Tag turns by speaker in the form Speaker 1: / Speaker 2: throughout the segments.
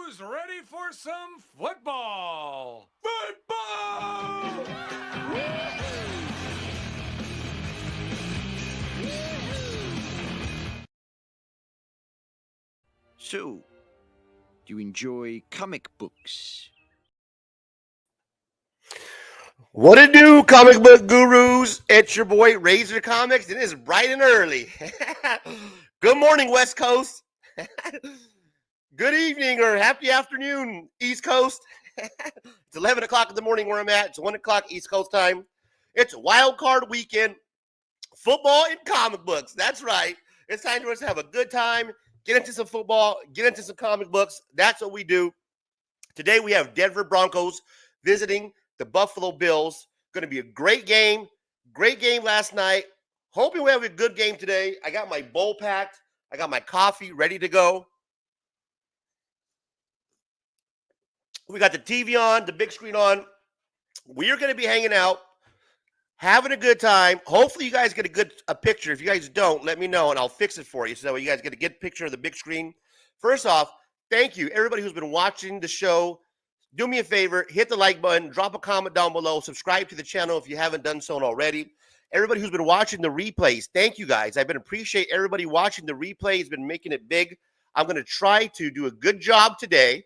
Speaker 1: Who's ready for some football? Football!
Speaker 2: So, do you enjoy comic books?
Speaker 3: What it do, comic book gurus? It's your boy Razor Comics, and it's bright and early. Good morning, West Coast. Good evening or happy afternoon, East Coast. It's 11 o'clock in the morning where I'm at. It's 1 o'clock East Coast time. It's Wildcard weekend. Football and comic books. That's right. It's time for us to have a good time, get into some football, get into some comic books. That's what we do. Today we have Denver Broncos visiting the Buffalo Bills. Going to be a great game. Great game last night. Hoping we have a good game today. I got my bowl packed. I got my coffee ready to go. We got the TV on, the big screen on. We are going to be hanging out, having a good time. Hopefully you guys get a picture. If you guys don't, let me know and I'll fix it for you so that way you guys get a good picture of the big screen. First off, thank you, everybody who's been watching the show. Do me a favor, hit the like button, drop a comment down below, subscribe to the channel if you haven't done so already. Everybody who's been watching the replays, thank you guys. I've been appreciate everybody watching the replays, been making it big. I'm going to try to do a good job today.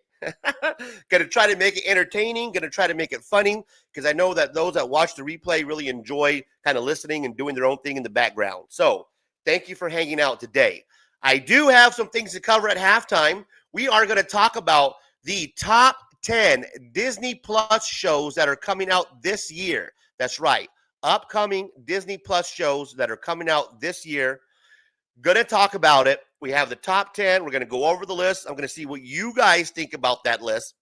Speaker 3: Going to try to make it entertaining, going to try to make it funny, because I know that those that watch the replay really enjoy kind of listening and doing their own thing in the background. So thank you for hanging out today. I do have some things to cover at halftime. We are going to talk about the top 10 Disney Plus shows that are coming out this year. That's right. Upcoming Disney Plus shows that are coming out this year. Going to talk about it. We have the top 10. We're going to go over the list. I'm going to see what you guys think about that list.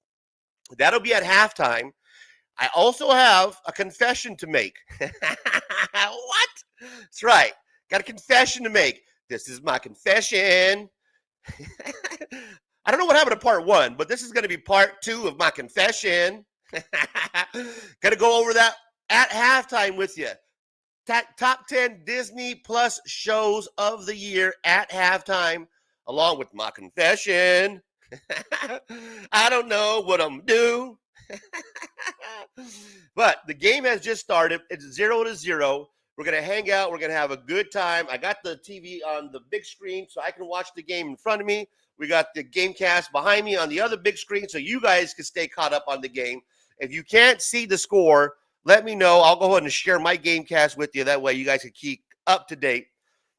Speaker 3: That'll be at halftime. I also have a confession to make. What? That's right. Got a confession to make. This is my confession. I don't know what happened to part 1, but this is going to be part 2 of my confession. Going to go over that at halftime with you. Top 10 Disney Plus shows of the year at halftime, along with my confession. I don't know what I'm doing. But the game has just started. It's 0-0. We're going to hang out. We're going to have a good time. I got the TV on the big screen so I can watch the game in front of me. We got the game cast behind me on the other big screen so you guys can stay caught up on the game. If you can't see the score, let me know. I'll go ahead and share my game cast with you. That way you guys can keep up to date.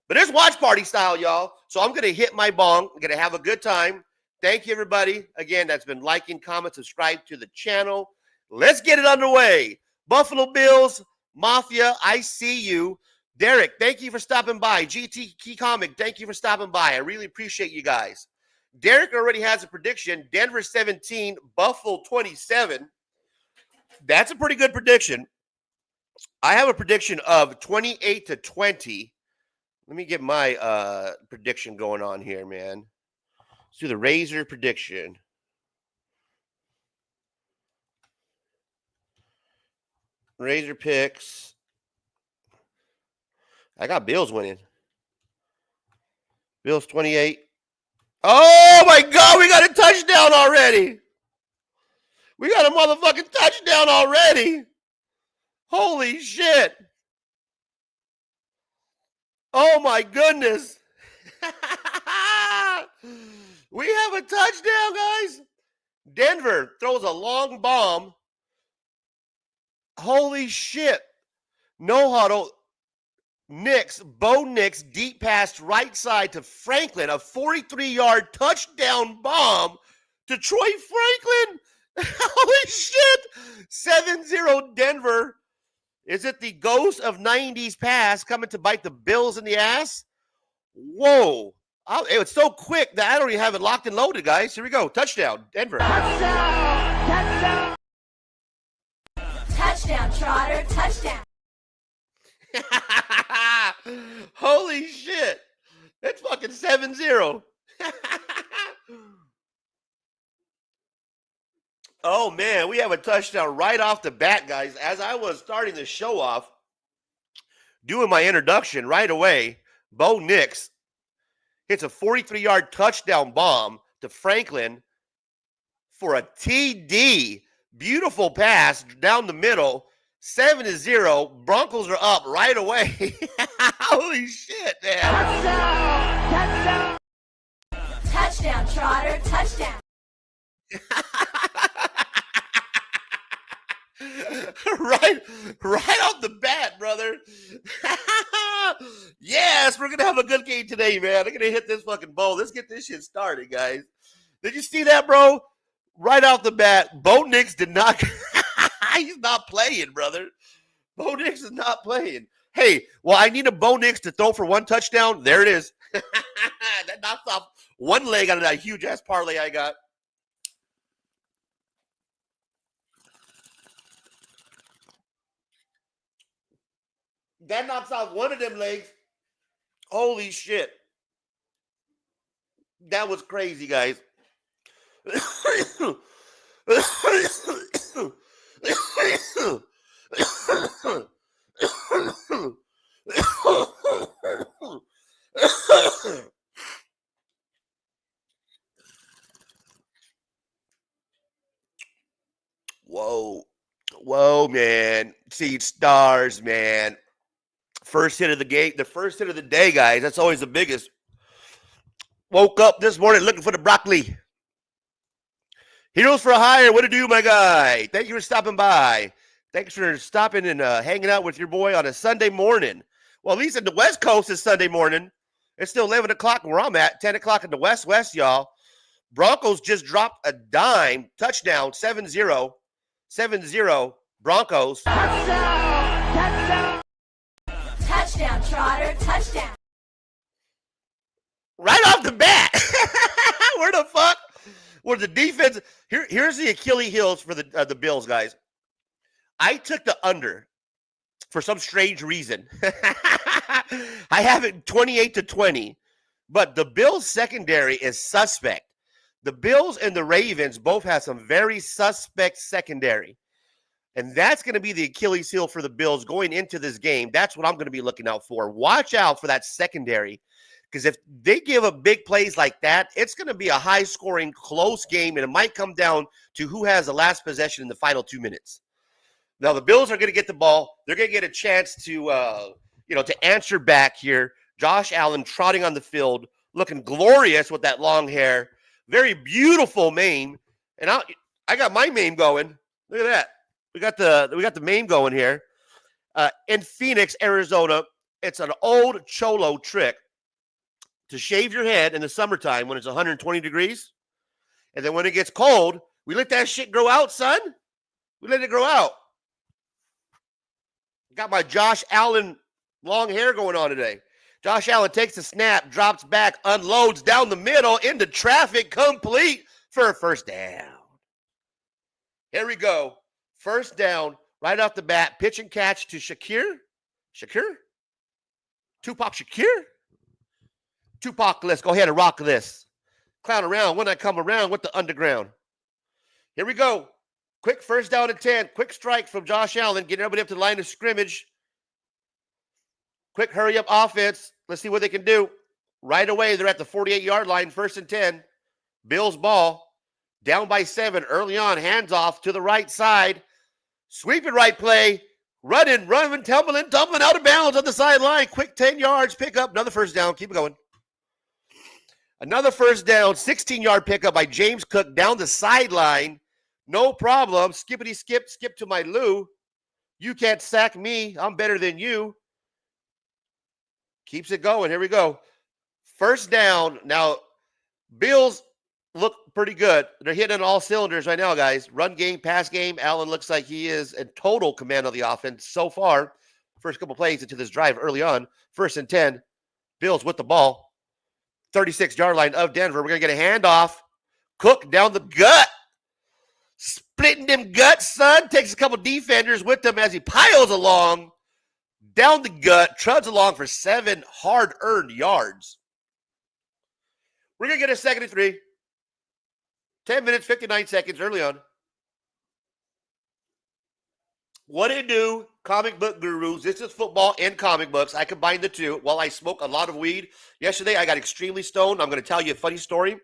Speaker 3: But it's watch party style, y'all. So I'm going to hit my bong. I'm going to have a good time. Thank you, everybody. Again, that's been liking, comment, subscribe to the channel. Let's get it underway. Buffalo Bills, Mafia, I see you. Derek, thank you for stopping by. GT Key Comic, thank you for stopping by. I really appreciate you guys. Derek already has a prediction. Denver 17, Buffalo 27. That's a pretty good prediction. I have a prediction of 28-20. Let me get my prediction going on here, man. Let's do the Razor prediction. Razor picks. I got Bills winning. Bills 28. Oh, my God. We got a touchdown already. We got a motherfucking touchdown already. Holy shit. Oh, my goodness. We have a touchdown, guys. Denver throws a long bomb. Holy shit. No huddle. Bo Nix, deep pass right side to Franklin. A 43-yard touchdown bomb to Troy Franklin. Holy shit. 7-0 Denver. Is it the ghost of 90s pass coming to bite the Bills in the ass? Whoa. It was so quick that I don't even have it locked and loaded, guys. Here we go. Touchdown, Denver.
Speaker 4: Touchdown! Touchdown, Trotter. Touchdown.
Speaker 3: Holy shit. That's fucking 7-0. Oh, man, we have a touchdown right off the bat, guys. As I was starting the show off, doing my introduction right away, Bo Nix hits a 43-yard touchdown bomb to Franklin. for a TD. Beautiful pass down the middle. 7-0. Broncos are up right away. Holy shit, man.
Speaker 4: Touchdown, Trotter. Touchdown.
Speaker 3: right off the bat, brother. Yes, we're gonna have a good game today, man. I'm gonna hit this fucking bowl. Let's get this shit started, guys. Did you see that, bro? Right off the bat, Bo Nix did not. He's not playing, brother. Bo Nix is not playing. Hey, well, I need a Bo Nix to throw for one touchdown. There it is. That knocks off one leg out of that huge ass parlay I got. That knocks off one of them legs. Holy shit. That was crazy, guys. Whoa, man. See stars, man. First hit of the game, the first hit of the day, guys. That's always the biggest. Woke up this morning looking for the broccoli. Heroes for a hire. What to do, my guy? Thank you for stopping by. Thanks for stopping and hanging out with your boy on a Sunday morning. Well, at least in the West Coast it's Sunday morning. It's still 11 o'clock where I'm at. 10 o'clock in the West, y'all. Broncos just dropped a dime. Touchdown, 7-0. 7-0. Broncos.
Speaker 4: Touchdown, Trotter. Touchdown.
Speaker 3: Right off the bat. Where the fuck? Where the defense? Here's the Achilles heels for the Bills, guys. I took the under for some strange reason. I have it 28-20, but the Bills secondary is suspect. The Bills and the Ravens both have some very suspect secondary. And that's going to be the Achilles heel for the Bills going into this game. That's what I'm going to be looking out for. Watch out for that secondary, because if they give up big plays like that, it's going to be a high-scoring, close game, and it might come down to who has the last possession in the final 2 minutes. Now, the Bills are going to get the ball. They're going to get a chance to, to answer back here. Josh Allen trotting on the field, looking glorious with that long hair. Very beautiful mane. And I got my mane going. Look at that. We got the mane going here. In Phoenix, Arizona, it's an old cholo trick to shave your head in the summertime when it's 120 degrees. And then when it gets cold, we let that shit grow out, son. We let it grow out. Got my Josh Allen long hair going on today. Josh Allen takes the snap, drops back, unloads down the middle into traffic, complete for a first down. Here we go. First down, right off the bat, pitch and catch to Shakir. Tupac Shakir? Tupac, let's go ahead and rock this. Clown around when I come around with the underground. Here we go. Quick first down and 10. Quick strike from Josh Allen, getting everybody up to the line of scrimmage. Quick hurry up offense. Let's see what they can do. Right away, they're at the 48-yard line, first and 10. Bills ball. Down by 7 early on. Hands off to the right side. Sweeping right play. Running, tumbling out of bounds on the sideline. Quick 10 yards, pick up. Another first down. Keep it going. Another first down. 16-yard pickup by James Cook down the sideline. No problem. Skippity skip to my Lou. You can't sack me. I'm better than you. Keeps it going. Here we go. First down. Now, Bills look pretty good. They're hitting on all cylinders right now, guys. Run game, pass game. Allen looks like he is in total command of the offense so far. First couple plays into this drive early on. First and 10. Bills with the ball. 36-yard line of Denver. We're going to get a handoff. Cook down the gut. Splitting them guts, son. Takes a couple defenders with him as he piles along. Down the gut. Trudges along for 7 hard-earned yards. We're going to get a 2nd and 3. 10 minutes, 59 seconds early on. What it do, comic book gurus? This is football and comic books. I combine the two while I smoke a lot of weed. Yesterday, I got extremely stoned. I'm going to tell you a funny story.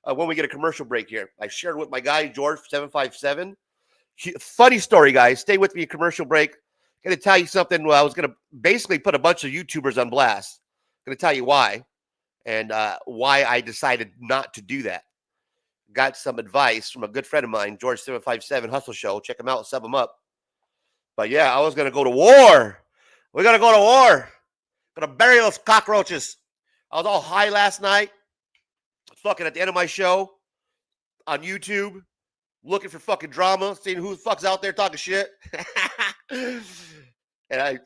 Speaker 3: when we get a commercial break here. I shared with my guy, George 757. Funny story, guys. Stay with me a commercial break. Going to tell you something. Well, I was going to basically put a bunch of YouTubers on blast. Going to tell you why and why I decided not to do that. Got some advice from a good friend of mine, George 757 Hustle Show. Check him out, sub him up. But yeah, I was going to go to war. We're going to go to war. Going to bury those cockroaches. I was all high last night. Fucking at the end of my show on YouTube, looking for fucking drama, seeing who the fuck's out there talking shit. and I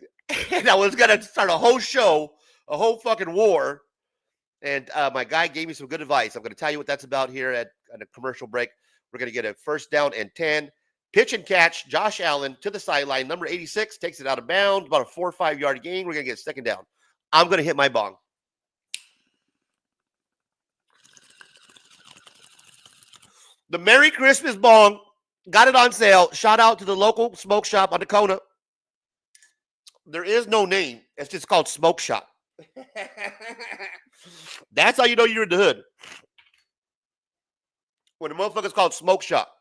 Speaker 3: was going to start a whole show, a whole fucking war. And my guy gave me some good advice. I'm going to tell you what that's about here at a commercial break. We're going to get a 1st down and 10. Pitch and catch. Josh Allen to the sideline. Number 86 takes it out of bounds. About a 4 or 5 yard gain. We're going to get 2nd down. I'm going to hit my bong. The Merry Christmas bong. Got it on sale. Shout out to the local smoke shop on the corner. There is no name. It's just called Smoke Shop. That's how you know you're in the hood. When the motherfucker's called Smoke Shop.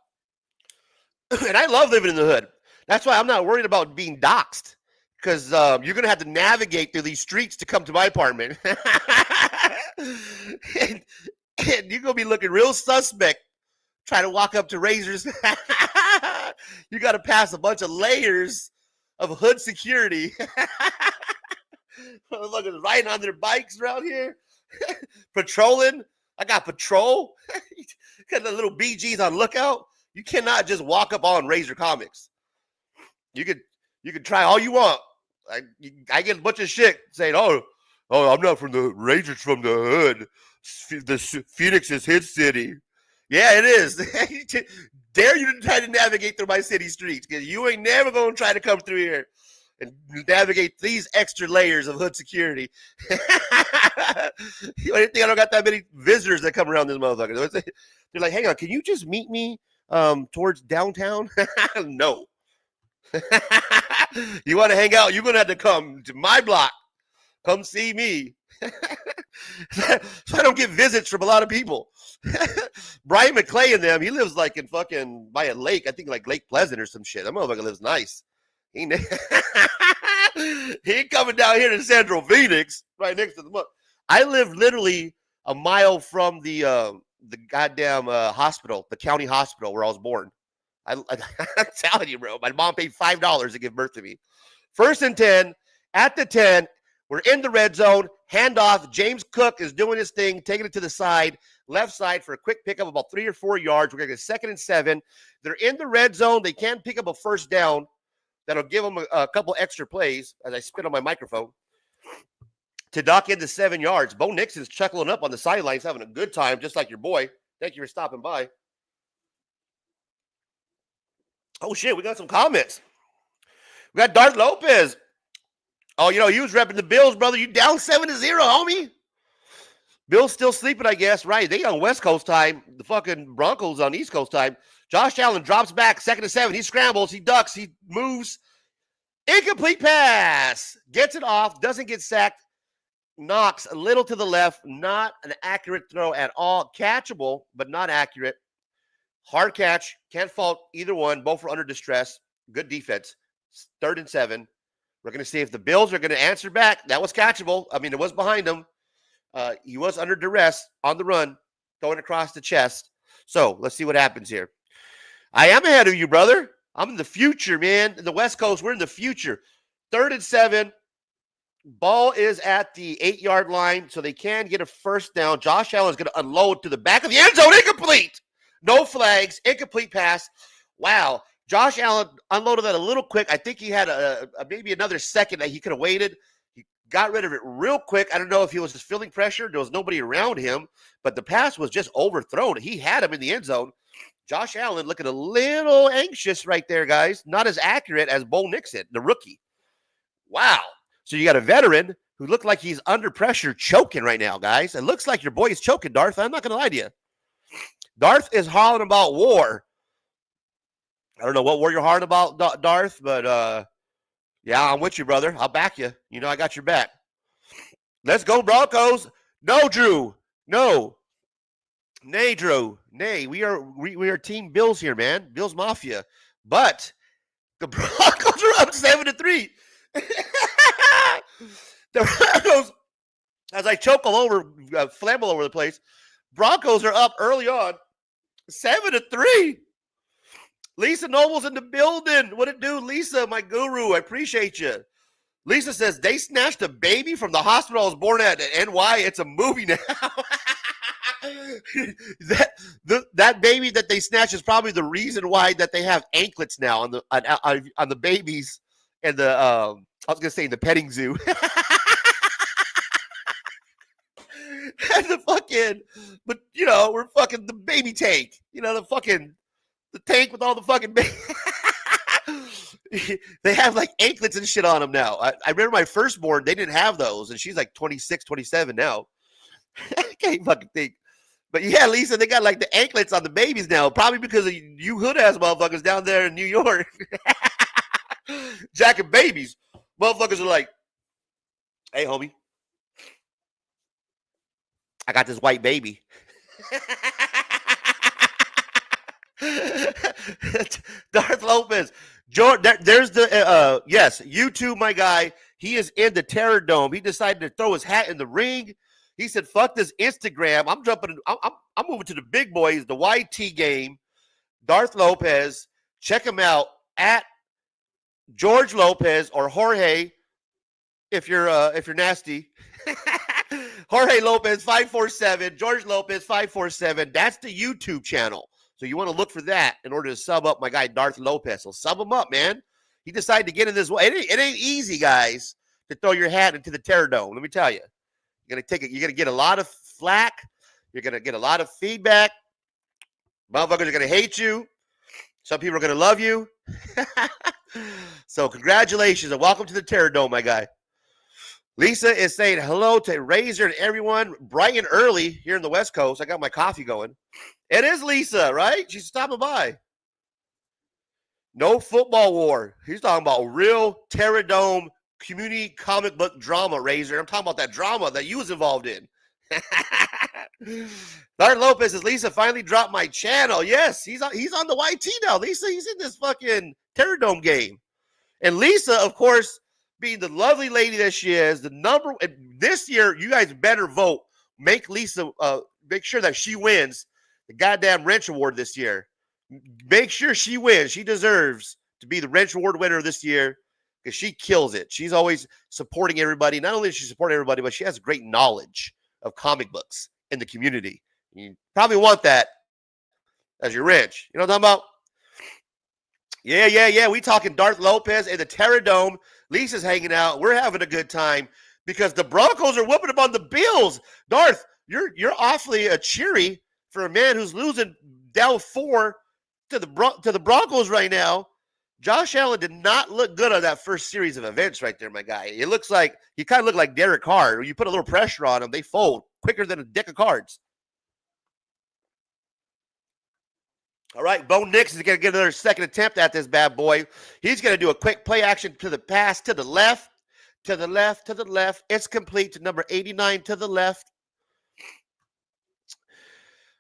Speaker 3: And I love living in the hood. That's why I'm not worried about being doxxed. Because you're going to have to navigate through these streets to come to my apartment. and you're going to be looking real suspect. Try to walk up to razors. You got to pass a bunch of layers of hood security. Motherfuckers riding on their bikes around here. Patrolling. I got patrol. Got the little BGs on lookout. You cannot just walk up on Razor Comics. You could try all you want. I get a bunch of shit saying, oh, I'm not from the Razors from the hood. The Phoenix is his city. Yeah, it is. Dare you to try to navigate through my city streets, because you ain't never going to try to come through here and navigate these extra layers of hood security. You think I don't got that many visitors that come around this motherfucker? They're like, hang on, can you just meet me towards downtown? No. You want to hang out, you're going to have to come to my block. Come see me. So I don't get visits from a lot of people. Brian McClay and them, he lives like in fucking by a lake. I think like Lake Pleasant or some shit. That motherfucker lives nice. He ain't coming down here to Central Phoenix, right next to the mud. I live literally a mile from the goddamn hospital, the county hospital where I was born. I'm telling you, bro. My mom paid $5 to give birth to me. 1st and 10. At the 10, we're in the red zone. Handoff. James Cook is doing his thing, taking it to the side, left side for a quick pickup about 3 or 4 yards. We're going to get 2nd and 7. They're in the red zone. They can pick up a 1st down. That'll give them a couple extra plays as I spit on my microphone to dock into 7 yards. Bo Nixon's chuckling up on the sidelines, having a good time, just like your boy. Thank you for stopping by. Oh, shit, we got some comments. We got Darth Lopez. Oh, you know, he was repping the Bills, brother. You down 7-0, homie. Bills still sleeping, I guess. Right, they on West Coast time. The fucking Broncos on East Coast time. Josh Allen drops back, 2nd and 7. He scrambles, he ducks, he moves. Incomplete pass. Gets it off, doesn't get sacked. Knocks a little to the left. Not an accurate throw at all. Catchable, but not accurate. Hard catch. Can't fault either one. Both were under distress. Good defense. 3rd and 7. We're going to see if the Bills are going to answer back. That was catchable. I mean, it was behind him. He was under duress on the run, throwing across the chest. So let's see what happens here. I am ahead of you, brother. I'm in the future, man. In the West Coast, we're in the future. 3rd and 7. Ball is at the 8-yard line, so they can get a 1st down. Josh Allen is going to unload to the back of the end zone. Incomplete. No flags. Incomplete pass. Wow. Josh Allen unloaded that a little quick. I think he had maybe another second that he could have waited. He got rid of it real quick. I don't know if he was just feeling pressure. There was nobody around him, but the pass was just overthrown. He had him in the end zone. Josh Allen looking a little anxious right there, guys. Not as accurate as Bo Nixon, the rookie. Wow. So you got a veteran who looked like he's under pressure choking right now, guys. It looks like your boy is choking, Darth. I'm not going to lie to you. Darth is hollering about war. I don't know what war you're hollering about, Darth, but yeah, I'm with you, brother. I'll back you. You know I got your back. Let's go, Broncos. No, Drew. No. Nay, Drew. Nay, we are Team Bills here, man. Bills Mafia. But the Broncos are up 7-3. The Broncos, as I choke all over, flamble all over the place, Broncos are up early on, 7-3. Lisa Noble's in the building. What it do, Lisa, my guru? I appreciate you. Lisa says, they snatched a baby from the hospital I was born at NY. It's a movie now. that baby that they snatched is probably the reason why that they have anklets now on the babies and the I was gonna say the petting zoo. And the fucking, but we're fucking the baby tank. The tank with all the fucking they have like anklets and shit on them now. I remember my firstborn, they didn't have those, and she's like 26, 27 now. I can't fucking think. But yeah, Lisa, they got like the anklets on the babies now, probably because of you hood ass motherfuckers down there in New York. Jacking babies. Motherfuckers are like, hey, homie, I got this white baby. Darth Lopez. George, there's the yes, YouTube, my guy. He is in the Terror Dome. He decided to throw his hat in the ring. He said, "Fuck this Instagram. I'm jumping. I'm moving to the big boys, the YT game." Darth Lopez. Check him out at George Lopez or Jorge, if you're nasty. Jorge Lopez 547. George Lopez 547. That's the YouTube channel. So you want to look for that in order to sub up my guy Darth Lopez. So sub him up, man. He decided to get in this way. It ain't easy, guys, to throw your hat into the Terror Dome. Let me tell you. You're gonna get a lot of flack. You're gonna get a lot of feedback. Motherfuckers are gonna hate you. Some people are gonna love you. So congratulations and welcome to the Terror Dome, my guy. Lisa is saying hello to Razor and everyone bright and early here in the West Coast. I got my coffee going. It is Lisa, right? She's stopping by. No football war. He's talking about real Terror Dome community comic book drama, Razor. I'm talking about that drama that you was involved in. Darth Lopez says, Lisa finally dropped my channel. Yes, he's on the YT now. Lisa, he's in this fucking Terror Dome game. And Lisa, of course, being the lovely lady that she is, this year, you guys better vote. Make Lisa, make sure that she wins the goddamn wrench award this year. Make sure she wins. She deserves to be the wrench award winner this year because she kills it. She's always supporting everybody. Not only does she support everybody, but she has great knowledge of comic books in the community. You probably want that as your wrench. You know what I'm talking about? Yeah. We talking Darth Lopez and the Terror Dome. Lisa's hanging out. We're having a good time because the Broncos are whooping up on the Bills. Darth, you're awfully cheery for a man who's losing down 4 to the Broncos right now. Josh Allen did not look good on that first series of events right there, my guy. It looks like he kind of looked like Derek Carr. When you put a little pressure on him, they fold quicker than a deck of cards. All right, Bo Nix is going to get another second attempt at this bad boy. He's going to do a quick play action to the pass, to the left, to the left, to the left. It's complete to number 89 to the left.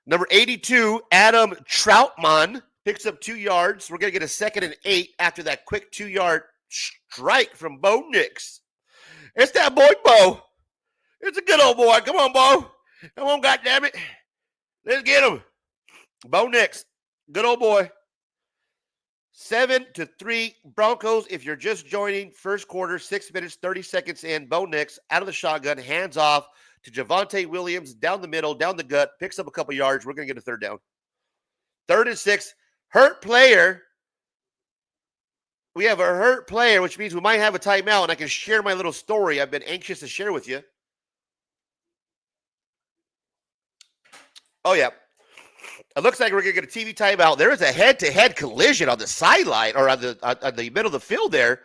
Speaker 3: Number 82, Adam Troutman, picks up 2 yards. We're going to get a 2nd and 8 after that quick 2-yard strike from Bo Nix. It's that boy, Bo. It's a good old boy. Come on, Bo. Come on, goddammit. Let's get him. Bo Nix. Good old boy. 7-3 Broncos. If you're just joining, first quarter, 6 minutes, 30 seconds in. Bo Nix out of the shotgun, hands off to Javonte Williams, down the middle, down the gut, picks up a couple yards. We're going to get a 3rd down. 3rd and 6. Hurt player. We have a hurt player, which means we might have a timeout, and I can share my little story I've been anxious to share with you. Oh, yeah. It looks like we're going to get a TV timeout. There is a head-to-head collision on the sideline or on the middle of the field there.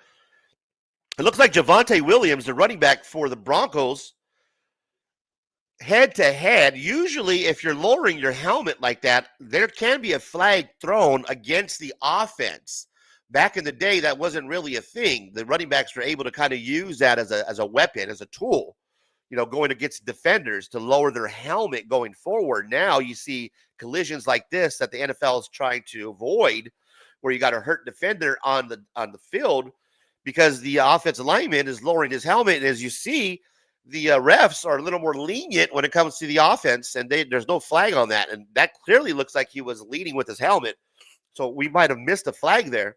Speaker 3: It looks like Javonte Williams, the running back for the Broncos, head-to-head. Usually, if you're lowering your helmet like that, there can be a flag thrown against the offense. Back in the day, that wasn't really a thing. The running backs were able to kind of use that as a weapon, as a tool. going against defenders to lower their helmet going forward. Now you see collisions like this that the NFL is trying to avoid, where you got a hurt defender on the field because the offensive lineman is lowering his helmet. And as you see, the refs are a little more lenient when it comes to the offense, and there's no flag on that. And that clearly looks like he was leading with his helmet. So we might have missed a flag there.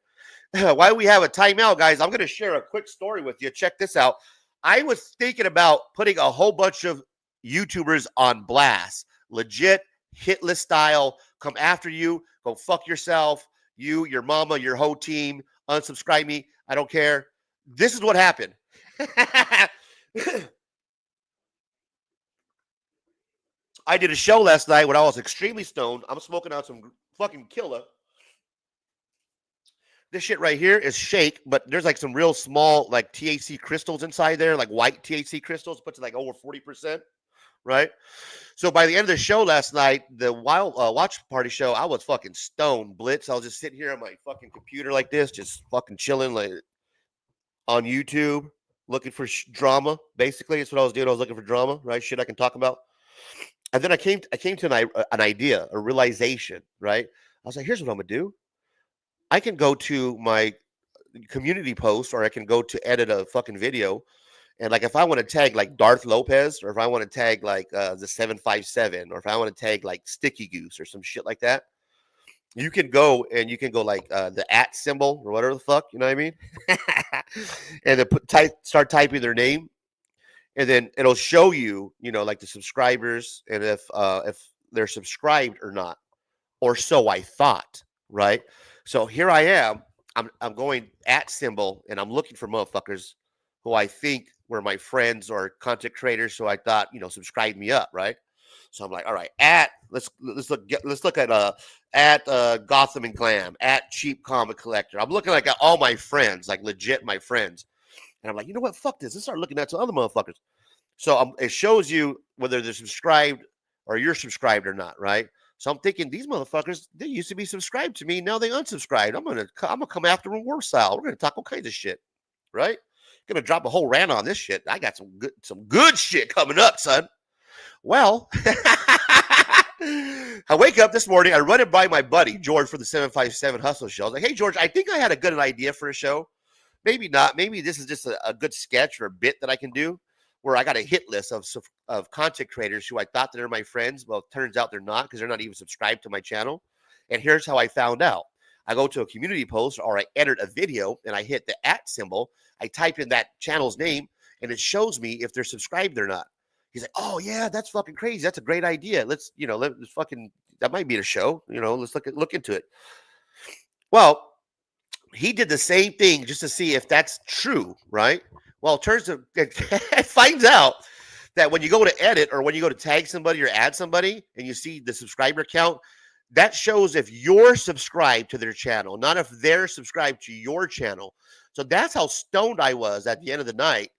Speaker 3: Why we have a timeout, guys, I'm going to share a quick story with you. Check this out. I was thinking about putting a whole bunch of YouTubers on blast, legit hit list style, come after you, go fuck yourself, you, your mama, your whole team, unsubscribe me, I don't care. This is what happened. I did a show last night when I was extremely stoned. I'm smoking out some fucking killer. This shit right here is shake, but there's like some real small like THC crystals inside there, like white THC crystals, puts it like over 40%, right? So by the end of the show last night, the watch party show, I was fucking stoned, blitz. I was just sitting here on my fucking computer like this, just fucking chilling like on YouTube, looking for drama. Basically, that's what I was doing. I was looking for drama, right? Shit I can talk about. And then I came to an idea, a realization, right? I was like, here's what I'm gonna do. I can go to my community post, or I can go to edit a fucking video. And like, if I want to tag like Darth Lopez, or if I want to tag like the 757, or if I want to tag like Sticky Goose or some shit like that, you can go like the @ symbol or whatever the fuck, you know what I mean? And then start typing their name, and then it'll show you, like the subscribers, and if they're subscribed or not, or so I thought, right? So here I am. I'm going @ symbol, and I'm looking for motherfuckers who I think were my friends or content creators. So I thought, subscribe me up, right? So I'm like, all right, let's look at Gotham and Glam, @ Cheap Comic Collector. I'm looking like at all my friends, like legit my friends, and I'm like, you know what? Fuck this. Let's start looking at some other motherfuckers. So it shows you whether they're subscribed or you're subscribed or not, right? So I'm thinking, these motherfuckers, they used to be subscribed to me. Now they unsubscribed. I'm gonna come after them war style. We're gonna talk all kinds of shit, right? Gonna drop a whole rant on this shit. I got some good shit coming up, son. Well, I wake up this morning. I run it by my buddy George for the 757 Hustle Show. I was like, hey George, I think I had a good idea for a show. Maybe not. Maybe this is just a good sketch or a bit that I can do, where I got a hit list of content creators who I thought that are my friends. Well, it turns out they're not, because they're not even subscribed to my channel. And here's how I found out. I go to a community post, or I edit a video, and I hit the @ symbol. I type in that channel's name, and it shows me if they're subscribed or not. He's like, oh yeah, that's fucking crazy. That's a great idea. Let's fucking, that might be the show. Let's look into it. Well, he did the same thing just to see if that's true, right? Well, it finds out that when you go to edit, or when you go to tag somebody or add somebody, and you see the subscriber count, that shows if you're subscribed to their channel, not if they're subscribed to your channel. So that's how stoned I was at the end of the night.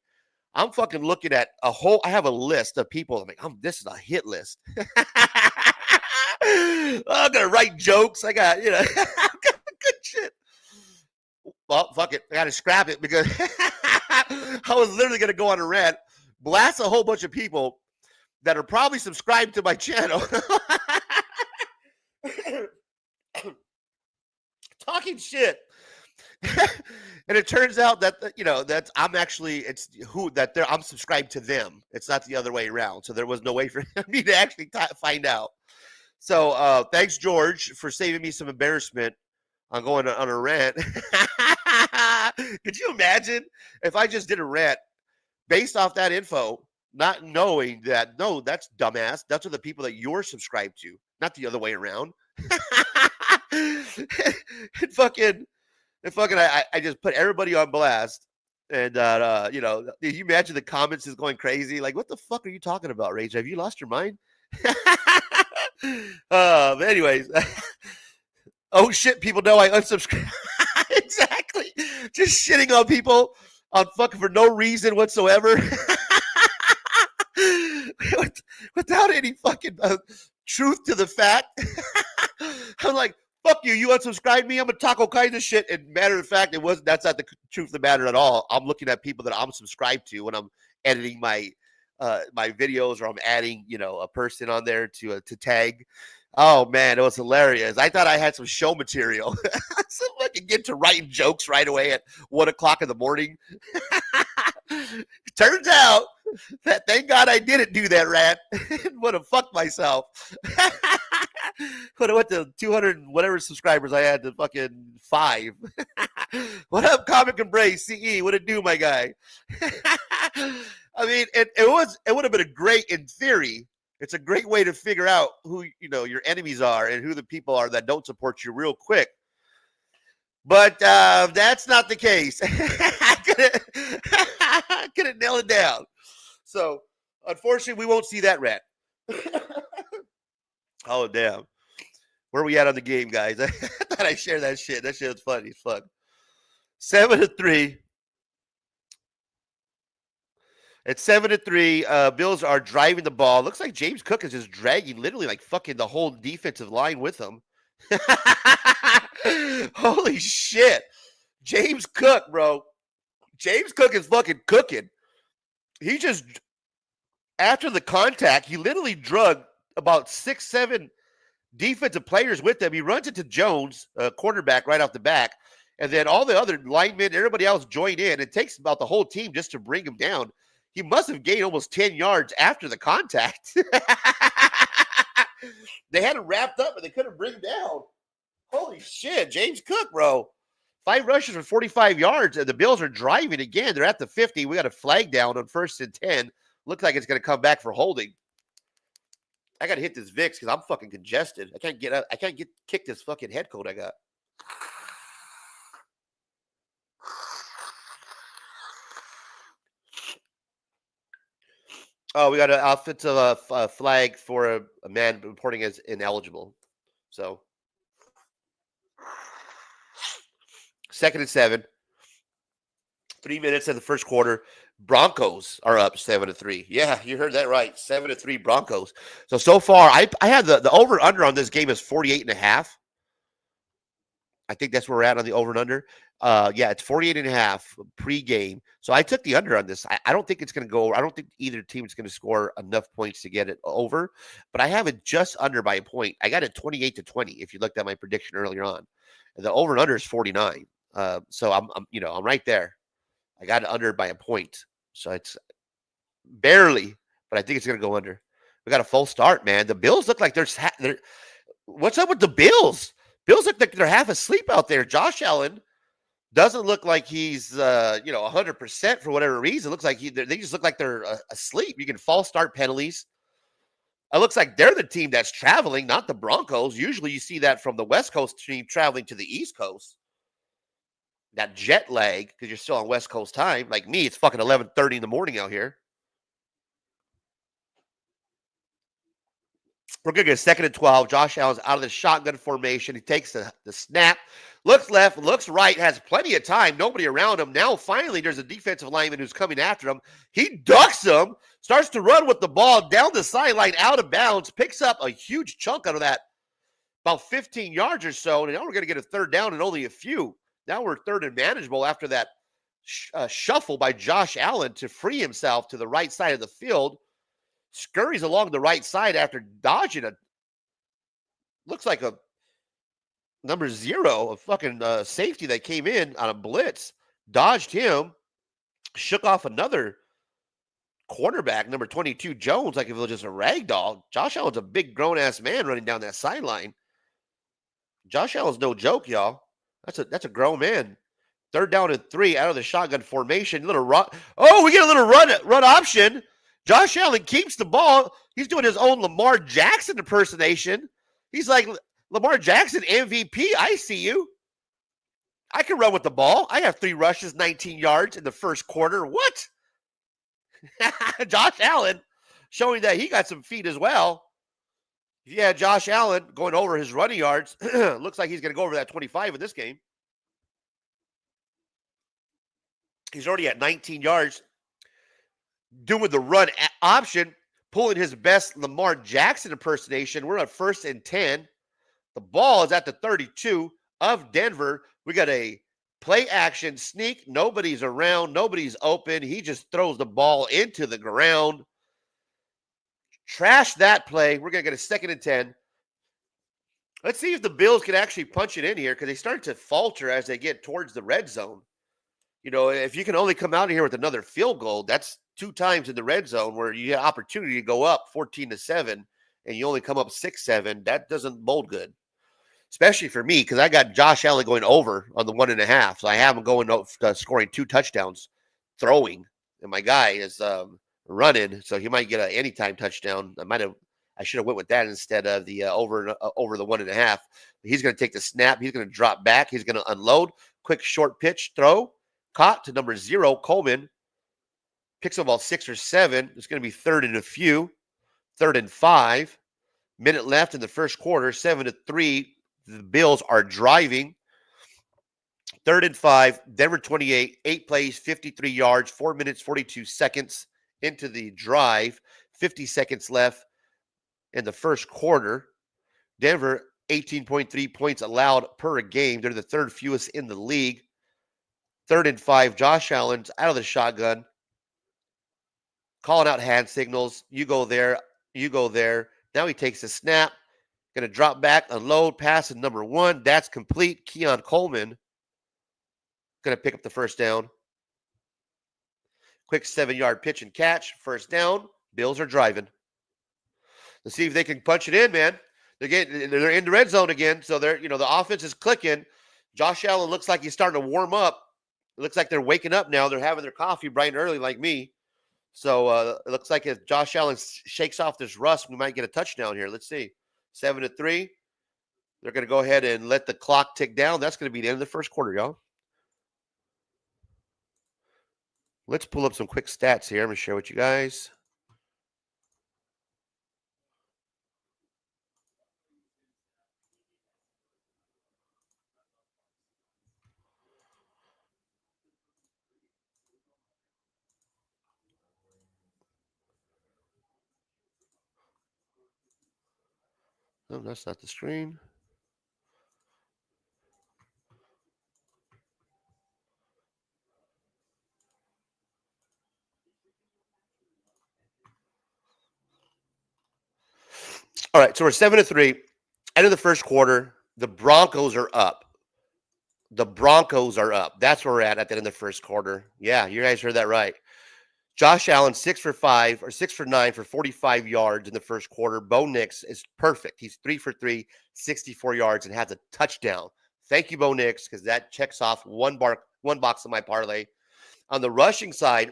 Speaker 3: I'm fucking looking at I have a list of people. I'm like, this is a hit list. I'm going to write jokes. I got, good shit. Well, fuck it. I got to scrap it, because I was literally going to go on a rant, blast a whole bunch of people that are probably subscribed to my channel. Talking shit. And it turns out that I'm subscribed to them. It's not the other way around. So there was no way for me to actually find out. So thanks, George, for saving me some embarrassment on going on a rant. Could you imagine if I just did a rant based off that info, not knowing that, no, that's dumbass. That's what the people that you're subscribed to, not the other way around. I just put everybody on blast. And, did you imagine the comments is going crazy? Like, what the fuck are you talking about, Rage? Have you lost your mind? But anyways, oh shit, people know I unsubscribe. Exactly. Just shitting on people on fucking for no reason whatsoever. Without any fucking truth to the fact. I'm like, fuck you, you unsubscribed me, I'm gonna talk all kinds of shit. And matter of fact, that's not the truth of the matter at all. I'm looking at people that I'm subscribed to when I'm editing my my videos, or I'm adding, a person on there to tag. Oh man, it was hilarious. I thought I had some show material. So I could get to writing jokes right away at 1:00 in the morning. Turns out that thank God I didn't do that, Rat. Would have fucked myself. Would have went to 200 whatever subscribers I had to fucking 5. What up, Comic Embrace CE? What it do, my guy? I mean, it would have been a great, in theory. It's a great way to figure out who your enemies are and who the people are that don't support you real quick. But that's not the case. I couldn't nail it down. So, unfortunately, we won't see that, Rat. Oh, damn. Where are we at on the game, guys? I thought I'd share that shit. That shit was funny as fuck. 7-3. At 7-3, Bills are driving the ball. Looks like James Cook is just dragging literally like fucking the whole defensive line with him. Holy shit. James Cook, bro. James Cook is fucking cooking. He just, after the contact, he literally drug about 6-7 defensive players with him. He runs into Jones, quarterback, right off the back. And then all the other linemen, everybody else join in. It takes about the whole team just to bring him down. He must have gained almost 10 yards after the contact. They had him wrapped up, but they couldn't bring him down. Holy shit, James Cook, bro. 5 rushes for 45 yards, and the Bills are driving again. They're at the 50. We got a flag down on 1st and 10. Looks like it's going to come back for holding. I got to hit this Vicks because I'm fucking congested. I can't kick this fucking head coat I got. Oh, we got an offensive flag for a man reporting as ineligible. So, 2nd and 7. 3 minutes in the first quarter. Broncos are up 7-3. Yeah, you heard that right. 7-3 Broncos. So far, I had the over-under on this game is 48.5. I think that's where we're at on the over and under. Yeah, it's 48.5 pre-game. So I took the under on this. I don't think it's going to go over. I don't think either team is going to score enough points to get it over. But I have it just under by a point. I got it 28-20 if you looked at my prediction earlier on. And the over and under is 49. So I'm right there. I got it under by a point. So it's barely, but I think it's going to go under. We got a full start, man. The Bills look like they're what's up with the Bills? Bills look like they're half asleep out there. Josh Allen doesn't look like he's 100% for whatever reason. It looks like they just look like they're asleep. You can false start penalties. It looks like they're the team that's traveling, not the Broncos. Usually you see that from the West Coast team traveling to the East Coast. That jet lag, because you're still on West Coast time. Like me, it's fucking 11:30 in the morning out here. We're going to get 2nd and 12. Josh Allen's out of the shotgun formation. He takes the snap, looks left, looks right, has plenty of time. Nobody around him. Now, finally, there's a defensive lineman who's coming after him. He ducks him, starts to run with the ball down the sideline, out of bounds, picks up a huge chunk out of that, about 15 yards or so. And now we're going to get a 3rd down and only a few. Now we're 3rd and manageable after that shuffle by Josh Allen to free himself to the right side of the field. Scurries along the right side after dodging looks like a number 0, a fucking safety that came in on a blitz. Dodged him, shook off another quarterback, number 22, Jones, like if it was just a rag doll. Josh Allen's a big grown-ass man running down that sideline. Josh Allen's no joke, y'all. That's a grown man. 3rd down and 3 out of the shotgun formation. Little run. Oh, we get a little run option. Josh Allen keeps the ball. He's doing his own Lamar Jackson impersonation. He's like, Lamar Jackson, MVP. I see you. I can run with the ball. I have 3 rushes, 19 yards in the first quarter. What? Josh Allen showing that he got some feet as well. Yeah, Josh Allen going over his running yards. Looks like he's going to go over that 25 in this game. He's already at 19 yards. Doing the run option, pulling his best Lamar Jackson impersonation. We're at 1st and 10. The ball is at the 32 of Denver. We got a play action sneak. Nobody's around. Nobody's open. He just throws the ball into the ground. Trash that play. We're going to get a 2nd and 10. Let's see if the Bills can actually punch it in here because they start to falter as they get towards the red zone. You know, if you can only come out of here with another field goal, that's 2 times in the red zone where you have opportunity to go up 14-7 and you only come up 6-7. That doesn't bode good, especially for me because I got Josh Allen going over on the 1.5. So I have him going scoring 2 touchdowns throwing, and my guy is running, so he might get an anytime touchdown. I should have went with that instead of the over the 1.5. He's going to take the snap. He's going to drop back. He's going to unload. Quick short pitch throw. Caught to number 0, Coleman. Picks up about 6 or 7. It's going to be 3rd and a few. 3rd and 5. Minute left in the first quarter. 7-3. The Bills are driving. 3rd and 5. Denver 28. 8 plays, 53 yards. 4 minutes, 42 seconds into the drive. 50 seconds left in the first quarter. Denver, 18.3 points allowed per game. They're the 3rd fewest in the league. 3rd and 5. Josh Allen's out of the shotgun. Calling out hand signals. You go there. You go there. Now he takes a snap. Going to drop back, unload, pass to number 1. That's complete. Keon Coleman going to pick up the first down. Quick 7-yard pitch and catch. First down. Bills are driving. Let's see if they can punch it in, man. They're in the red zone again, so the offense is clicking. Josh Allen looks like he's starting to warm up. It looks like they're waking up now. They're having their coffee bright and early like me. So it looks like if Josh Allen shakes off this rust, we might get a touchdown here. Let's see. 7-3. They're going to go ahead and let the clock tick down. That's going to be the end of the first quarter, y'all. Let's pull up some quick stats here. I'm going to share with you guys. No, that's not the screen. All right, so we're 7-3. End of the first quarter. The Broncos are up. The Broncos are up. That's where we're at the end of the first quarter. Yeah, you guys heard that right. Josh Allen, 6 for 5 or 6 for 9 for 45 yards in the first quarter. Bo Nix is perfect. He's 3 for 3, 64 yards, and has a touchdown. Thank you, Bo Nix, because that checks off one box of my parlay. On the rushing side,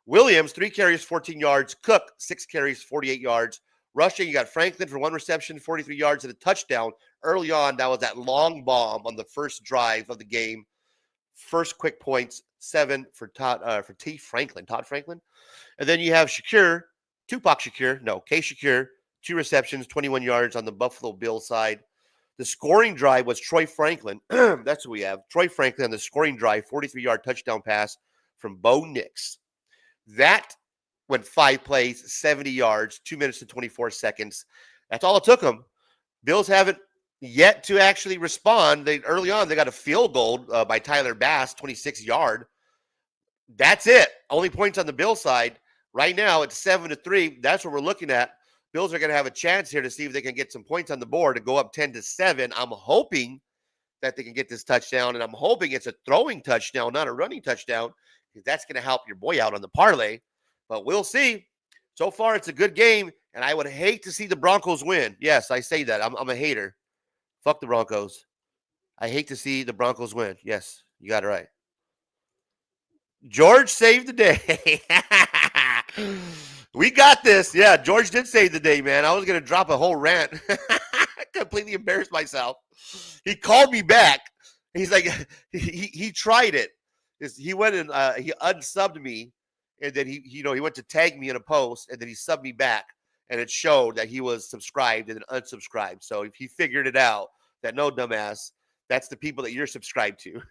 Speaker 3: Williams, 3 carries, 14 yards. Cook, 6 carries, 48 yards. Rushing, you got Franklin for 1 reception, 43 yards, and a touchdown. Early on, that was that long bomb on the first drive of the game. First quick points, 7 for Todd Franklin. And then you have K Shakur, 2 receptions, 21 yards on the Buffalo Bills side. The scoring drive was Troy Franklin. That's who we have. Troy Franklin on the scoring drive, 43-yard touchdown pass from Bo Nix. That went 5 plays, 70 yards, 2 minutes and 24 seconds. That's all it took them. Bills haven't yet to actually respond. Early on, they got a field goal by Tyler Bass, 26-yard. That's it. Only points on the Bills side. Right now, it's 7-3. That's what we're looking at. Bills are going to have a chance here to see if they can get some points on the board to go up 10-7. I'm hoping that they can get this touchdown, and I'm hoping it's a throwing touchdown, not a running touchdown, because that's going to help your boy out on the parlay. But we'll see. So far, it's a good game, and I would hate to see the Broncos win. Yes, I say that. I'm a hater. Fuck the Broncos. I hate to see the Broncos win. Yes, you got it right. George saved the day. We got this. Yeah, George did save the day, man. I was going to drop a whole rant. I completely embarrassed myself. He called me back. He's like, he tried it. He went and he unsubbed me, and then he went to tag me in a post, and then he subbed me back, and it showed that he was subscribed and then unsubscribed. So if he figured it out, that no, dumbass, that's the people that you're subscribed to.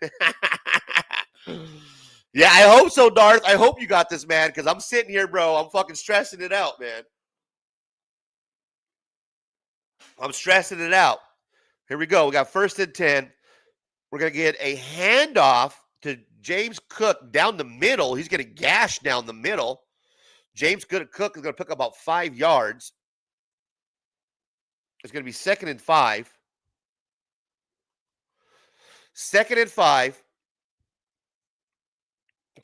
Speaker 3: Yeah, I hope so, Darth. I hope you got this, man, because I'm sitting here, bro. I'm fucking stressing it out, man. I'm stressing it out. Here we go. We got 1st and 10. We're going to get a handoff to James Cook down the middle. He's going to gash down the middle. James Cook is going to pick up about 5 yards. It's going to be 2nd and 5. 2nd and 5.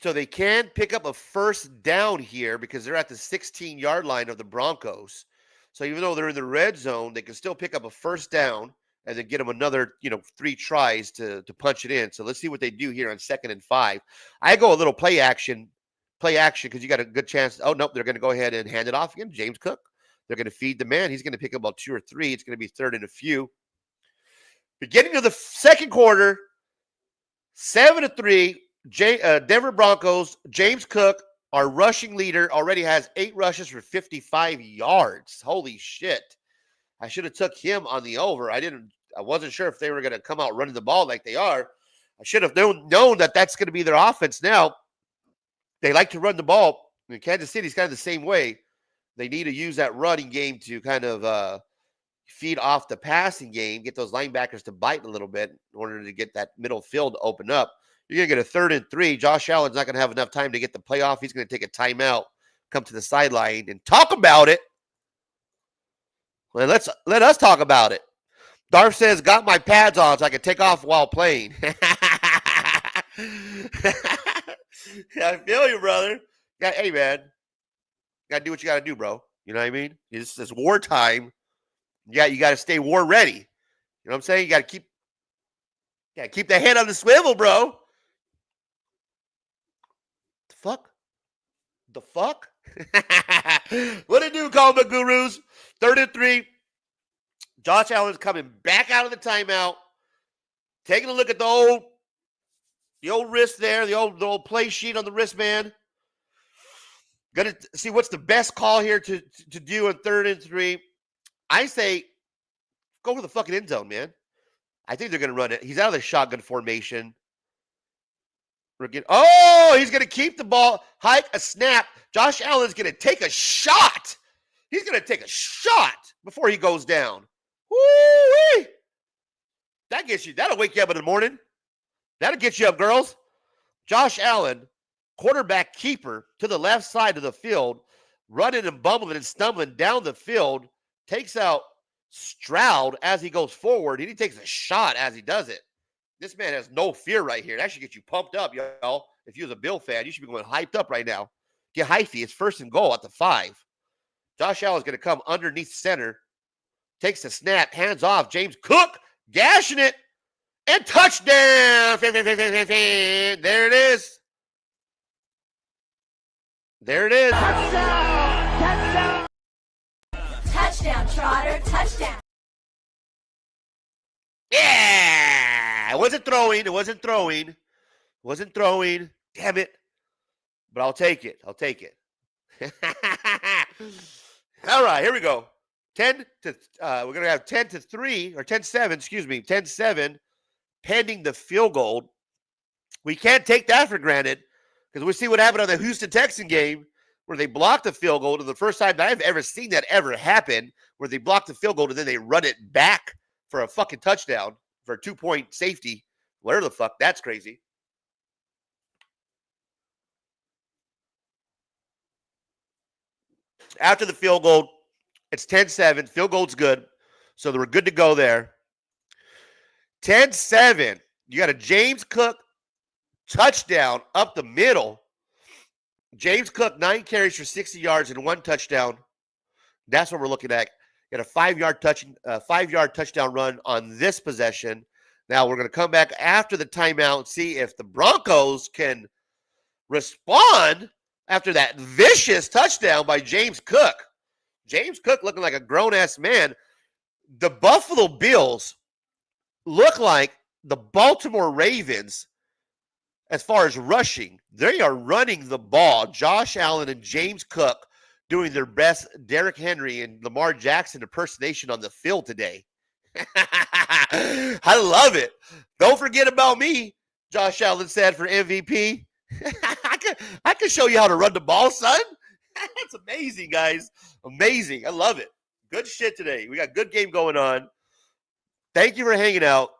Speaker 3: So they can pick up a first down here because they're at the 16-yard line of the Broncos. So even though they're in the red zone, they can still pick up a first down and then get them another, 3 tries to punch it in. So let's see what they do here on 2nd and 5. I go a little play action because you got a good chance. Oh, nope, they're going to go ahead and hand it off again. James Cook. They're going to feed the man. He's going to pick up about 2 or 3. It's going to be 3rd and a few. Beginning of the second quarter, 7-3, Denver Broncos. James Cook, our rushing leader, already has 8 rushes for 55 yards. Holy shit. I should have took him on the over. I wasn't sure if they were going to come out running the ball like they are. I should have known that that's going to be their offense now. They like to run the ball. I mean, Kansas City's kind of the same way. They need to use that running game to kind of feed off the passing game, get those linebackers to bite a little bit in order to get that middle field to open up. You're going to get a 3rd and 3. Josh Allen's not going to have enough time to get the playoff. He's going to take a timeout, come to the sideline, and talk about it. Well, let us talk about it. Darth says, got my pads on so I can take off while playing. I feel you, brother. Hey, man. Got to do what you got to do, bro. You know what I mean? It's wartime. You got to stay war ready. You know what I'm saying? You got to keep the head on the swivel, bro. The fuck? What it do, comic gurus? 3rd and 3. Josh Allen's coming back out of the timeout, taking a look at the old wrist there, the old play sheet on the wristband. Gonna see what's the best call here to do in 3rd and 3. I say go for the fucking end zone, man. I think they're gonna run it. He's out of the shotgun formation. He's going to keep the ball, hike a snap. Josh Allen's going to take a shot. He's going to take a shot before he goes down. Woo-wee! That'll wake you up in the morning. That'll get you up, girls. Josh Allen, quarterback keeper to the left side of the field, running and bumbling and stumbling down the field, takes out Stroud as he goes forward, and he takes a shot as he does it. This man has no fear right here. That should get you pumped up, y'all. If you was a Bill fan, you should be going hyped up right now. Get hyphy. It's 1st and goal at the 5. Josh Allen's going to come underneath center. Takes the snap. Hands off. James Cook gashing it. And touchdown. There it is. There it is.
Speaker 4: Touchdown! Touchdown, Trotter. Touchdown.
Speaker 3: Yeah! It wasn't throwing. Damn it. But I'll take it. All right, here we go. 10 to we're going to have 10-3 or 10-7, 10-7 pending the field goal. We can't take that for granted because we see what happened on the Houston Texan game where they blocked the field goal. And the first time that I've ever seen that ever happen, where they blocked the field goal and then they run it back for a fucking touchdown for a 2-point safety. Whatever the fuck, that's crazy. After the field goal, it's 10-7. Field goal's good. So we're good to go there. 10-7. You got a James Cook touchdown up the middle. James Cook, 9 carries for 60 yards and 1 touchdown. That's what we're looking at. Got a 5-yard touchdown run on this possession. Now we're going to come back after the timeout and see if the Broncos can respond after that vicious touchdown by James Cook. James Cook looking like a grown-ass man. The Buffalo Bills look like the Baltimore Ravens as far as rushing. They are running the ball. Josh Allen and James Cook doing their best Derrick Henry and Lamar Jackson impersonation on the field today. I love it. Don't forget about me, Josh Allen said for MVP. I can show you how to run the ball, son. That's amazing, guys. Amazing. I love it. Good shit today. We got a good game going on. Thank you for hanging out.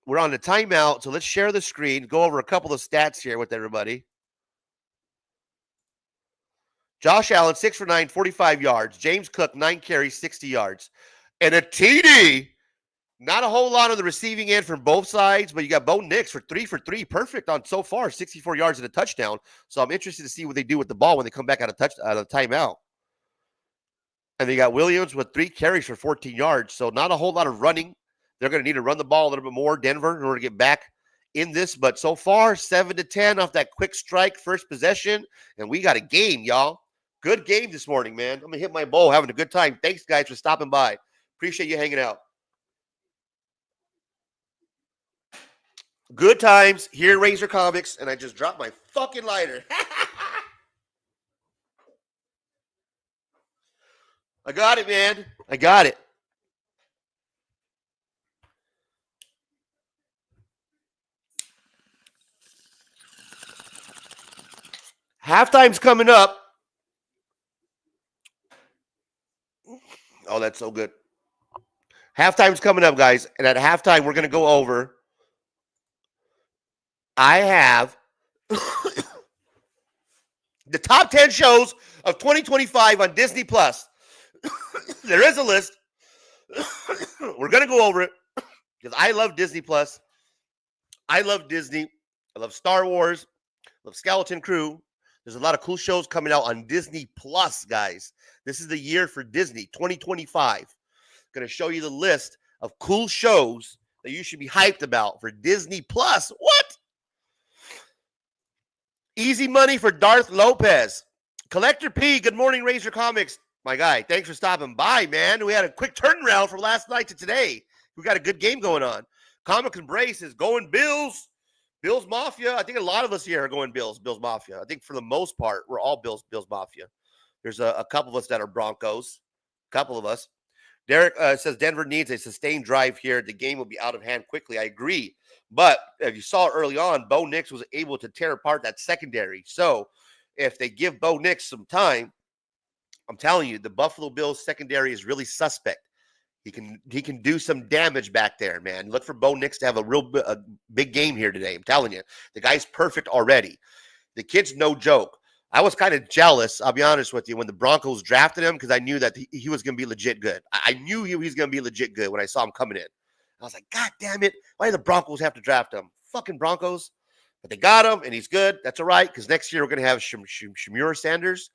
Speaker 3: We're on the timeout, so let's share the screen, go over a couple of stats here with everybody. Josh Allen, 6 for 9, 45 yards. James Cook, 9 carries, 60 yards. And a TD. Not a whole lot on the receiving end from both sides, but you got Bo Nix for 3. Perfect on so far, 64 yards and a touchdown. So I'm interested to see what they do with the ball when they come back out of timeout. And they got Williams with 3 carries for 14 yards. So not a whole lot of running. They're going to need to run the ball a little bit more, Denver, in order to get back in this. But so far, 7-10 off that quick strike, first possession. And we got a game, y'all. Good game this morning, man. I'm going to hit my bowl, having a good time. Thanks, guys, for stopping by. Appreciate you hanging out. Good times here in Razor Comics. And I just dropped my fucking lighter. I got it, man. I got it. Halftime's coming up. Oh, that's so good. Halftime's coming up, guys. And at halftime, we're going to go over. I have the top 10 shows of 2025 on Disney Plus. There is a list. We're going to go over it because I love Disney Plus. I love Disney. I love Star Wars. I love Skeleton Crew. There's a lot of cool shows coming out on Disney Plus, guys. This is the year for Disney, 2025. Going to show you the list of cool shows that you should be hyped about for Disney Plus. What? Easy money for Darth Lopez. Collector P, good morning, Razor Comics. My guy, thanks for stopping by, man. We had a quick turnaround from last night to today. We got a good game going on. Comic Embrace is going Bills. Bills Mafia. I think a lot of us here are going Bills Mafia. I think for the most part, we're all Bills Mafia. There's a couple of us that are Broncos. A couple of us. Derek says Denver needs a sustained drive here. The game will be out of hand quickly. I agree. But if you saw early on, Bo Nix was able to tear apart that secondary. So if they give Bo Nix some time, I'm telling you, the Buffalo Bills secondary is really suspect. He can do some damage back there, man. Look for Bo Nix to have a big game here today. I'm telling you, the guy's perfect already. The kid's no joke. I was kind of jealous, I'll be honest with you, when the Broncos drafted him because I knew that he was going to be legit good. I knew he was going to be legit good when I saw him coming in. I was like, God damn it. Why do the Broncos have to draft him? Fucking Broncos. But they got him, and he's good. That's all right, because next year we're going to have Shamir Sanders,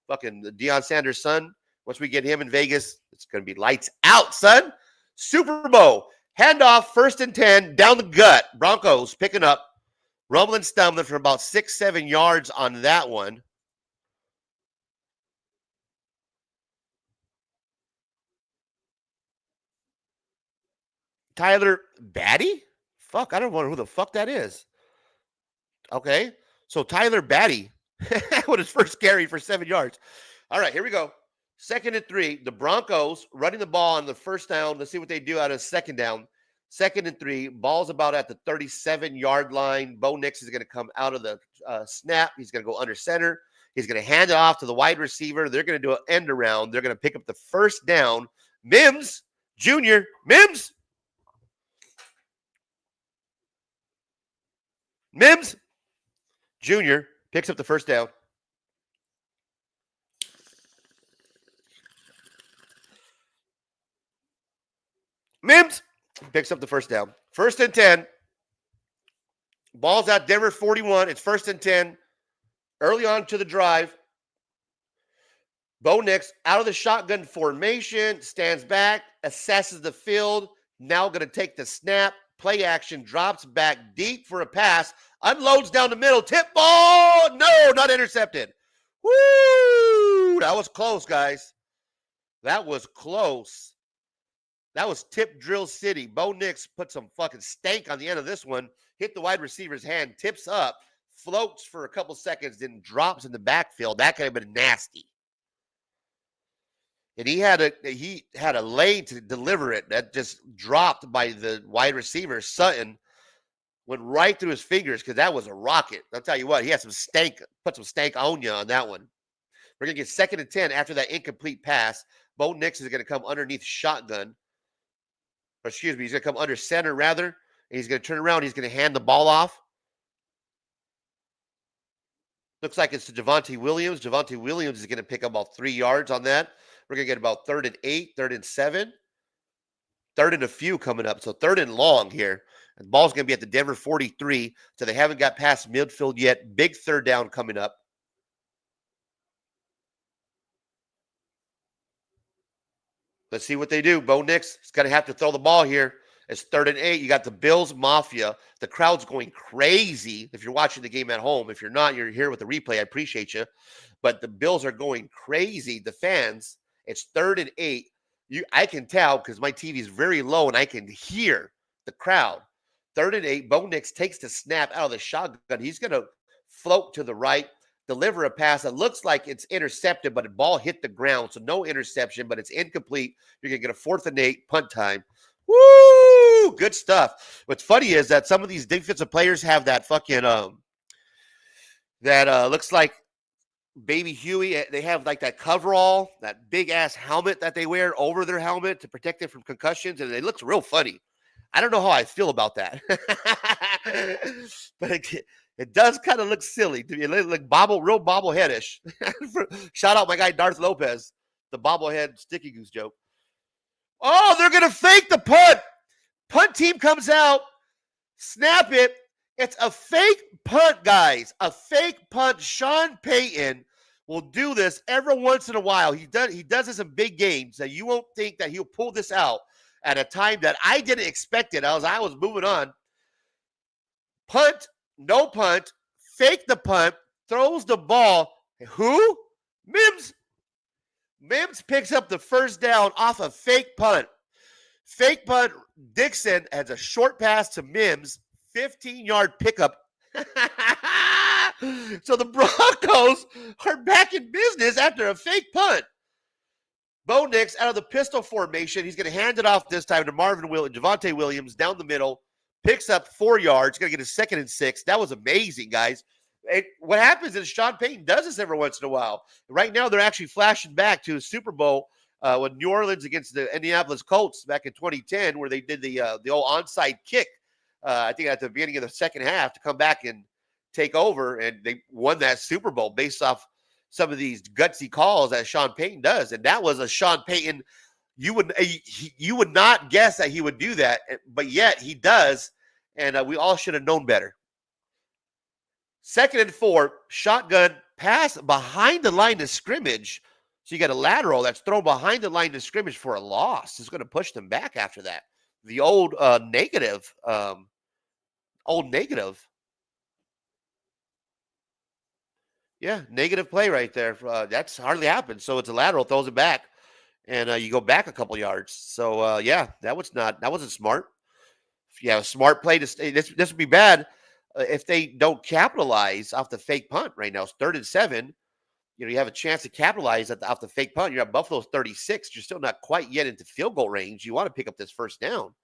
Speaker 3: fucking Deion Sanders' son. Once we get him in Vegas, it's going to be lights out, son. Super Bowl. Handoff, 1st and 10, down the gut. Broncos picking up. Rumbling, stumbling for about 6-7 yards on that one. Tyler Batty? Fuck, I don't know who the fuck that is. Okay, so Tyler Batty with his first carry for 7 yards. All right, here we go. 2nd and 3. The Broncos running the ball on the first down. Let's see what they do out of 2nd down. 2nd and 3. Ball's about at the 37-yard line. Bo Nix is going to come out of the snap. He's going to go under center. He's going to hand it off to the wide receiver. They're going to do an end around. They're going to pick up the first down. Mims Jr. Mims Jr. picks up the first down. Mims picks up the first down. 1st and 10. Ball's out Denver 41. It's 1st and 10. Early on to the drive. Bo Nix out of the shotgun formation. Stands back. Assesses the field. Now going to take the snap. Play action. Drops back deep for a pass. Unloads down the middle. Tip ball. No, not intercepted. Woo! That was close, guys. That was close. That was tip drill city. Bo Nix put some fucking stank on the end of this one. Hit the wide receiver's hand. Tips up. Floats for a couple seconds. Then drops in the backfield. That could have been nasty. And he had a lane to deliver it. That just dropped by the wide receiver. Sutton went right through his fingers because that was a rocket. I'll tell you what. He had some stank. Put some stank on you on that one. We're going to get 2nd and 10 after that incomplete pass. Bo Nix is going to come underneath shotgun. Or excuse me, he's going to come under center rather. And he's going to turn around. He's going to hand the ball off. Looks like it's to Javonte Williams. Javonte Williams is going to pick up about 3 yards on that. We're going to get about 3rd and 8, 3rd and 7, 3rd and a few coming up. So 3rd and long here. And the ball's going to be at the Denver 43. So they haven't got past midfield yet. Big 3rd down coming up. Let's see what they do. Bo Nix is going to have to throw the ball here. It's 3rd and 8. You got the Bills Mafia. The crowd's going crazy. If you're watching the game at home, if you're not, you're here with the replay. I appreciate you. But the Bills are going crazy. The fans. It's 3rd and 8. I can tell because my TV is very low and I can hear the crowd. 3rd and 8. Bo Nix takes the snap out of the shotgun. He's going to float to the right, deliver a pass that looks like it's intercepted, but the ball hit the ground. So no interception, but it's incomplete. You're going to get a 4th and 8 punt time. Woo! Good stuff. What's funny is that some of these defensive players have that fucking looks like Baby Huey. They have like that coverall, that big ass helmet that they wear over their helmet to protect it from concussions, and it looks real funny. I don't know how I feel about that, but it does kind of look silly to me. It looks like real bobbleheadish. Shout out my guy Darth Lopez, the bobblehead sticky goose joke. Oh, they're going to fake the punt. Punt team comes out, snap it. It's a fake punt, guys. A fake punt. Sean Payton will do this every once in a while. He does this in big games that you won't think that he'll pull this out at a time that I didn't expect it. I was moving on. Punt, no punt, fake the punt, throws the ball. Who? Mims. Mims picks up the 1st down off a fake punt. Fake punt. Dixon has a short pass to Mims. 15-yard pickup. So the Broncos are back in business after a fake punt. Bo Nix out of the pistol formation. He's going to hand it off this time to Javonte Williams down the middle. Picks up 4 yards. Going to get a 2nd and 6. That was amazing, guys. What happens is Sean Payton does this every once in a while. Right now, they're actually flashing back to a Super Bowl with New Orleans against the Indianapolis Colts back in 2010, where they did the old onside kick. I think at the beginning of the second half to come back and take over, and they won that Super Bowl based off some of these gutsy calls that Sean Payton does. And that was a Sean Payton. You would not guess that he would do that, but yet he does, and we all should have known better. 2nd and 4, shotgun pass behind the line of scrimmage. So you got a lateral that's thrown behind the line of scrimmage for a loss. It's going to push them back after that. The old negative. Yeah, negative play right there. That's hardly happened. So it's a lateral, throws it back, and you go back a couple yards. So yeah, that wasn't smart. If you have a smart play to stay, this would be bad if they don't capitalize off the fake punt right now. It's 3rd and 7. You have a chance to capitalize off the fake punt. You're at Buffalo's 36. You're still not quite yet into field goal range. You want to pick up this 1st down.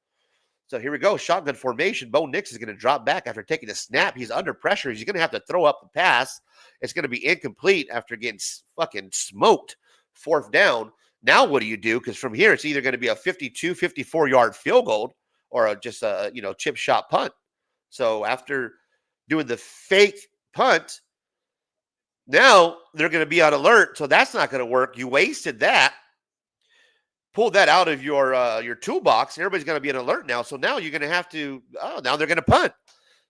Speaker 3: So here we go. Shotgun formation. Bo Nix is going to drop back after taking a snap. He's under pressure. He's going to have to throw up the pass. It's going to be incomplete after getting fucking smoked. 4th down. Now what do you do? Because from here, it's either going to be a 52, 54-yard field goal or just a chip shot punt. So after doing the fake punt, now they're going to be on alert. So that's not going to work. You wasted that. Pull that out of your toolbox. Everybody's going to be on alert now. So now you're going to have to. Now they're going to punt.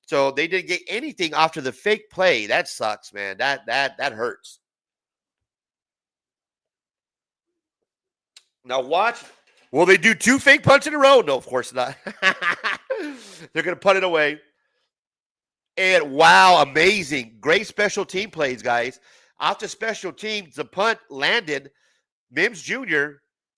Speaker 3: So they didn't get anything after the fake play. That sucks, man. That hurts. Now watch. Will they do 2 fake punts in a row? No, of course not. They're going to punt it away. And wow, amazing. Great special team plays, guys. After special teams, the punt landed. Mims Jr.,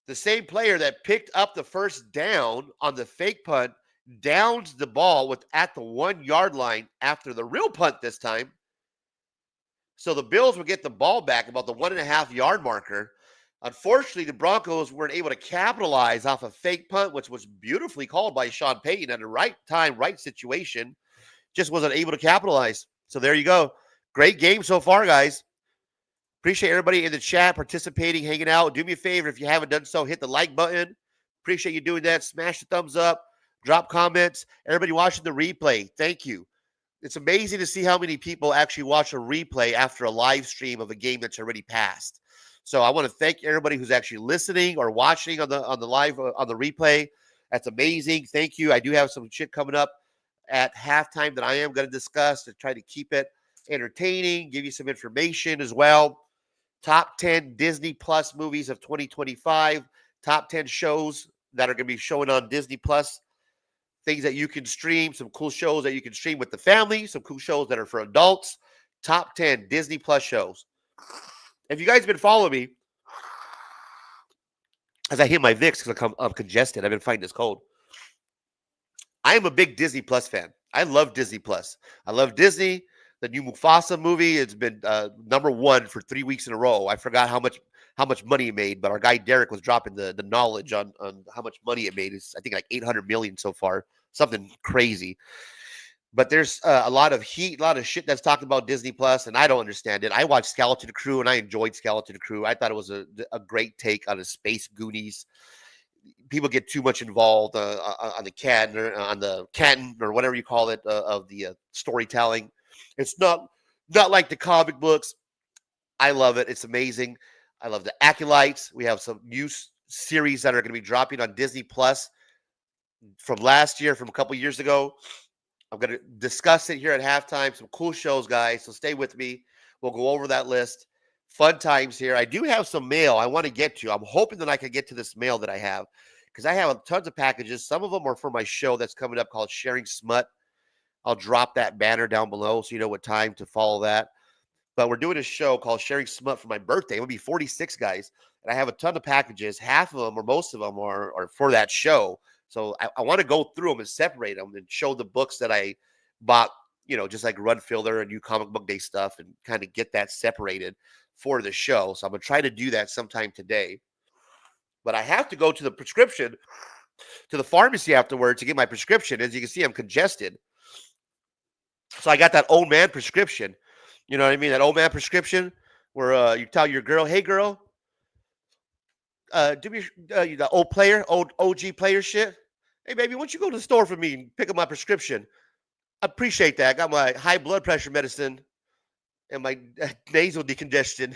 Speaker 3: the same player that picked up the 1st down on the fake punt, downs the ball at the 1-yard line after the real punt this time. So the Bills will get the ball back about the 1.5-yard marker. Unfortunately, the Broncos weren't able to capitalize off a fake punt, which was beautifully called by Sean Payton at the right time, right situation. Just wasn't able to capitalize. So there you go. Great game so far, guys. Appreciate everybody in the chat participating, hanging out. Do me a favor, if you haven't done so, hit the like button. Appreciate you doing that. Smash the thumbs up. Drop comments. Everybody watching the replay, thank you. It's amazing to see how many people actually watch a replay after a live stream of a game that's already passed. So I want to thank everybody who's actually listening or watching on the live on the replay. That's amazing. Thank you. I do have some shit coming up at halftime that I am going to discuss to try to keep it entertaining, give you some information as well. Top 10 Disney Plus movies of 2025, top 10 shows that are going to be showing on Disney Plus, things that you can stream, some cool shows that you can stream with the family, some cool shows that are for adults, top 10 Disney Plus shows. If you guys have been following me, as I hit my Vicks because I'm congested, I've been fighting this cold. I am a big Disney Plus fan. I love Disney Plus. I love Disney. The new Mufasa movie has been number one for 3 weeks in a row. I forgot how much money it made, but our guy Derek was dropping the knowledge on how much money it made. It's I think like 800 million so far, something crazy. But there's a lot of heat, a lot of shit that's talking about Disney Plus, and I don't understand it. I watched Skeleton Crew, and I enjoyed Skeleton Crew. I thought it was a great take on the Space Goonies. People get too much involved on the canon or whatever you call it of the storytelling. It's not like the comic books. I love it. It's amazing. I love the Acolytes. We have some new series that are going to be dropping on Disney Plus from last year, from a couple years ago. I'm going to discuss it here at halftime. Some cool shows, guys. So stay with me. We'll go over that list. Fun times here. I do have some mail I want to get to. I'm hoping that I can get to this mail that I have because I have tons of packages. Some of them are for my show that's coming up called Sharing Smut. I'll drop that banner down below so you know what time to follow that. But we're doing a show called Sharing Smut for my birthday. It will be 46, guys. And I have a ton of packages. Half of them or most of them are for that show. So I want to go through them and separate them and show the books that I bought, just like Run Filler and New Comic Book Day stuff and kind of get that separated for the show. So I'm going to try to do that sometime today. But I have to go to the pharmacy afterwards to get my prescription. As you can see, I'm congested. So I got that old man prescription. You know what I mean? That old man prescription where you tell your girl, hey, girl, do me the old OG player shit. Hey, baby, why don't you go to the store for me and pick up my prescription? I appreciate that. I got my high blood pressure medicine and my nasal decongestion.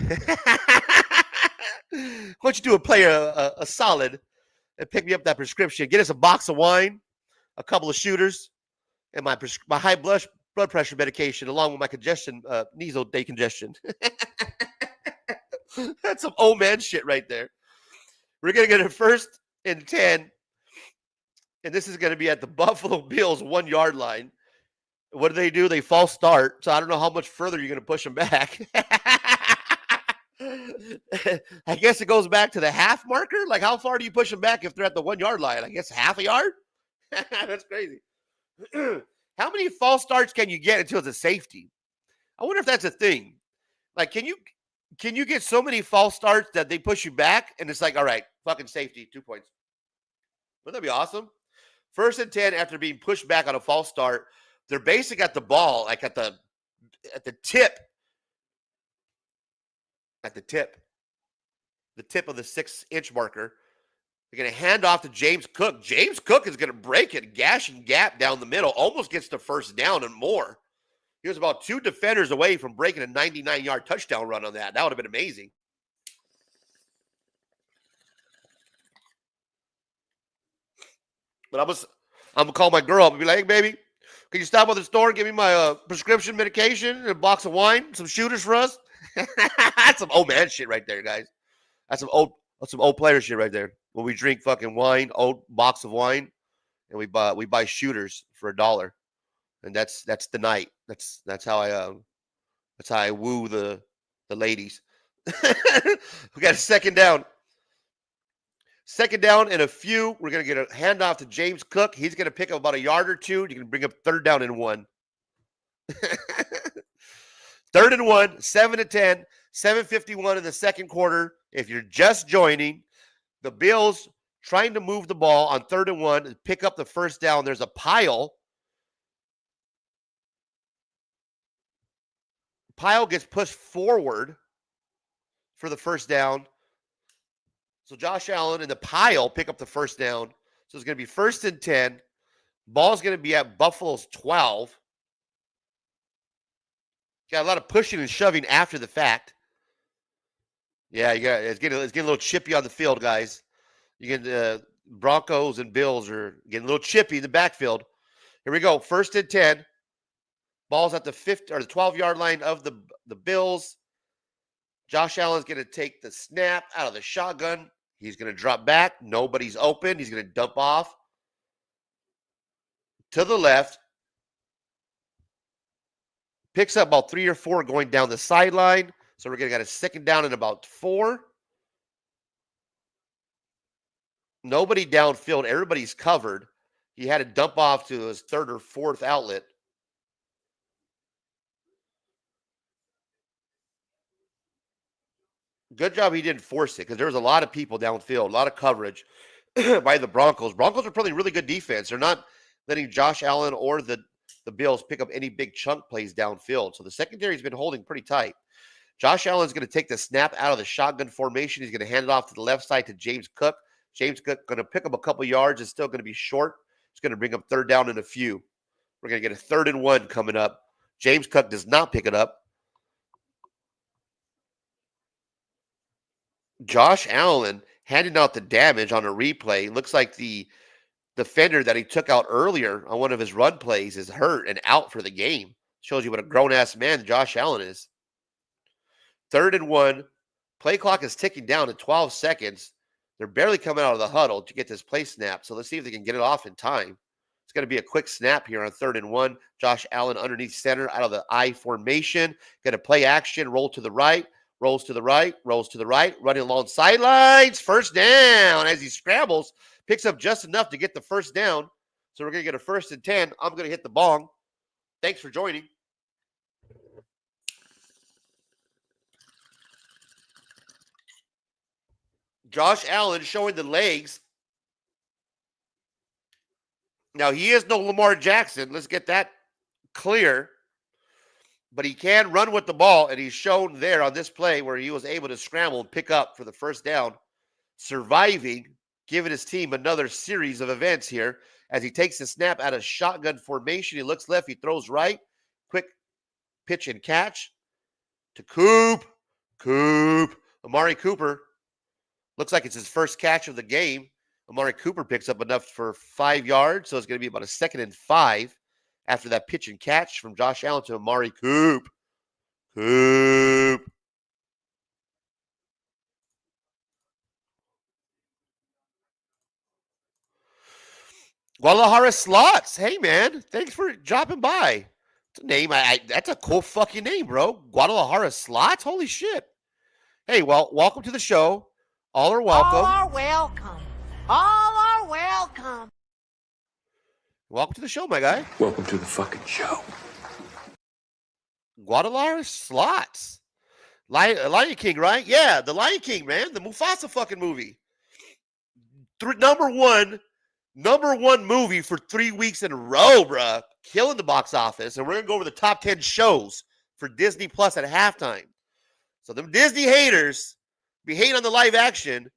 Speaker 3: Why don't you do a player a solid and pick me up that prescription? Get us a box of wine, a couple of shooters, and my high blood pressure medication along with my nasal decongestion. That's some old man shit right there. We're going to get it 1st and 10. And this is going to be at the Buffalo Bills 1 yard line. What do? They false start. So I don't know how much further you're going to push them back. I guess it goes back to the half marker. Like, how far do you push them back if they're at the 1 yard line? I guess half a yard? That's crazy. How many false starts can you get until it's a safety? I wonder if that's a thing. Like, can you get so many false starts that they push you back and it's like, all right, fucking safety, 2 points. Wouldn't that be awesome? 1st and 10 after being pushed back on a false start. They're basically at the ball, like at the tip. At the tip of the 6-inch marker. They're going to hand off to James Cook. James Cook is going to break it, gash and gap down the middle, almost gets to 1st down and more. He was about 2 defenders away from breaking a 99-yard touchdown run on that. That would have been amazing. But I'm going to call my girl up and be like, hey, baby, can you stop by the store and give me my prescription medication and a box of wine, some shooters for us? That's some old man shit right there, guys. That's some old player shit right there. When we drink fucking wine, old box of wine, and we buy shooters for $1. And that's the night. That's how I woo the ladies. We got a 2nd down. 2nd down and a few. We're gonna get a handoff to James Cook. He's gonna pick up about a yard or two. You can bring up 3rd down and 1. 3rd and 1, 7-10, 7:51 in the 2nd quarter. If you're just joining, the Bills trying to move the ball on 3rd and 1 and pick up the 1st down. There's a pile. Pile gets pushed forward for the 1st down. So Josh Allen and the pile pick up the 1st down. So it's going to be 1st and 10. Ball's going to be at Buffalo's 12. Got a lot of pushing and shoving after the fact. Yeah, it's getting a little chippy on the field, guys. You get Broncos and Bills are getting a little chippy in the backfield. Here we go. 1st and 10. Ball's at the 50 or the 12-yard line of the Bills. Josh Allen's going to take the snap out of the shotgun. He's going to drop back. Nobody's open. He's going to dump off to the left. Picks up about 3 or 4 going down the sideline. So we're going to get a 2nd down and about 4. Nobody downfield. Everybody's covered. He had to dump off to his 3rd or 4th outlet. Good job he didn't force it because there was a lot of people downfield, a lot of coverage by the Broncos. Broncos are probably really good defense. They're not letting Josh Allen or the Bills pick up any big chunk plays downfield. So the secondary's been holding pretty tight. Josh Allen's going to take the snap out of the shotgun formation. He's going to hand it off to the left side to James Cook. James Cook going to pick up a couple yards. It's still going to be short. It's going to bring up 3rd down and a few. We're going to get a 3rd and 1 coming up. James Cook does not pick it up. Josh Allen handing out the damage on a replay. Looks like the defender that he took out earlier on one of his run plays is hurt and out for the game. Shows you what a grown-ass man Josh Allen is. 3rd and 1. Play clock is ticking down to 12 seconds. They're barely coming out of the huddle to get this play snap. So let's see if they can get it off in time. It's going to be a quick snap here on 3rd and 1. Josh Allen underneath center out of the I formation. Going to play action, roll to the right. Rolls to the right, rolls to the right, running along sidelines. 1st down as he scrambles. Picks up just enough to get the 1st down. So we're going to get a 1st and 10. I'm going to hit the bong. Thanks for joining. Josh Allen showing the legs. Now, he is no Lamar Jackson. Let's get that clear. But he can run with the ball, and he's shown there on this play where he was able to scramble and pick up for the 1st down, surviving, giving his team another series of events here as he takes the snap out of shotgun formation. He looks left, he throws right. Quick pitch and catch to Coop. Amari Cooper. Looks like it's his 1st catch of the game. Amari Cooper picks up enough for 5 yards, so it's going to be about a 2nd and 5. After that pitch and catch from Josh Allen to Amari Coop. Guadalajara Slots. Hey, man. Thanks for dropping by. It's a name. That's a cool fucking name, bro. Guadalajara Slots? Holy shit. Hey, well, welcome to the show. All are welcome.
Speaker 5: All are welcome. All are welcome.
Speaker 3: Welcome to the show, my guy.
Speaker 1: Welcome to the fucking show.
Speaker 3: Guadalajara Slots. Lion King, right? Yeah, the Lion King, man. The Mufasa fucking movie. Number one movie for 3 weeks in a row, bruh. Killing the box office. And we're going to go over the top 10 shows for Disney Plus at halftime. So them Disney haters be hating on the live action,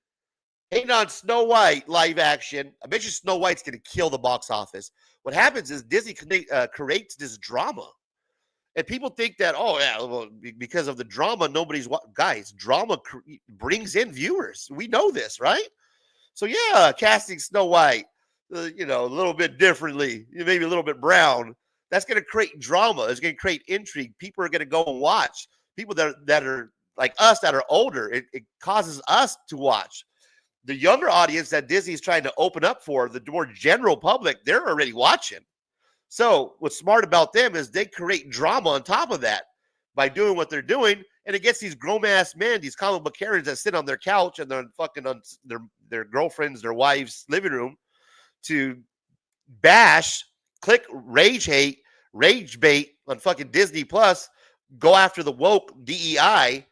Speaker 3: hating on Snow White live action. I bet you Snow White's going to kill the box office. What happens is Disney creates this drama. And people think that, oh, yeah, well, because of the drama, guys, drama brings in viewers. We know this, right? So, yeah, casting Snow White, a little bit differently, maybe a little bit brown. That's going to create drama. It's going to create intrigue. People are going to go and watch. People that are like us that are older, it causes us to watch. The younger audience that Disney's trying to open up for, the more general public, they're already watching. So what's smart about them is they create drama on top of that by doing what they're doing, and it gets these grown-ass men, these comic book characters that sit on their couch and they're fucking on their girlfriends, their wives' living room to bash, click rage bait on fucking Disney Plus, go after the woke DEI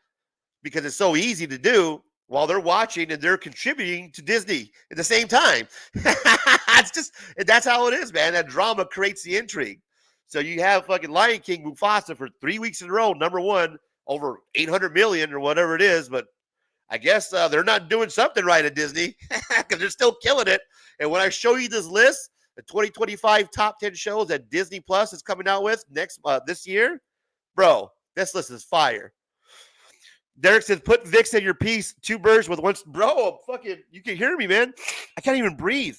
Speaker 3: because it's so easy to do while they're watching and they're contributing to Disney at the same time. That's how it is, man. That drama creates the intrigue. So you have fucking Lion King Mufasa for 3 weeks in a row, number one, over 800 million or whatever it is. But I guess they're not doing something right at Disney because they're still killing it. And when I show you this list, the 2025 top 10 shows that Disney Plus is coming out with this year, bro, This list is fire. Derek says, put Vicks in your piece. 2 birds with one. Bro, fucking, you can hear me, man. I can't even breathe.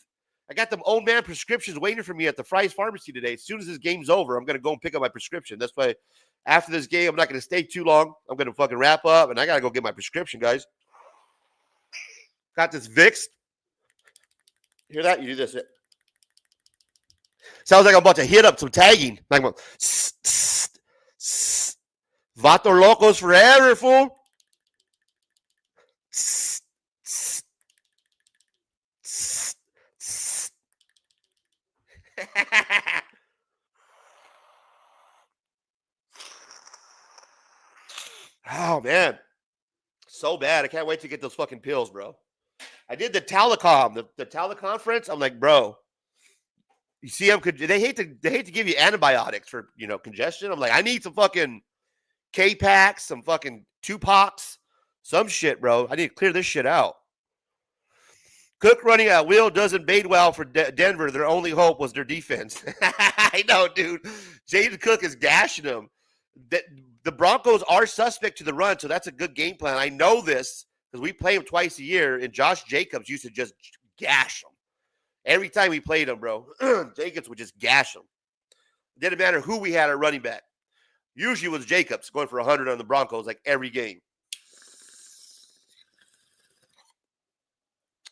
Speaker 3: I got them old man prescriptions waiting for me at the Fry's Pharmacy today. As soon as this game's over, I'm going to go and pick up my prescription. That's why after this game, I'm not going to stay too long. I'm going to fucking wrap up, and I got to go get my prescription, guys. Got this Vicks. Hear that? You do this. Sounds like I'm about to hit up some tagging. Like, Vato Locos forever, fool. Oh, man. So bad. I can't wait to get those fucking pills, bro. I did the telecom, the teleconference. I'm like, bro, you see, they hate to give you antibiotics for, congestion. I'm like, I need some fucking K-Packs, some fucking Tupacs, some shit, bro. I need to clear this shit out. Cook running at will doesn't bode well for Denver. Their only hope was their defense. I know, dude. James Cook is gashing them. The Broncos are suspect to the run, so that's a good game plan. I know this because we play them twice a year, and Josh Jacobs used to just gash them. Every time we played them, bro, Jacobs would just gash them. It didn't matter who we had at running back. Usually it was Jacobs going for 100 on the Broncos like every game.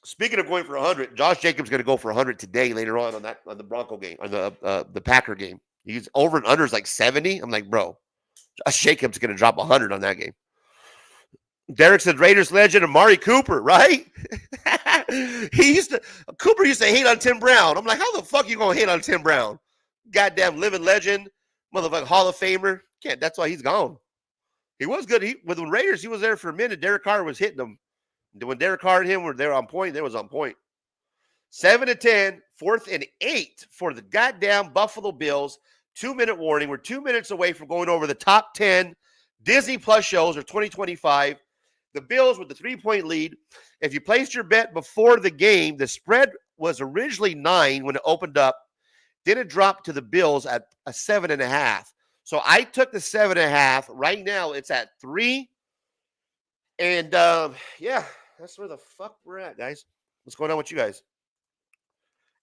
Speaker 3: Speaking of going for 100, Josh Jacobs is going to go for 100 today later on the Bronco game, on the Packer game. He's over and under is like 70. I'm like, bro, Josh Jacobs is going to drop 100 on that game. Derek said Raiders legend Amari Cooper, right? Cooper used to hate on Tim Brown. I'm like, how the fuck you going to hate on Tim Brown? Goddamn living legend, motherfucking Hall of Famer. Can't. That's why he's gone. He was good. With the Raiders, he was there for a minute. Derek Carr was hitting them. When Derek Carr and him were there on point, they was on point. 7-10, 4th and 8 for the goddamn Buffalo Bills. 2-minute warning. We're 2 minutes away from going over the top 10 Disney Plus shows of 2025. The Bills with the 3-point lead. If you placed your bet before the game, the spread was originally 9 when it opened up. Then it dropped to the Bills at a 7.5. So I took the 7.5. Right now it's at 3. And yeah, that's where the fuck we're at, guys. What's going on with you guys?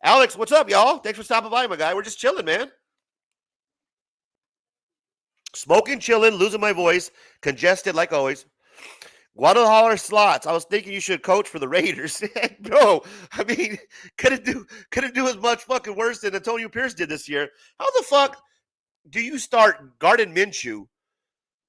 Speaker 3: Alex, what's up, y'all? Thanks for stopping by, my guy. We're just chilling, man. Smoking, chilling, losing my voice, congested like always. Guadalajara slots. I was thinking you should coach for the Raiders. Bro, I mean, couldn't do as much fucking worse than Antonio Pierce did this year. How the fuck do you start Gardner Minshew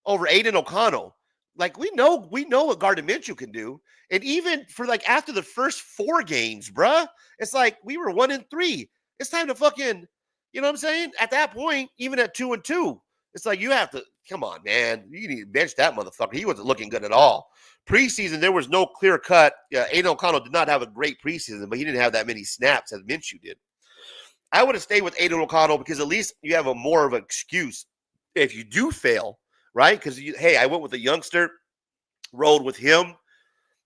Speaker 3: over Aiden O'Connell? Like, we know what Gardner Minshew can do. And even for like after the first 4 games, bruh, it's like we were 1-3. It's time to fucking, you know what I'm saying? At that point, even at 2-2, it's like you have to, come on, man. You need to bench that motherfucker. He wasn't looking good at all. Preseason, there was no clear cut. Aiden O'Connell did not have a great preseason, but he didn't have that many snaps as Minshew did. I would have stayed with Aiden O'Connell because at least you have a more of an excuse if you do fail, right? Because, hey, I went with a youngster, rode with him,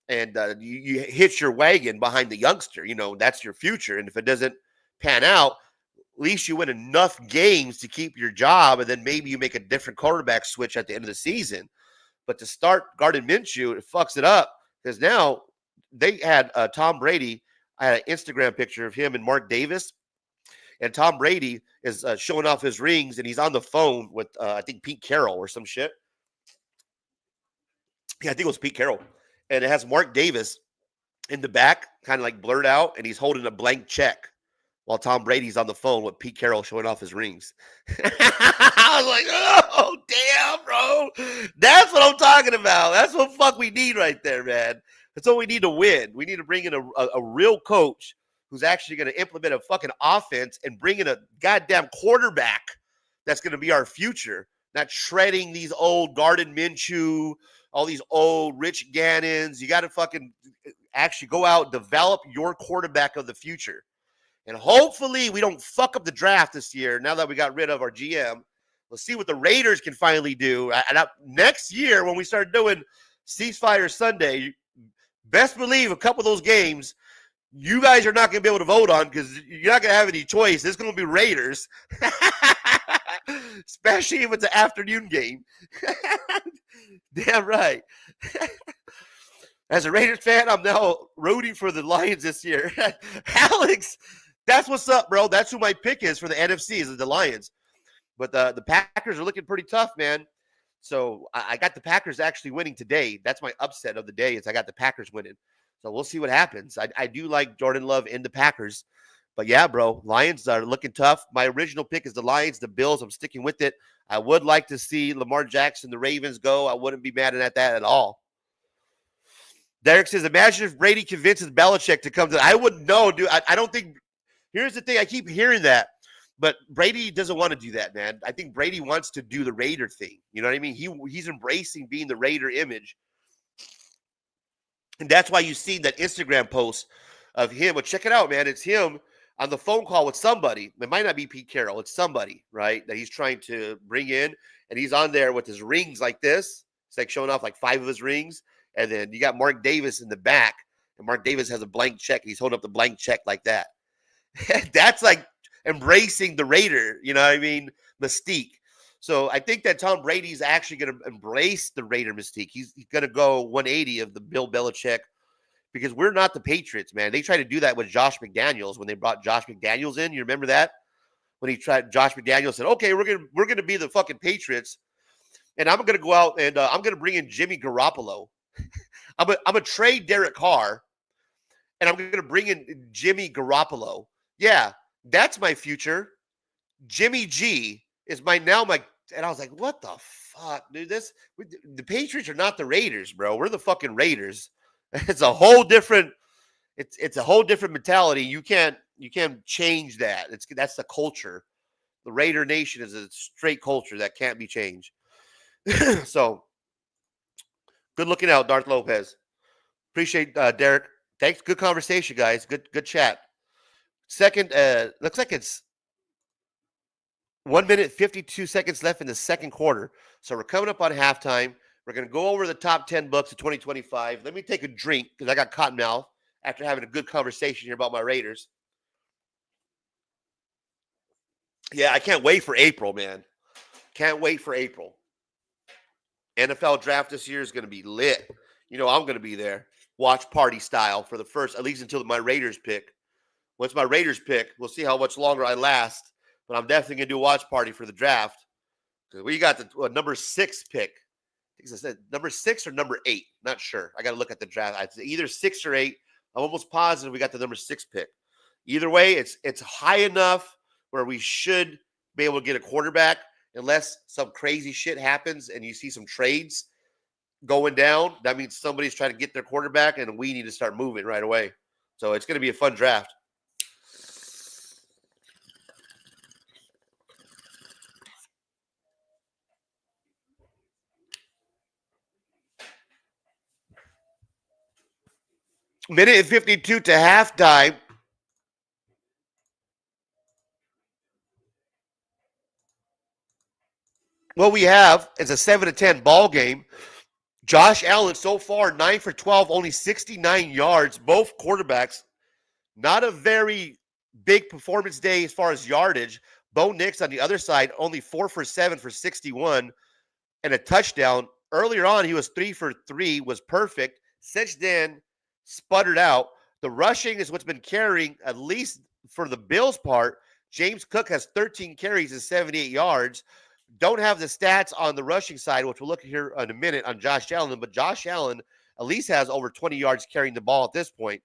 Speaker 3: and you hitch your wagon behind the youngster. You know, that's your future. And if it doesn't pan out, at least you win enough games to keep your job, and then maybe you make a different quarterback switch at the end of the season. But to start Gardner Minshew, it fucks it up because now they had Tom Brady. I had an Instagram picture of him and Mark Davis, and Tom Brady is showing off his rings, and he's on the phone with, I think, Pete Carroll or some shit. Yeah, I think it was Pete Carroll. And it has Mark Davis in the back, kind of like blurred out, and he's holding a blank check while Tom Brady's on the phone with Pete Carroll showing off his rings. I was like, oh, damn, bro. That's what I'm talking about. That's what fuck we need right there, man. That's what we need to win. We need to bring in a real coach who's actually going to implement a fucking offense and bring in a goddamn quarterback that's going to be our future, not shredding these old Gardner Minshew, all these old Rich Gannons. You got to fucking actually go out and develop your quarterback of the future. And hopefully we don't fuck up the draft this year now that we got rid of our GM. Let's see what the Raiders can finally do. And next year when we start doing Ceasefire Sunday, best believe a couple of those games you guys are not going to be able to vote on because you're not going to have any choice. It's going to be Raiders. especially if it's an afternoon game. Damn right. As a Raiders fan, I'm now rooting for the Lions this year. Alex, that's what's up, bro. That's who my pick is for the NFC is the Lions. But the Packers are looking pretty tough, man. So I got the Packers actually winning today. That's my upset of the day is I got the Packers winning. So we'll see what happens. I do like Jordan Love in the Packers. But yeah, bro, Lions are looking tough. My original pick is the Lions, the Bills. I'm sticking with it. I would like to see Lamar Jackson, the Ravens go. I wouldn't be mad at that at all. Derek says, imagine if Brady convinces Belichick to come to – I wouldn't know, dude. I don't think – here's the thing. I keep hearing that. But Brady doesn't want to do that, man. I think Brady wants to do the Raider thing. You know what I mean? He's embracing being the Raider image. And that's why you see that Instagram post of him. Well, check it out, man. It's him on the phone call with somebody. It might not be Pete Carroll. It's somebody, right, that he's trying to bring in. And he's on there with his rings like this. It's like showing off like 5 of his rings. And then you got Mark Davis in the back. And Mark Davis has a blank check. And he's holding up the blank check like that. That's like embracing the Raider, you know what I mean, mystique. So I think that Tom Brady's actually going to embrace the Raider mystique. He's going to go 180 of the Bill Belichick because we're not the Patriots, man. They tried to do that with Josh McDaniels when they brought Josh McDaniels in. You remember that? When he tried, Josh McDaniels said, okay, we're going to be the fucking Patriots. And I'm going to go out and I'm going to bring in Jimmy Garoppolo. I'm going to trade Derek Carr and I'm going to bring in Jimmy Garoppolo. Yeah. That's my future. Jimmy G is my, and I was like, what the fuck, dude? The Patriots are not the Raiders, bro. We're the fucking Raiders. It's a whole different, it's a whole different mentality. You can't change that. That's the culture. The Raider Nation is a straight culture that can't be changed. So good looking out, Darth Lopez. Appreciate Derek. Thanks. Good conversation, guys. Good chat. Second, looks like it's 1 minute, 52 seconds left in the second quarter. So we're coming up on halftime. We're going to go over the top 10 books of 2025. Let me take a drink because I got cotton mouth after having a good conversation here about my Raiders. Yeah, I can't wait for April, man. Can't wait for April. NFL draft this year is going to be lit. You know, I'm going to be there. Watch party style for the first, at least until my Raiders pick. Once my Raiders pick, we'll see how much longer I last. But I'm definitely going to do a watch party for the draft. We got the number 6 pick. I think it's number 6 or number 8. Not sure. I got to look at the draft. It's either 6 or 8. I'm almost positive we got the number 6 pick. Either way, it's high enough where we should be able to get a quarterback unless some crazy shit happens and you see some trades going down. That means somebody's trying to get their quarterback and we need to start moving right away. So it's going to be a fun draft. Minute and 52 to halftime. What we have is a 7-10 ball game. Josh Allen so far 9 for 12, only 69 yards. Both quarterbacks, not a very big performance day as far as yardage. Bo Nix on the other side, only 4 for 7 for 61 and a touchdown. Earlier on, he was 3 for 3, was perfect. Since then, sputtered out. The rushing is what's been carrying, at least for the Bills' part. James Cook has 13 carries and 78 yards. Don't have the stats on the rushing side, which we'll look at here in a minute on Josh Allen, but Josh Allen at least has over 20 yards carrying the ball at this point.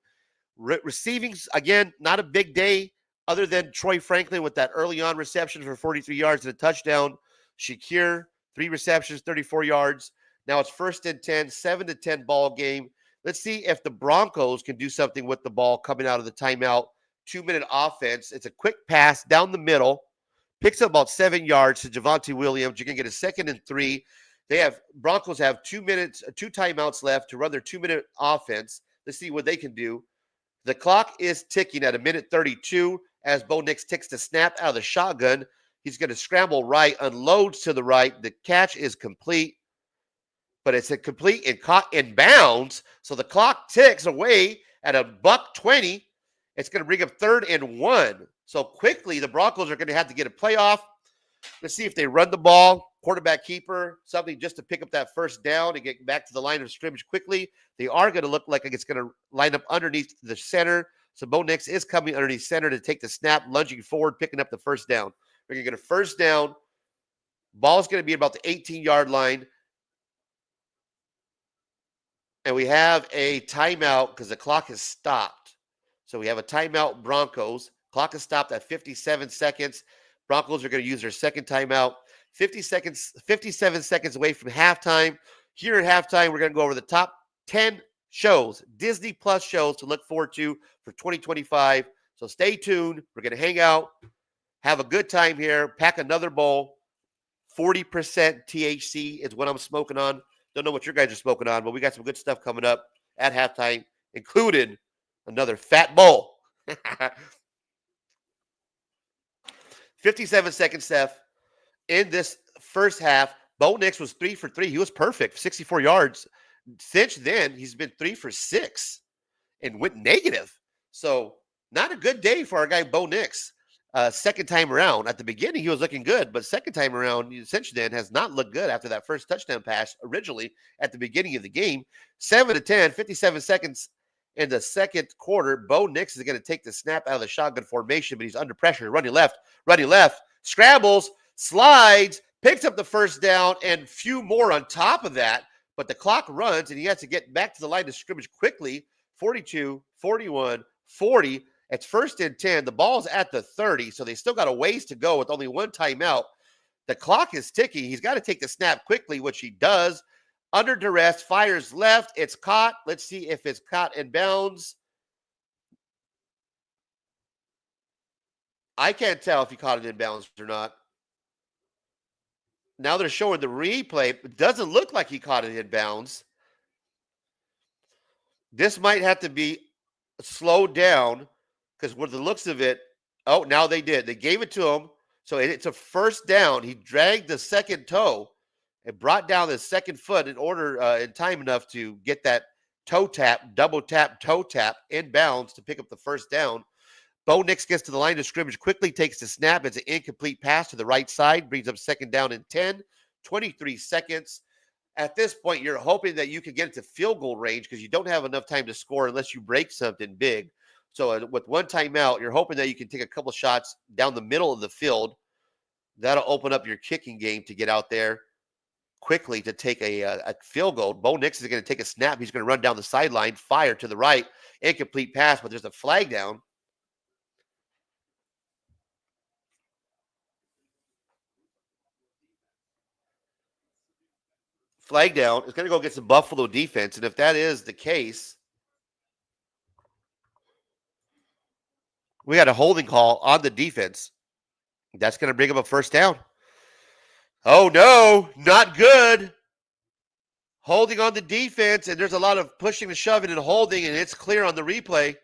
Speaker 3: Receiving, again, not a big day other than Troy Franklin with that early on reception for 43 yards and a touchdown. Shakir, 3 receptions, 34 yards. Now it's 1st and 10, 7-10 ball game. Let's see if the Broncos can do something with the ball coming out of the timeout. 2-minute offense. It's a quick pass down the middle. Picks up about 7 yards to Javonte Williams. You're going to get a 2nd and 3. Broncos have 2 timeouts left to run their 2-minute offense. Let's see what they can do. The clock is ticking at 1:32 as Bo Nix takes the snap out of the shotgun. He's going to scramble right, unloads to the right. The catch is complete. But it's a complete and caught in bounds. So the clock ticks away at $1:20. It's going to bring up 3rd and 1. So quickly, the Broncos are going to have to get a playoff Let's see if they run the ball, quarterback keeper, something just to pick up that first down and get back to the line of scrimmage quickly. They are going to look like it's going to line up underneath the center. So Bo Nix is coming underneath center to take the snap, lunging forward, picking up the first down. We're going to get a first down. Ball's going to be about the 18-yard line. And we have a timeout because the clock has stopped. So we have a timeout, Broncos. Clock is stopped at 57 seconds. Broncos are going to use their second timeout. 57 seconds away from halftime. Here at halftime, we're going to go over the top 10 shows, Disney Plus shows to look forward to for 2025. So stay tuned. We're going to hang out, have a good time here, pack another bowl. 40% THC is what I'm smoking on. Don't know what your guys are smoking on, but we got some good stuff coming up at halftime, including another fat bowl. 57 seconds, Steph. In this first half, Bo Nix was 3 for 3. He was perfect, 64 yards. Since then, he's been 3 for 6 and went negative. So not a good day for our guy Bo Nix. Second time around. At the beginning, he was looking good, but second time around, since then, has not looked good after that first touchdown pass originally at the beginning of the game. 7-10, 57 seconds in the second quarter. Bo Nix is going to take the snap out of the shotgun formation, but he's under pressure. Running left, scrambles, slides, picks up the first down, and few more on top of that. But the clock runs, and he has to get back to the line of scrimmage quickly. 42, 41, 40. It's 1st and 10. The ball's at the 30, so they still got a ways to go with only one timeout. The clock is ticking. He's got to take the snap quickly, which he does. Under duress, fires left. It's caught. Let's see if it's caught in bounds. I can't tell if he caught it in bounds or not. Now they're showing the replay. It doesn't look like he caught it in bounds. This might have to be slowed down because with the looks of it, oh, now they did. They gave it to him. So it's a first down. He dragged the second toe and brought down the second foot in order in time enough to get that toe tap, double tap, toe tap in bounds to pick up the first down. Bo Nix gets to the line of scrimmage, quickly takes the snap. It's an incomplete pass to the right side, brings up second down and 10, 23 seconds. At this point, you're hoping that you can get into field goal range because you don't have enough time to score unless you break something big. So with one timeout, you're hoping that you can take a couple shots down the middle of the field. That'll open up your kicking game to get out there quickly to take a field goal. Bo Nix is going to take a snap. He's going to run down the sideline, fire to the right, incomplete pass, but there's a flag down. Flag down. It's going to go against the Buffalo defense, and if that is the case, we got a holding call on the defense. That's going to bring up a first down. Oh, no, not good. Holding on the defense, and there's a lot of pushing and shoving and holding, and it's clear on the replay.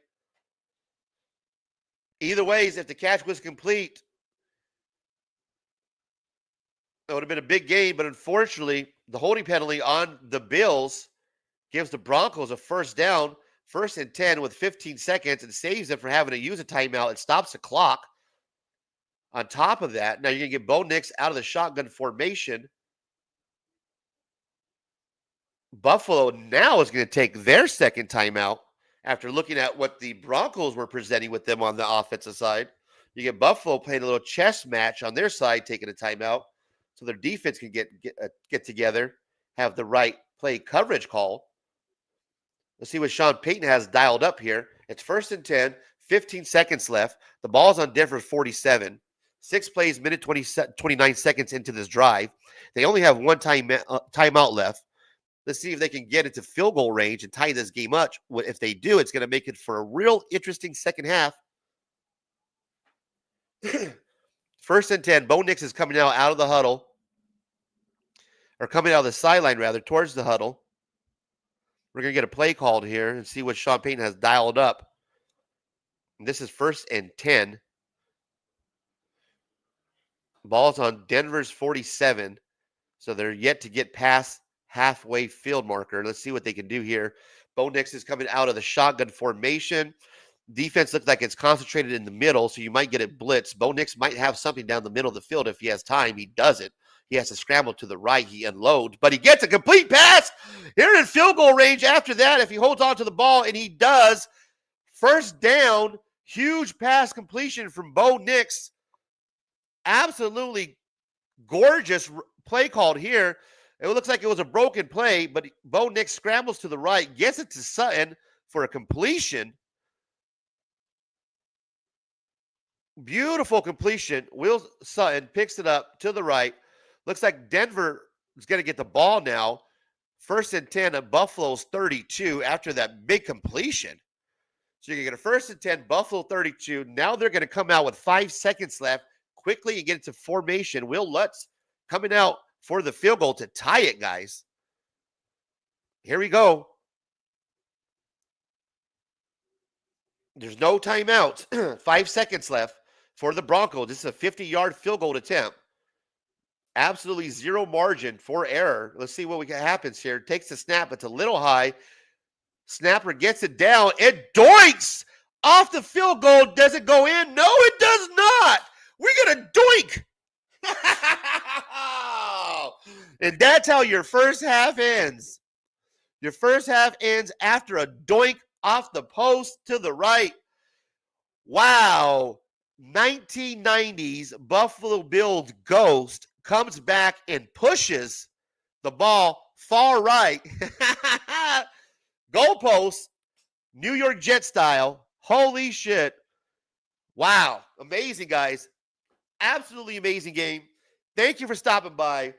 Speaker 3: Either ways, if the catch was complete, it would have been a big game, but unfortunately, the holding penalty on the Bills gives the Broncos a first down, 1st and 10 with 15 seconds, and saves them from having to use a timeout. It stops the clock. On top of that, now you're going to get Bo Nix out of the shotgun formation. Buffalo now is going to take their second timeout after looking at what the Broncos were presenting with them on the offensive side. You get Buffalo playing a little chess match on their side, taking a timeout, so their defense can get together, have the right play coverage call. Let's see what Sean Payton has dialed up here. It's 1st and 10, 15 seconds left. The ball's on Denver's 47. 6 plays, minute 29 seconds into this drive. They only have one timeout left. Let's see if they can get into field goal range and tie this game up. If they do, it's going to make it for a real interesting second half. 1st and 10. Bo Nix is coming out of the huddle. Or coming out of the sideline, rather, towards the huddle. We're going to get a play called here and see what Sean Payton has dialed up. And this is 1st and 10. Ball's on Denver's 47. So they're yet to get past halfway field marker. Let's see what they can do here. Bo Nix is coming out of the shotgun formation. Defense looks like it's concentrated in the middle, so you might get a blitz. Bo Nix might have something down the middle of the field if he has time. He doesn't. He has to scramble to the right. He unloads, but he gets a complete pass. Here in field goal range after that, if he holds on to the ball, and he does, first down, huge pass completion from Bo Nix. Absolutely gorgeous play called here. It looks like it was a broken play, but Bo Nix scrambles to the right, gets it to Sutton for a completion. Beautiful completion. Will Sutton picks it up to the right. Looks like Denver is going to get the ball now. 1st and 10 at Buffalo's 32 after that big completion. So you get a 1st and 10, Buffalo 32. Now they're going to come out with 5 seconds left quickly and get into formation. Will Lutz coming out for the field goal to tie it, guys. Here we go. There's no timeout. 5 seconds left for the Broncos. This is a 50-yard field goal attempt. Absolutely zero margin for error. Let's see what happens here. Takes the snap. It's a little high. Snapper gets it down. It doinks off the field goal. Does it go in? No, it does not. We're going to doink. And that's how your first half ends. Your first half ends after a doink off the post to the right. Wow. 1990s Buffalo Bills ghost comes back and pushes the ball far right. Goalpost, New York Jet style. Holy shit. Wow. Amazing, guys. Absolutely amazing game. Thank you for stopping by.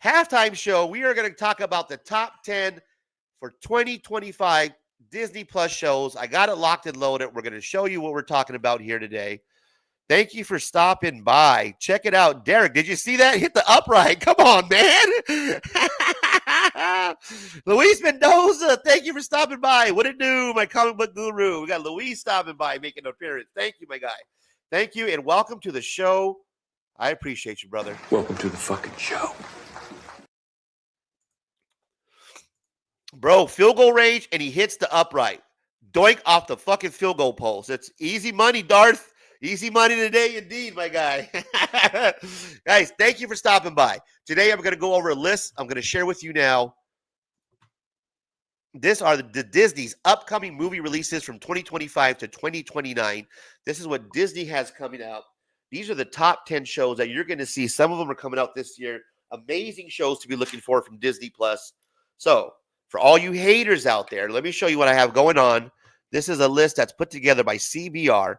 Speaker 3: Halftime show, we are going to talk about the top 10 for 2025 Disney Plus shows. I got it locked and loaded. We're going to show you what we're talking about here today. Thank you for stopping by. Check it out. Derek, did you see that? Hit the upright. Come on, man. Luis Mendoza, thank you for stopping by. What it do, my comic book guru? We got Luis stopping by, making an appearance. Thank you, my guy. Thank you, and welcome to the show. I appreciate you, brother.
Speaker 1: Welcome to the fucking show.
Speaker 3: Bro, field goal range, and he hits the upright. Doink off the fucking field goal post. It's easy money, Darth. Easy money today indeed, my guy. Guys, thank you for stopping by. Today, I'm going to go over a list I'm going to share with you now. These are the Disney's upcoming movie releases from 2025 to 2029. This is what Disney has coming out. These are the top 10 shows that you're going to see. Some of them are coming out this year. Amazing shows to be looking for from Disney Plus. So, for all you haters out there, let me show you what I have going on. This is a list that's put together by CBR.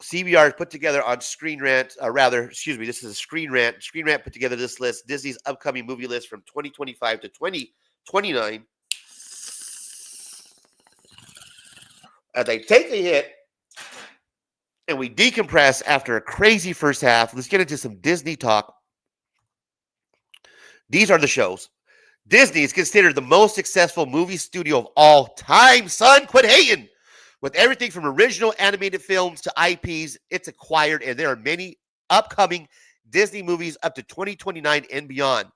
Speaker 3: CBR put together on Screen Rant, this is a Screen Rant. Screen Rant put together this list, Disney's upcoming movie list from 2025 to 2029. As I take a hit and we decompress after a crazy first half, let's get into some Disney talk. These are the shows. Disney is considered the most successful movie studio of all time. Son, quit hating. With everything from original animated films to IPs, it's acquired, and there are many upcoming Disney movies up to 2029 and beyond.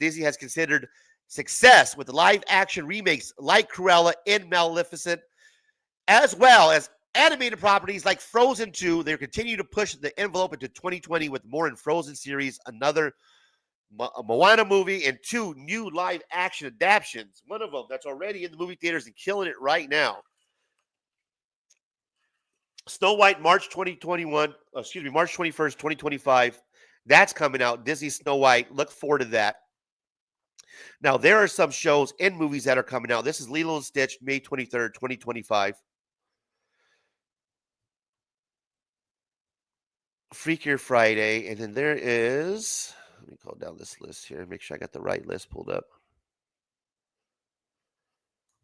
Speaker 3: Disney has considered success with live-action remakes like Cruella and Maleficent, as well as animated properties like Frozen 2. They continue to push the envelope into 2020 with more in Frozen series, another Moana movie, and 2 new live-action adaptations. One of them that's already in the movie theaters and killing it right now. Snow White, March 21st, 2025. That's coming out. Disney Snow White. Look forward to that. Now, there are some shows and movies that are coming out. This is Lilo and Stitch, May 23rd, 2025. Freakier Friday. And then there is, let me go down this list here and make sure I got the right list pulled up.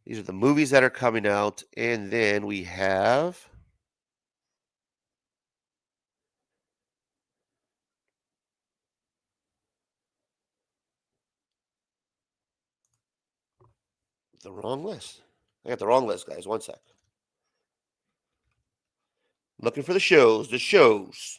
Speaker 3: These are the movies that are coming out. And then we have the wrong list. I got the wrong list, guys. One sec. Looking for the shows. The shows.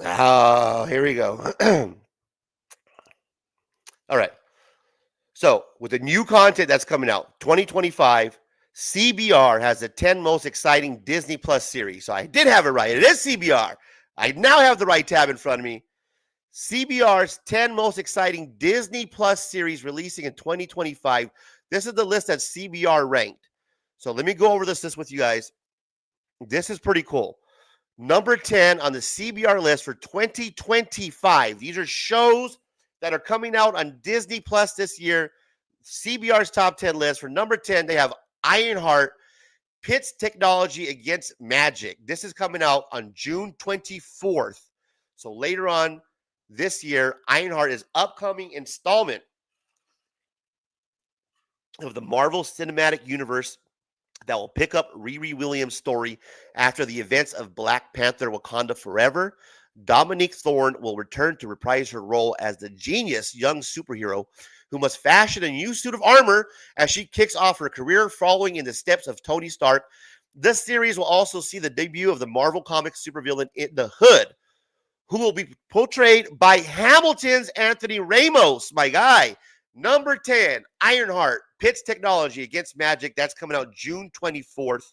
Speaker 3: Oh, here we go. All right. So, with the new content that's coming out, 2025, CBR has the 10 most exciting Disney Plus series. So, I did have it right. It is CBR. I now have the right tab in front of me. CBR's 10 most exciting Disney Plus series releasing in 2025. This is the list that CBR ranked. So, let me go over this list with you guys. This is pretty cool. Number 10 on the CBR list for 2025. These are shows that are coming out on Disney Plus this year. CBR's top 10 list. For number 10, they have Ironheart, Pits Technology Against Magic. This is coming out on June 24th. So later on this year, Ironheart is upcoming installment of the Marvel Cinematic Universe that will pick up Riri Williams' story after the events of Black Panther Wakanda Forever. Dominique Thorne will return to reprise her role as the genius young superhero who must fashion a new suit of armor as she kicks off her career following in the steps of Tony Stark. This series will also see the debut of the Marvel Comics supervillain in the Hood, who will be portrayed by Hamilton's Anthony Ramos, my guy. Number 10, Ironheart, Pits Technology Against Magic. That's coming out June 24th.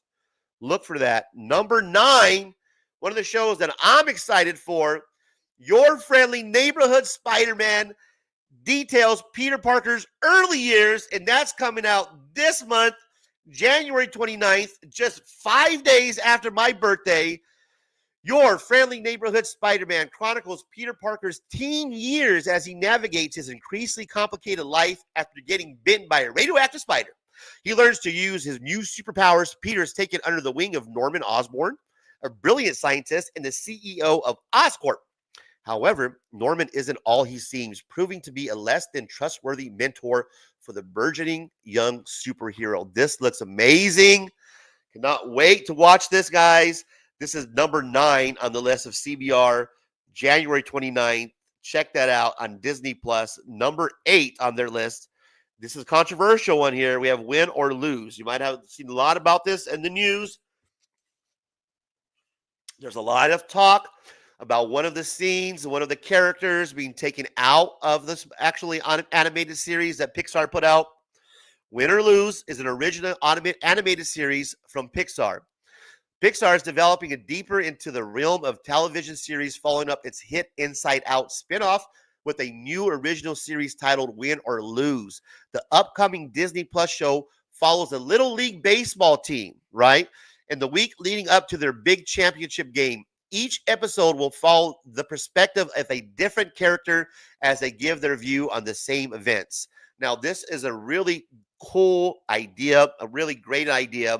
Speaker 3: Look for that. Number 9, one of the shows that I'm excited for, Your Friendly Neighborhood Spider-Man details Peter Parker's early years, and that's coming out this month, January 29th, just 5 days after my birthday. Your Friendly Neighborhood Spider-Man chronicles Peter Parker's teen years as he navigates his increasingly complicated life after getting bitten by a radioactive spider. He learns to use his new superpowers. Peter is taken under the wing of Norman Osborn, a brilliant scientist and the CEO of Oscorp. However, Norman isn't all he seems, proving to be a less than trustworthy mentor for the burgeoning young superhero. This looks amazing. Cannot wait to watch this, guys. This is number 9 on the list of CBR, January 29th. Check that out on Disney Plus. Number 8 on their list. This is a controversial one here. We have Win or Lose. You might have seen a lot about this in the news. There's a lot of talk about one of the scenes, one of the characters being taken out of this actually animated series that Pixar put out. Win or Lose is an original animated series from Pixar. Pixar is developing it deeper into the realm of television series, following up its hit Inside Out spinoff with a new original series titled Win or Lose. The upcoming Disney Plus show follows a Little League baseball team, right? And the week leading up to their big championship game, each episode will follow the perspective of a different character as they give their view on the same events. Now, this is a really cool idea, a really great idea.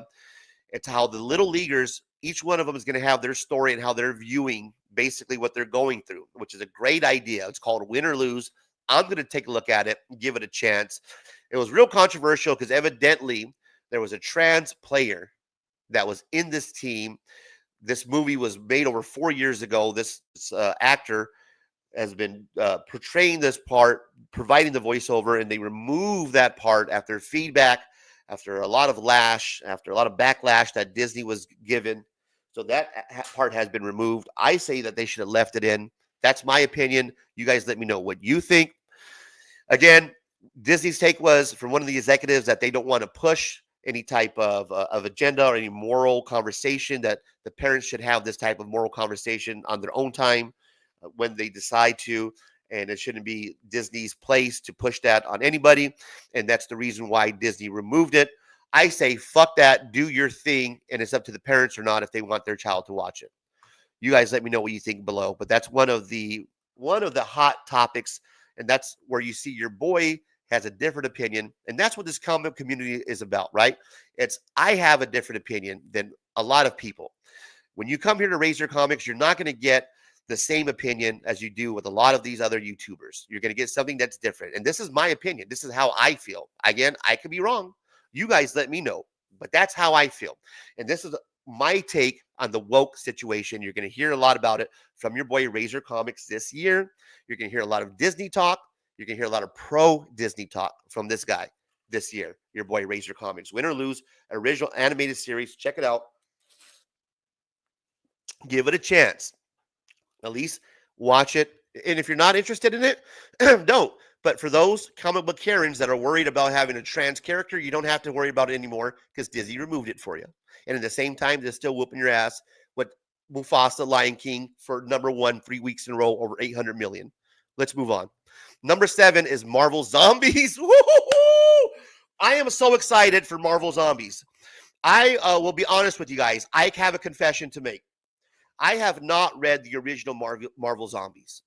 Speaker 3: It's how the little leaguers, each one of them is going to have their story and how they're viewing basically what they're going through, which is a great idea. It's called Win or Lose. I'm going to take a look at it and give it a chance. It was real controversial because evidently there was a trans player that was in this team. This movie was made over 4 years ago. This actor has been portraying this part, providing the voiceover, and they removed that part after feedback, after a lot of backlash that Disney was given. So that part has been removed. I say that they should have left it in. That's my opinion. You guys let me know what you think. Again, Disney's take was from one of the executives that they don't want to push any type of agenda or any moral conversation, that the parents should have this type of moral conversation on their own time when they decide to. And it shouldn't be Disney's place to push that on anybody. And that's the reason why Disney removed it. I say, fuck that, do your thing. And it's up to the parents or not if they want their child to watch it. You guys let me know what you think below. But that's one of the hot topics. And that's where you see your boy has a different opinion. And that's what this comic community is about, right? It's, I have a different opinion than a lot of people. When you come here to Raise Your Comics, you're not going to get the same opinion as you do with a lot of these other YouTubers. You're going to get something that's different. And this is my opinion. This is how I feel. Again, I could be wrong. You guys let me know. But that's how I feel. And this is my take on the woke situation. You're going to hear a lot about it from your boy Razor Comics this year. You're going to hear a lot of Disney talk. You're going to hear a lot of pro-Disney talk from this guy this year. Your boy Razor Comics. Win or Lose, original animated series. Check it out. Give it a chance. At least watch it. And if you're not interested in it, don't. But for those comic book Karens that are worried about having a trans character, you don't have to worry about it anymore because Disney removed it for you. And at the same time, they're still whooping your ass with Mufasa, Lion King for #1 3 weeks in a row, over 800 million. Let's move on. Number 7 is Marvel Zombies. Woo-hoo-hoo! I am so excited for Marvel Zombies. I will be honest with you guys. I have a confession to make. I have not read the original Marvel Zombies.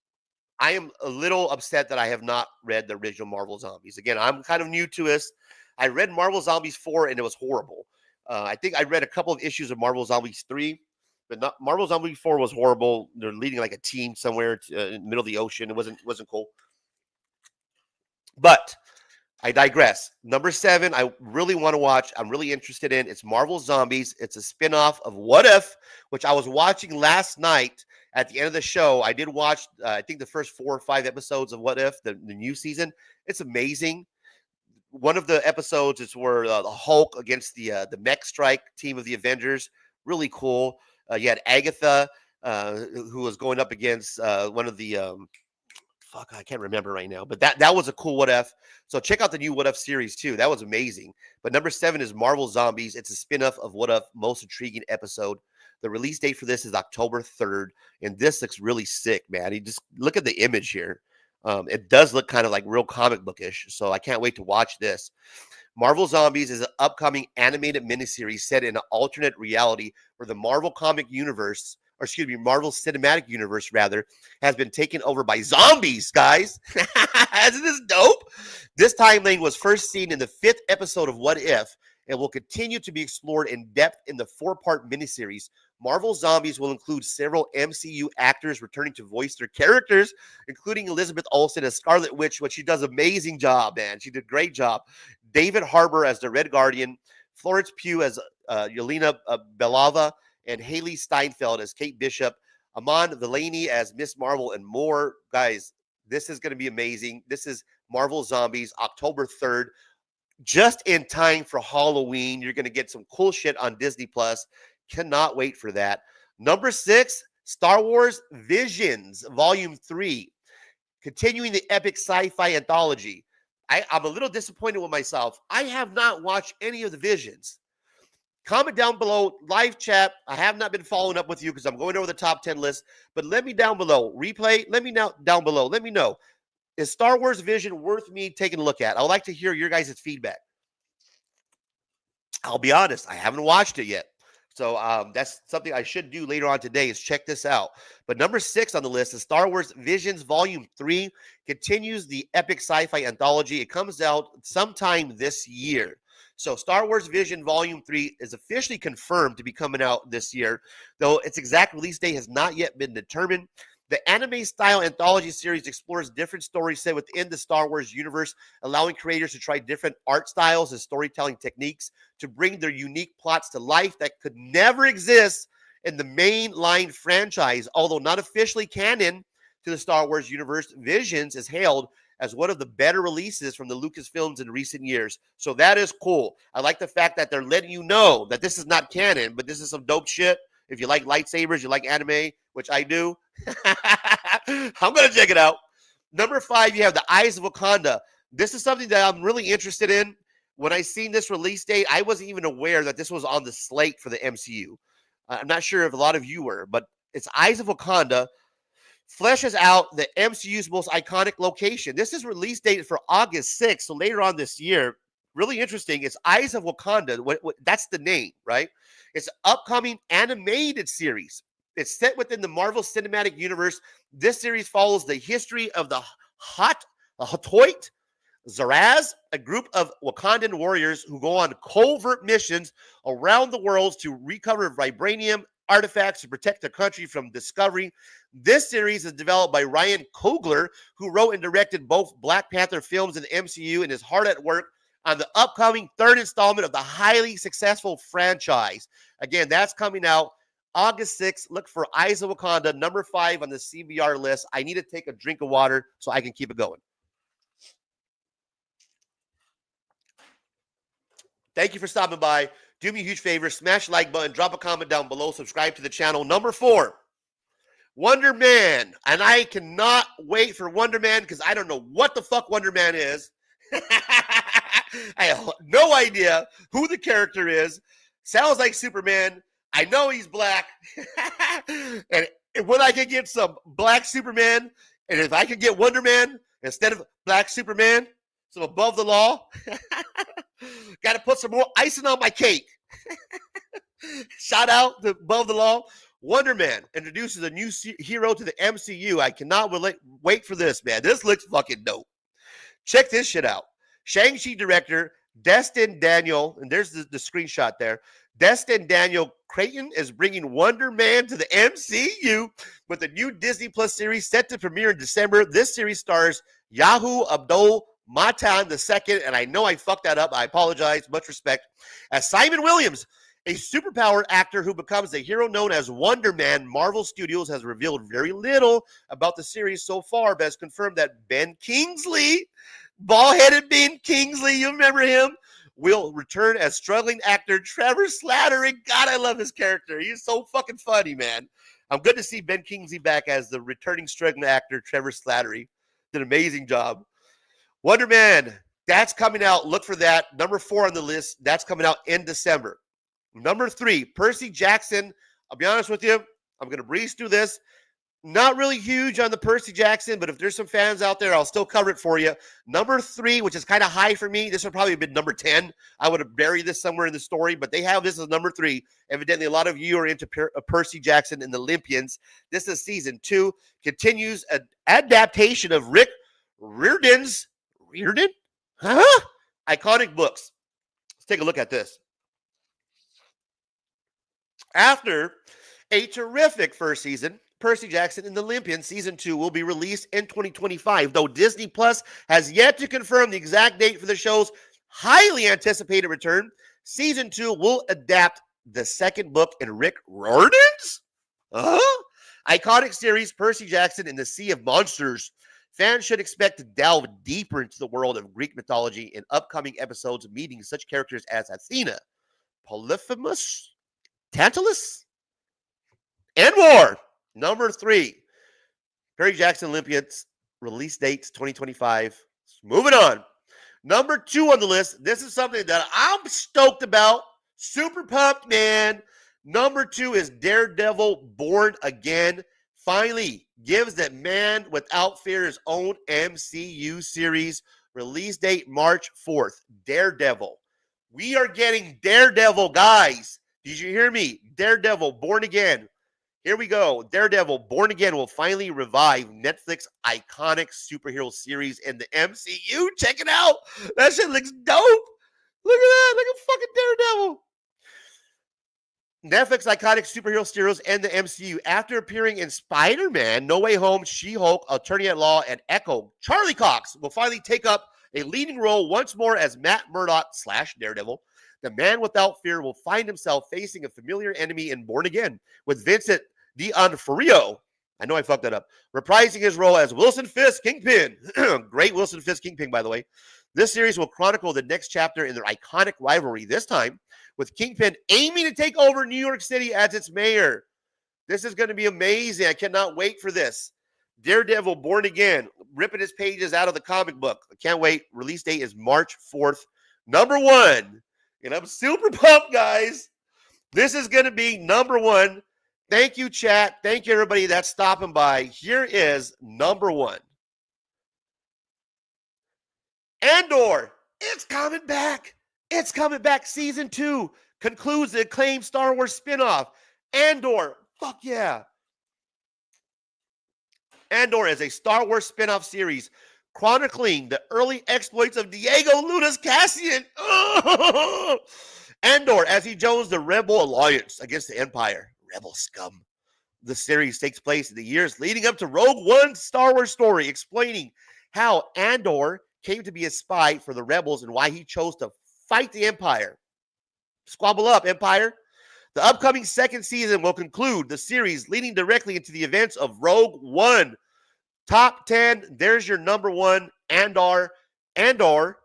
Speaker 3: I am a little upset that I have not read the original Marvel Zombies. Again, I'm kind of new to this. I read Marvel Zombies 4 and it was horrible. I think I read a couple of issues of Marvel Zombies 3, but not Marvel Zombies 4 was horrible. They're leading like a team somewhere in the middle of the ocean. It wasn't cool. But I digress. Number 7, I really want to watch. I'm really interested in. It's Marvel Zombies. It's a spinoff of What If, which I was watching last night. At the end of the show, I did watch, I think, the first 4 or 5 episodes of What If, the new season. It's amazing. One of the episodes is where the Hulk against the mech strike team of the Avengers. Really cool. You had Agatha, who was going up against one of the I can't remember right now, but that was a cool What If. So check out the new What If series too. That was amazing. But number 7 is Marvel Zombies. It's a spinoff of What If, most intriguing episode. The release date for this is October 3rd, and this looks really sick, man. You just look at the image here. It does look kind of like real comic bookish, so I can't wait to watch this. Marvel Zombies is an upcoming animated miniseries set in an alternate reality where the Marvel comic universe, or excuse me, Marvel Cinematic Universe, rather, has been taken over by zombies, guys. Isn't this dope? This timeline was first seen in the 5th episode of What If and will continue to be explored in depth in the 4-part miniseries. Marvel Zombies will include several MCU actors returning to voice their characters, including Elizabeth Olsen as Scarlet Witch, which she does an amazing job, man. She did a great job. David Harbour as the Red Guardian, Florence Pugh as Yelena Belova, and Haley Steinfeld as Kate Bishop, Amon Delaney as Miss Marvel, and more. Guys, this is going to be amazing. This is Marvel Zombies, October 3rd. Just in time for Halloween. You're going to get some cool shit on Disney+. Cannot wait for that. Number 6, Star Wars Visions, Volume 3. Continuing the epic sci-fi anthology. I'm a little disappointed with myself. I have not watched any of the Visions. Comment down below, live chat. I have not been following up with you because I'm going over the top 10 list. But let me down below. Replay, let me know down below. Let me know. Is Star Wars Vision worth me taking a look at? I would like to hear your guys' feedback. I'll be honest, I haven't watched it yet. So that's something I should do later on today is check this out. But number 6 on the list is Star Wars Visions Volume 3. Continues the epic sci-fi anthology. It comes out sometime this year. So Star Wars Vision Volume 3 is officially confirmed to be coming out this year, though its exact release date has not yet been determined. The anime-style anthology series explores different stories set within the Star Wars universe, allowing creators to try different art styles and storytelling techniques to bring their unique plots to life that could never exist in the mainline franchise. Although not officially canon to the Star Wars universe, Visions is hailed as one of the better releases from the Lucasfilms in recent years. So that is cool. I like the fact that they're letting you know that this is not canon, but this is some dope shit. If you like lightsabers, you like anime, which I do, I'm going to check it out. Number 5, you have The Eyes of Wakanda. This is something that I'm really interested in. When I seen this release date, I wasn't even aware that this was on the slate for the MCU. I'm not sure if a lot of you were, but it's Eyes of Wakanda. Fleshes out the MCU's most iconic location. This is release date for August 6th, so later on this year. Really interesting. It's Eyes of Wakanda. That's the name, right? It's an upcoming animated series. It's set within the Marvel Cinematic Universe. This series follows the history of the Hatoit Zaraz, a group of Wakandan warriors who go on covert missions around the world to recover vibranium artifacts to protect their country from discovery. This series is developed by Ryan Coogler, who wrote and directed both Black Panther films in the MCU and is hard at work on the upcoming 3rd installment of the highly successful franchise. Again, that's coming out August 6th. Look for Eyes of Wakanda, number 5 on the CBR list. I need to take a drink of water so I can keep it going. Thank you for stopping by. Do me a huge favor. Smash the like button. Drop a comment down below. Subscribe to the channel. Number 4. Wonder Man. And I cannot wait for Wonder Man because I don't know what the fuck Wonder Man is. I have no idea who the character is. Sounds like Superman. I know he's black. And when I can get some black Superman, and if I can get Wonder Man instead of black Superman, some above the law, got to put some more icing on my cake. Shout out to Above the Law. Wonder Man introduces a new hero to the MCU. I cannot wait for this, man. This looks fucking dope. Check this shit out. Shang-Chi director Destin Daniel, and there's the screenshot there. Destin Daniel Creighton is bringing Wonder Man to the MCU with a new Disney Plus series set to premiere in December. This series stars Yahoo Abdul Matan II, and I know I fucked that up. I apologize. Much respect. As Simon Williams, a superpowered actor who becomes the hero known as Wonder Man, Marvel Studios has revealed very little about the series so far, but has confirmed that Ben Kingsley, bald-headed Ben Kingsley, you remember him, will return as struggling actor Trevor Slattery. God, I love his character. He's so fucking funny, man. I'm good to see Ben Kingsley back as the returning struggling actor Trevor Slattery. Did an amazing job. Wonder Man, that's coming out. Look for that. Number 4 on the list. That's coming out in December. Number 3, Percy Jackson. I'll be honest with you. I'm going to breeze through this. Not really huge on the Percy Jackson, but if there's some fans out there, I'll still cover it for you. Number 3, which is kind of high for me. This would probably have been number 10. I would have buried this somewhere in the story, but they have this as number 3. Evidently, a lot of you are into Percy Jackson and the Olympians. This is season 2. Continues an adaptation of Rick Riordan's iconic books. Let's take a look at this. After a terrific first season, Percy Jackson and the Olympians Season 2 will be released in 2025, though Disney Plus has yet to confirm the exact date for the show's highly anticipated return. Season 2 will adapt the second book in Rick Riordan's iconic series, Percy Jackson and the Sea of Monsters. Fans should expect to delve deeper into the world of Greek mythology in upcoming episodes, meeting such characters as Athena, Polyphemus, Tantalus, and more. Number 3, Percy Jackson Olympians, release dates 2025. Moving on. Number 2 on the list. This is something that I'm stoked about. Super pumped, man. Number 2 is Daredevil Born Again. Finally gives that man without fear his own MCU series. Release date March 4th. Daredevil. We are getting Daredevil, guys. Did you hear me? Daredevil Born Again. Here we go. Daredevil Born Again will finally revive Netflix's iconic superhero series in the MCU. Check it out. That shit looks dope. Look at that. Look at fucking Daredevil. Netflix iconic superhero series in the MCU. After appearing in Spider-Man, No Way Home, She-Hulk, Attorney at Law, and Echo, Charlie Cox will finally take up a leading role once more as Matt Murdock / Daredevil. The man without fear will find himself facing a familiar enemy in Born Again, with Vincent D'Onofrio, I know I fucked that up, reprising his role as Wilson Fisk Kingpin. Great Wilson Fisk Kingpin, by the way. This series will chronicle the next chapter in their iconic rivalry, this time with Kingpin aiming to take over New York City as its mayor. This is going to be amazing. I cannot wait for this. Daredevil Born Again, ripping his pages out of the comic book. I can't wait. Release date is March 4th. Number 1. And I'm super pumped, guys. This is going to be number 1. Thank you, chat. Thank you, everybody that's stopping by. Here is number 1. Andor. It's coming back. It's coming back. Season 2 concludes the acclaimed Star Wars spinoff. Andor. Fuck yeah. Andor is a Star Wars spinoff series chronicling the early exploits of Diego Luna Cassian. Oh! Andor, as he joins the Rebel Alliance against the Empire. Rebel scum. The series takes place in the years leading up to Rogue One's Star Wars story, explaining how Andor came to be a spy for the Rebels and why he chose to fight the Empire. Squabble up, Empire. The upcoming second season will conclude the series, leading directly into the events of Rogue One. Top 10, there's your number 1, Andor. Andor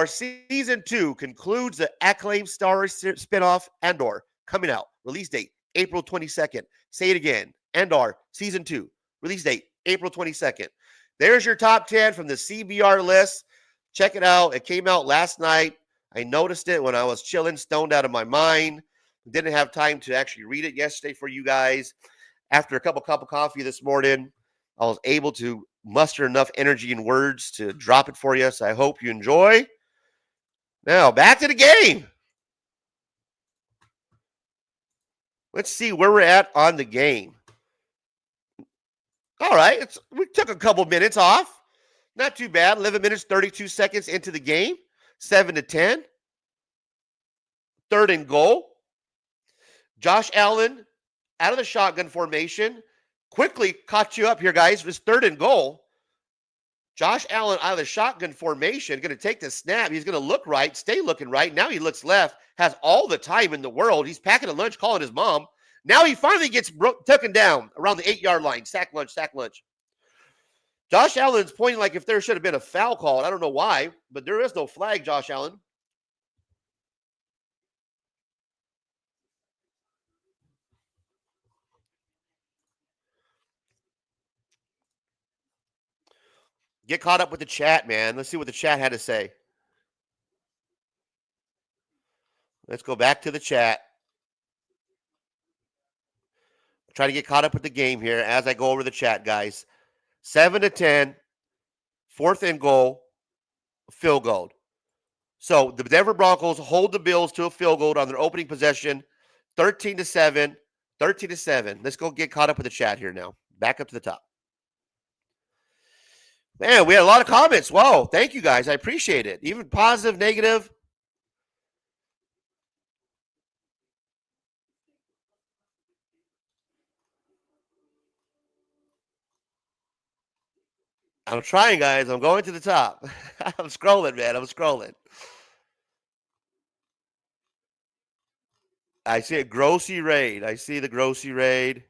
Speaker 3: Season 2 concludes the acclaimed Star Wars spinoff, Andor, coming out. Release date, April 22nd. Say it again, Andor Season 2. Release date, April 22nd. There's your top 10 from the CBR list. Check it out. It came out last night. I noticed it when I was chilling, stoned out of my mind. Didn't have time to actually read it yesterday for you guys. After a cup of coffee this morning, I was able to muster enough energy and words to drop it for you. So I hope you enjoy. Now, back to the game. Let's see where we're at on the game. All right. We took a couple minutes off. Not too bad. 11 minutes, 32 seconds into the game. 7-10. 3rd and goal. Josh Allen out of the shotgun formation. Quickly caught you up here, guys. It was 3rd and goal. Josh Allen out of the shotgun formation. Going to take the snap. He's going to look right. Stay looking right. Now he looks left. Has all the time in the world. He's packing a lunch, calling his mom. Now he finally gets taken down around the 8-yard line. Sack lunch, sack lunch. Josh Allen's pointing like if there should have been a foul called. I don't know why, but there is no flag, Josh Allen. Get caught up with the chat, man. Let's see what the chat had to say. Let's go back to the chat. Try to get caught up with the game here as I go over the chat, guys. 7-10, 4th and goal, field goal. So the Denver Broncos hold the Bills to a field goal on their opening possession, 13-7, 13-7. Let's go get caught up with the chat here now. Back up to the top. Man, we had a lot of comments. Whoa, thank you guys. I appreciate it. Even positive, negative. I'm trying, guys. I'm going to the top. I'm scrolling, man. I'm scrolling. I see a grossy raid. I see the grossy raid.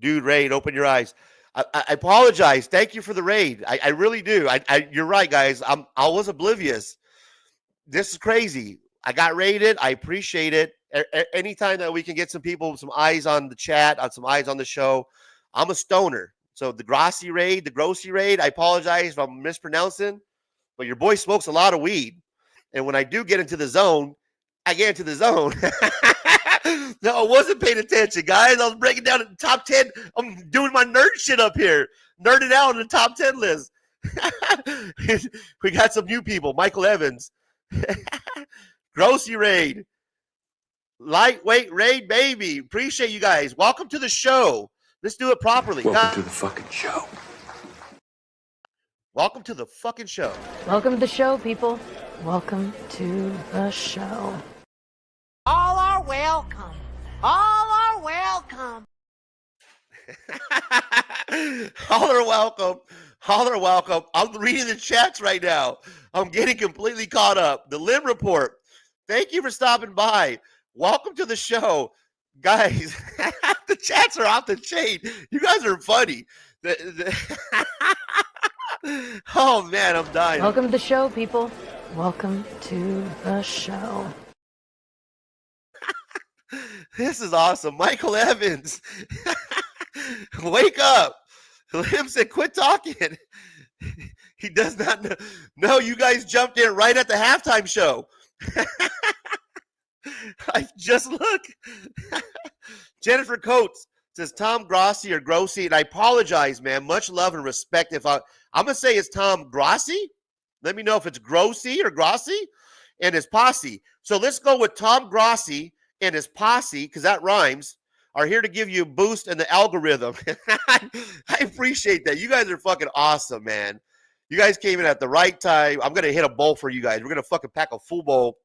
Speaker 3: Dude, raid, open your eyes. I apologize. Thank you for the raid. I really do. You're right, guys. I was oblivious. This is crazy. I got raided. I appreciate it. Anytime that we can get some people, some eyes on the chat, some eyes on the show, I'm a stoner. So the grossy raid, I apologize if I'm mispronouncing, but your boy smokes a lot of weed. And when I do get into the zone, I get into the zone. No, I wasn't paying attention, guys. I was breaking down the top 10. I'm doing my nerd shit up here. Nerding out on the top 10 list. We got some new people. Michael Evans. Grossy raid. Lightweight raid, baby. Appreciate you guys. Welcome to the show. Let's do it properly.
Speaker 1: Welcome to the fucking show.
Speaker 3: Welcome to the fucking show.
Speaker 6: Welcome to the show, people. Welcome to the show.
Speaker 5: All are welcome. All are welcome.
Speaker 3: All are welcome. All are welcome. I'm reading the chats right now. I'm getting completely caught up. The Lim Report. Thank you for stopping by. Welcome to the show. Guys, the chats are off the chain. You guys are funny. Oh, man, I'm dying.
Speaker 6: Welcome to the show, people. Welcome to the show.
Speaker 3: This is awesome. Michael Evans. Wake up. Lim said, quit talking. He does not know. No, you guys jumped in right at the halftime show. I just look. Jennifer Coates says Tom Grossi or Grossi, and I apologize, man. Much love and respect. If I'm gonna say it's Tom Grossi. Let me know if it's Grossi or Grossi and his posse. So let's go with Tom Grossi and his posse, because that rhymes, are here to give you a boost in the algorithm. I appreciate that. You guys are fucking awesome, man. You guys came in at the right time. I'm gonna hit a bowl for you guys. We're gonna fucking pack a full bowl.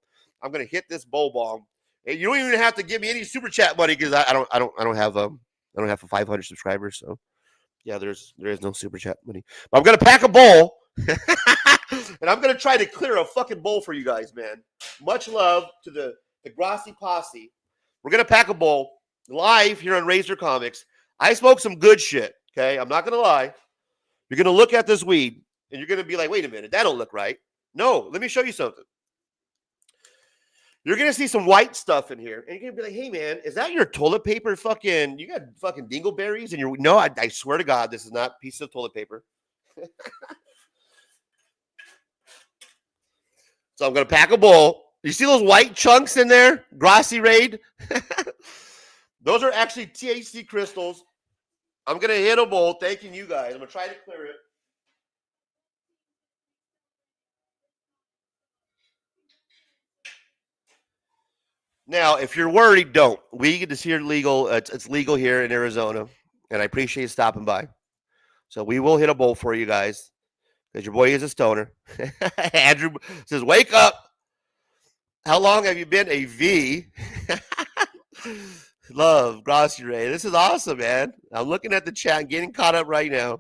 Speaker 3: I'm gonna hit this bowl bomb. And you don't even have to give me any super chat money, because I don't have 500 subscribers. So yeah, there is no super chat money. But I'm gonna pack a bowl. And I'm gonna try to clear a fucking bowl for you guys, man. Much love to the Grossi posse. We're gonna pack a bowl live here on Razor Comics. I smoked some good shit. Okay, I'm not gonna lie. You're gonna look at this weed and you're gonna be like, wait a minute, that don't look right. No, let me show you something. You're going to see some white stuff in here. And you're going to be like, hey, man, is that your toilet paper fucking, you got fucking dingleberries? And you're, no, I swear to God, this is not pieces of toilet paper. So I'm going to pack a bowl. You see those white chunks in there? Grassy Raid? Those are actually THC crystals. I'm going to hit a bowl thanking you guys. I'm going to try to clear it. Now, if you're worried, don't. Weed is here legal. It's legal here in Arizona, and I appreciate you stopping by. So we will hit a bowl for you guys because your boy is a stoner. Andrew says, wake up. How long have you been a V? Love, Grassy Ray. This is awesome, man. I'm looking at the chat, getting caught up right now.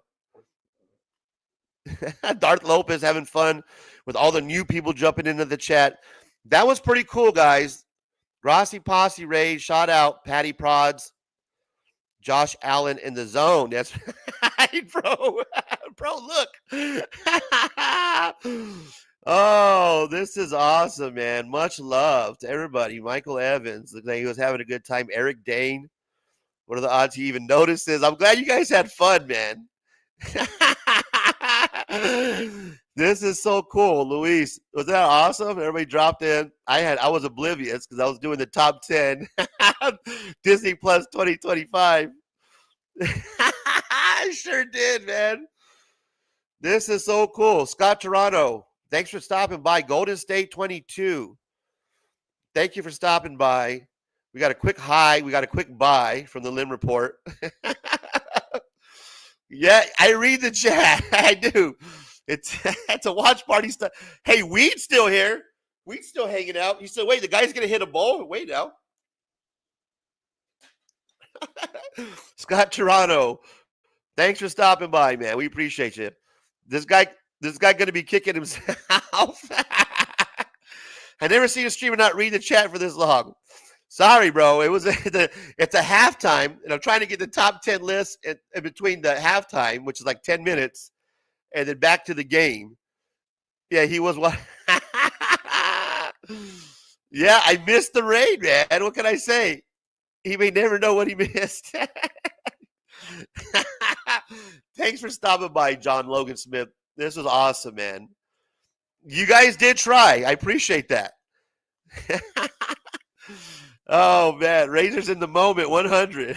Speaker 3: Darth Lopez having fun with all the new people jumping into the chat. That was pretty cool, guys. Grassy Posse Ray, shout out. Patty Prods. Josh Allen in the zone. That's right, bro. Bro, look. Oh, this is awesome, man. Much love to everybody. Michael Evans, looks like he was having a good time. Eric Dane, what are the odds he even notices? I'm glad you guys had fun, man. This is so cool. Luis, was that awesome? Everybody dropped in. I was oblivious because I was doing the top 10 Disney Plus 2025. I sure did, man. This is so cool. Scott Toronto, thanks for stopping by. Golden State 22. Thank you for stopping by. We got a quick high. We got a quick buy from the Lim Report. Yeah, I read the chat. I do. It's a watch party stuff. Hey, Weed's still here. Weed's still hanging out. You said, wait, the guy's gonna hit a bowl? Wait now. Scott Toronto, thanks for stopping by, man. We appreciate you. This guy gonna be kicking himself. I never seen a streamer not read the chat for this long. Sorry, bro. It's a halftime, and I'm trying to get the top 10 list in between the halftime, which is like 10 minutes, and then back to the game. Yeah, he was one. Yeah, I missed the raid, man. What can I say? He may never know what he missed. Thanks for stopping by, John Logan Smith. This was awesome, man. You guys did try. I appreciate that. Oh, man. Razors in the moment, 100.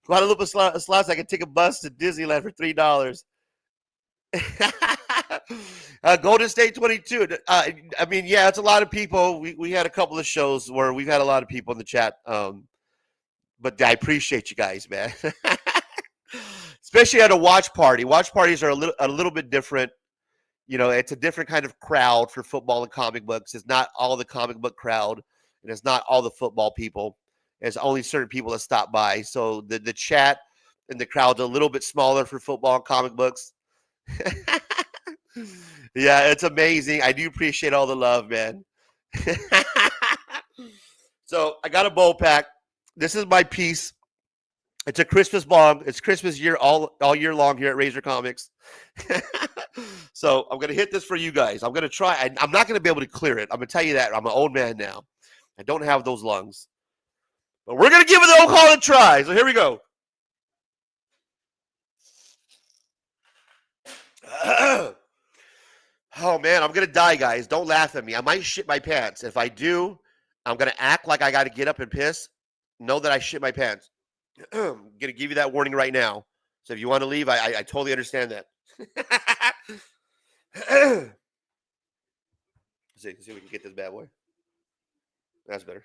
Speaker 3: Guadalupe slots, I can take a bus to Disneyland for $3. Golden State 22. I mean, yeah, it's a lot of people. We had a couple of shows where we've had a lot of people in the chat. But I appreciate you guys, man. Especially at a watch party. Watch parties are a little bit different. You know, it's a different kind of crowd for football and comic books. It's not all the comic book crowd, and it's not all the football people. There's only certain people that stop by. So the chat and the crowd's a little bit smaller for football and comic books. Yeah, it's amazing. I do appreciate all the love, man. So I got a bowl pack. This is my piece. It's a Christmas bomb. It's Christmas year all year long here at Razor Comics. So I'm going to hit this for you guys. I'm going to try. I'm not going to be able to clear it. I'm going to tell you that. I'm an old man now. I don't have those lungs. But we're going to give it the old call a try. So here we go. Oh, man, I'm going to die, guys. Don't laugh at me. I might shit my pants. If I do, I'm going to act like I got to get up and piss. Know that I shit my pants. I'm going to give you that warning right now. So if you want to leave, I totally understand that. Let's see if we can get this bad boy. That's better.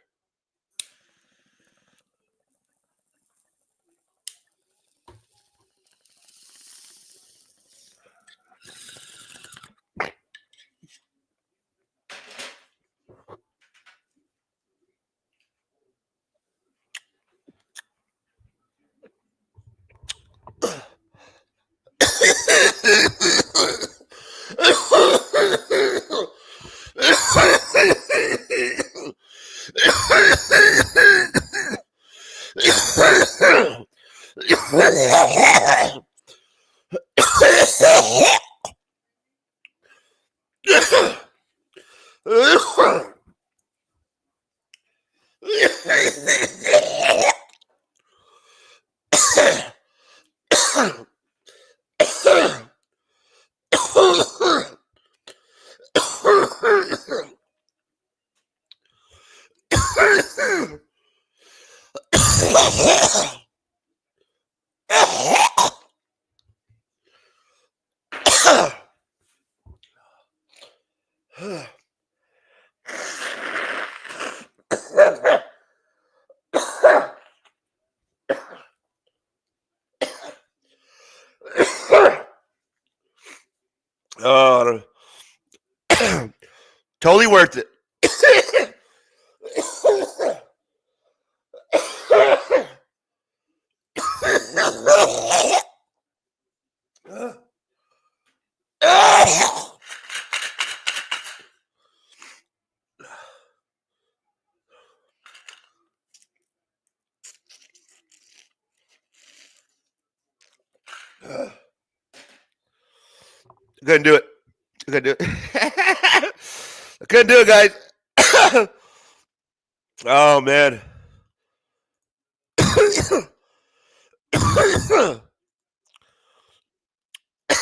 Speaker 3: Totally worth it. Couldn't do it. Couldn't do it. I couldn't do it, guys. Oh man.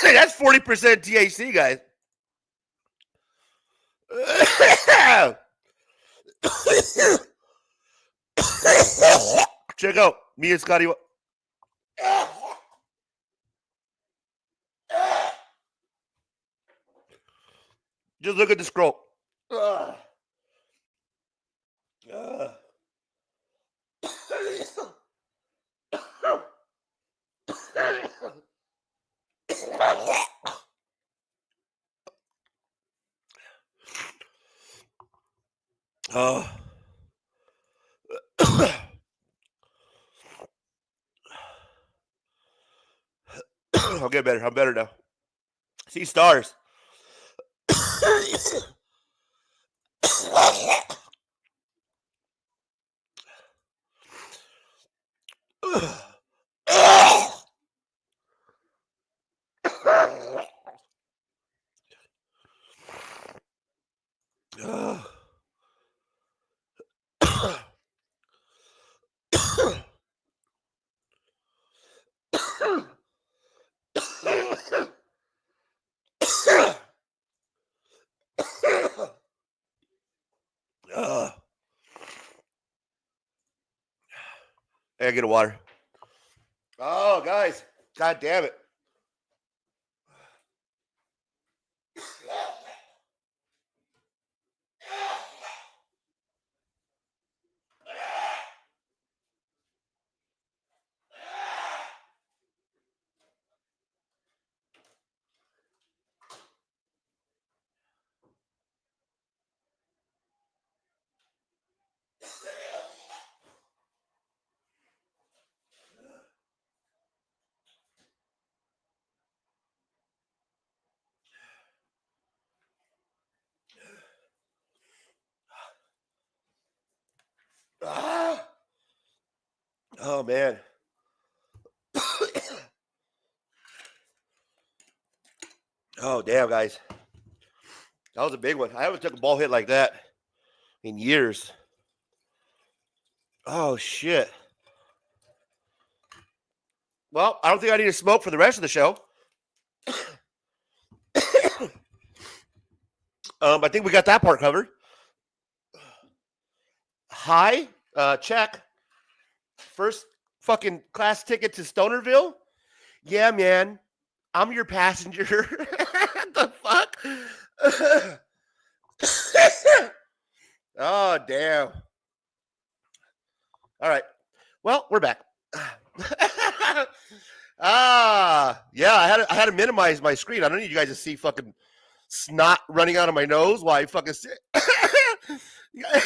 Speaker 3: That's 40% THC, guys. Check out me and Scotty. Just look at the scroll. Oh. I'll get better. I'm better now. See stars. Hey, get a water. Oh, guys. God damn it. Oh, man. Oh, damn, guys. That was a big one. I haven't took a ball hit like that in years. Oh, shit. Well, I don't think I need to smoke for the rest of the show. I think we got that part covered. Hi, check. First fucking class ticket to Stonerville? Yeah, man. I'm your passenger. What the fuck? Oh, damn. All right. Well, we're back. Yeah, I had to minimize my screen. I don't need you guys to see fucking snot running out of my nose while I fucking sit. You guys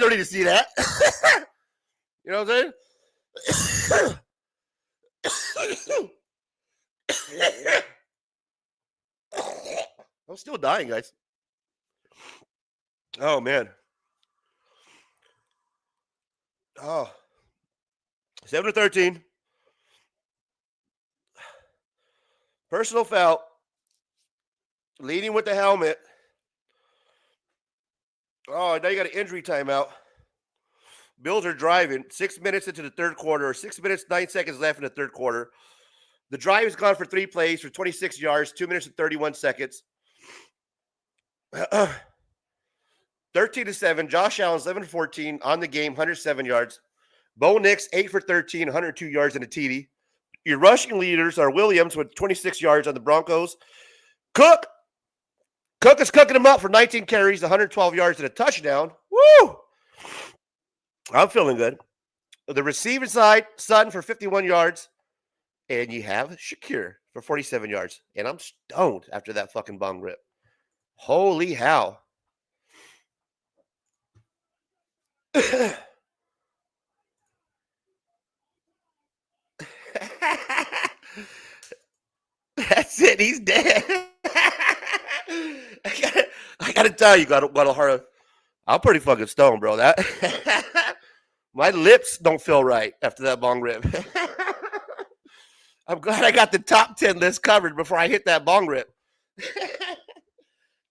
Speaker 3: don't need to see that. You know what I'm saying? I'm still dying, guys. Oh, man. Oh. 7-13. Personal foul. Leading with the helmet. Oh, now you got an injury timeout. Bills are driving 6 minutes into the third quarter, or 6 minutes, 9 seconds left in the third quarter. The drive has gone for 3 plays for 26 yards, 2 minutes and 31 seconds. 13-7. Josh Allen, 11-14 on the game, 107 yards. Bo Nix, 8 for 13, 102 yards and a TD. Your rushing leaders are Williams with 26 yards on the Broncos. Cook is cooking them up for 19 carries, 112 yards and a touchdown. Woo! I'm feeling good. The receiving side, Sutton for 51 yards. And you have Shakir for 47 yards. And I'm stoned after that fucking bong rip. Holy hell. That's it. He's dead. I gotta tell you, Guadalajara, I'm pretty fucking stoned, bro. That my lips don't feel right after that bong rip. I'm glad I got the top 10 list covered before I hit that bong rip.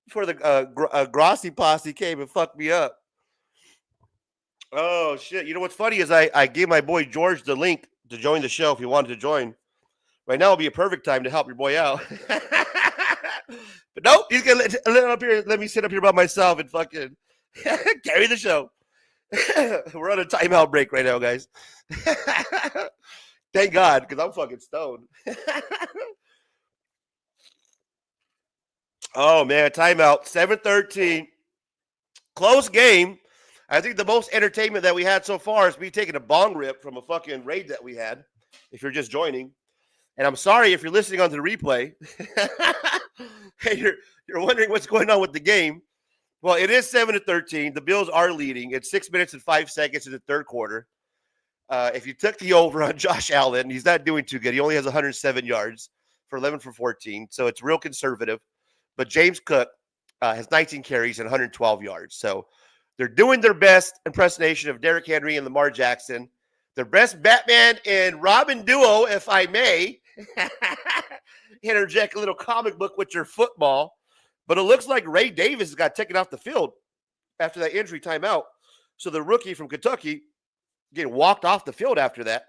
Speaker 3: Before the Grossi posse came and fucked me up. Oh shit! You know what's funny is I gave my boy George the link to join the show if he wanted to join. Right now would be a perfect time to help your boy out. But nope, he's gonna let me sit up here by myself and fucking carry the show. We're on a timeout break right now, guys. Thank God, because I'm fucking stoned. Oh man, timeout. 7-13. Close game. I think the most entertainment that we had so far is me taking a bong rip from a fucking raid that we had. If you're just joining. And I'm sorry if you're listening on the replay. Hey, you're wondering what's going on with the game. Well, it is 7-13. The Bills are leading. It's 6 minutes and 5 seconds in the third quarter. If you took the over on Josh Allen, he's not doing too good. He only has 107 yards for 11 for 14. So it's real conservative. But James Cook has 19 carries and 112 yards. So they're doing their best impersonation of Derrick Henry and Lamar Jackson. Their best Batman and Robin duo, if I may. Interject a little comic book with your football. But it looks like Ray Davis got taken off the field after that injury timeout. So the rookie from Kentucky getting walked off the field after that.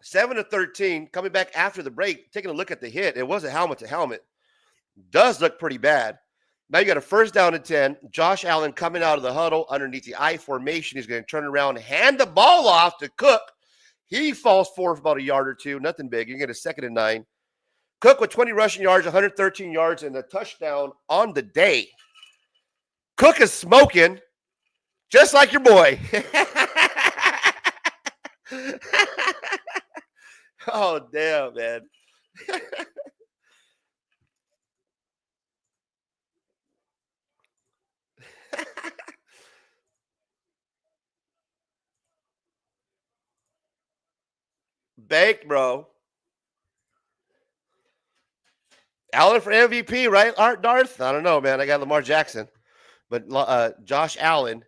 Speaker 3: 7-13, coming back after the break, taking a look at the hit. It wasn't helmet to helmet. Does look pretty bad. Now you got a first down and 10. Josh Allen coming out of the huddle underneath the I formation. He's going to turn around, hand the ball off to Cook. He falls forward for about a yard or two. Nothing big. You get a 2nd and 9. Cook with 20 rushing yards, 113 yards, and a touchdown on the day. Cook is smoking, just like your boy. Oh, damn, man. Baked, bro. Allen for MVP, right, Art Darth? I don't know, man. I got Lamar Jackson. But Josh Allen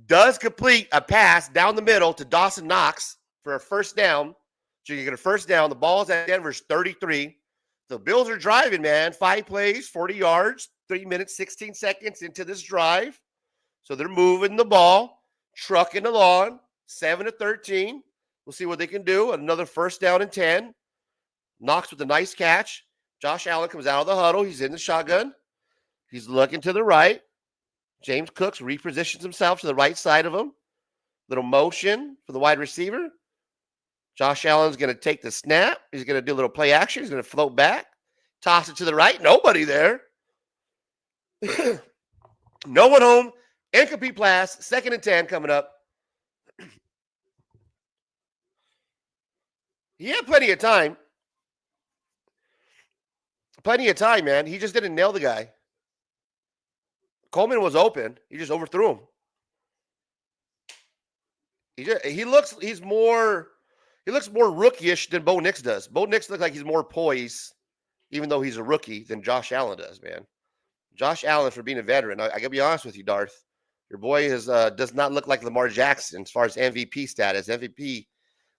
Speaker 3: does complete a pass down the middle to Dawson Knox for a first down. So you get a first down. The ball's at Denver's 33. The Bills are driving, man. 5 plays, 40 yards, 3 minutes, 16 seconds into this drive. So they're moving the ball, trucking along, 7-13. We'll see what they can do. Another first down and 10. Knox with a nice catch. Josh Allen comes out of the huddle. He's in the shotgun. He's looking to the right. James Cooks repositions himself to the right side of him. Little motion for the wide receiver. Josh Allen's going to take the snap. He's going to do a little play action. He's going to float back. Toss it to the right. Nobody there. No one home. Incomplete pass. 2nd and 10 coming up. He had plenty of time. Plenty of time, man. He just didn't nail the guy. Coleman was open. He just overthrew him. He looks more rookie-ish than Bo Nix does. Bo Nix looks like he's more poised, even though he's a rookie, than Josh Allen does, man. Josh Allen, for being a veteran, I gotta be honest with you, Darth. Your boy does not look like Lamar Jackson as far as MVP status. MVP,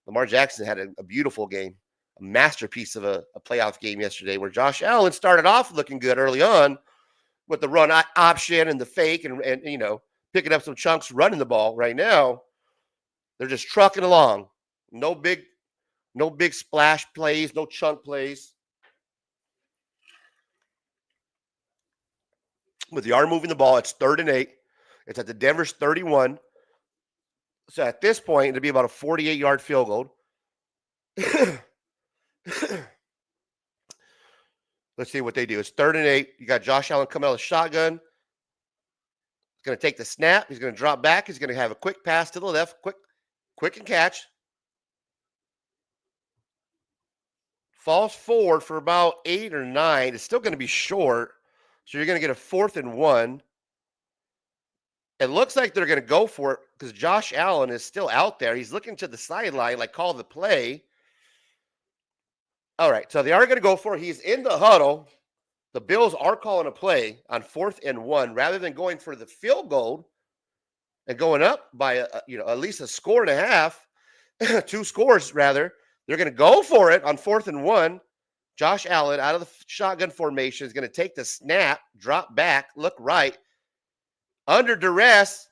Speaker 3: Lamar Jackson had a beautiful game, a masterpiece of a playoff game yesterday where Josh Allen started off looking good early on with the run option and the fake and you know, picking up some chunks running the ball. Right now, they're just trucking along. No big splash plays, no chunk plays. With the arm moving the ball, it's 3rd and 8. It's at the Denver's 31. So at this point, it'll be about a 48-yard field goal. Let's see what they do. It's 3rd and 8. You got Josh Allen coming out of the shotgun. He's going to take the snap. He's going to drop back. He's going to have a quick pass to the left. Quick and catch. Falls forward for about 8 or 9. It's still going to be short. So you're going to get a 4th and 1. It looks like they're going to go for it because Josh Allen is still out there. He's looking to the sideline, like call the play. All right, so they are going to go for it. He's in the huddle. The Bills are calling a play on 4th and 1 rather than going for the field goal and going up by at least a score and a half, 2 scores rather. They're going to go for it on 4th and 1. Josh Allen out of the shotgun formation is going to take the snap, drop back, look right, under duress,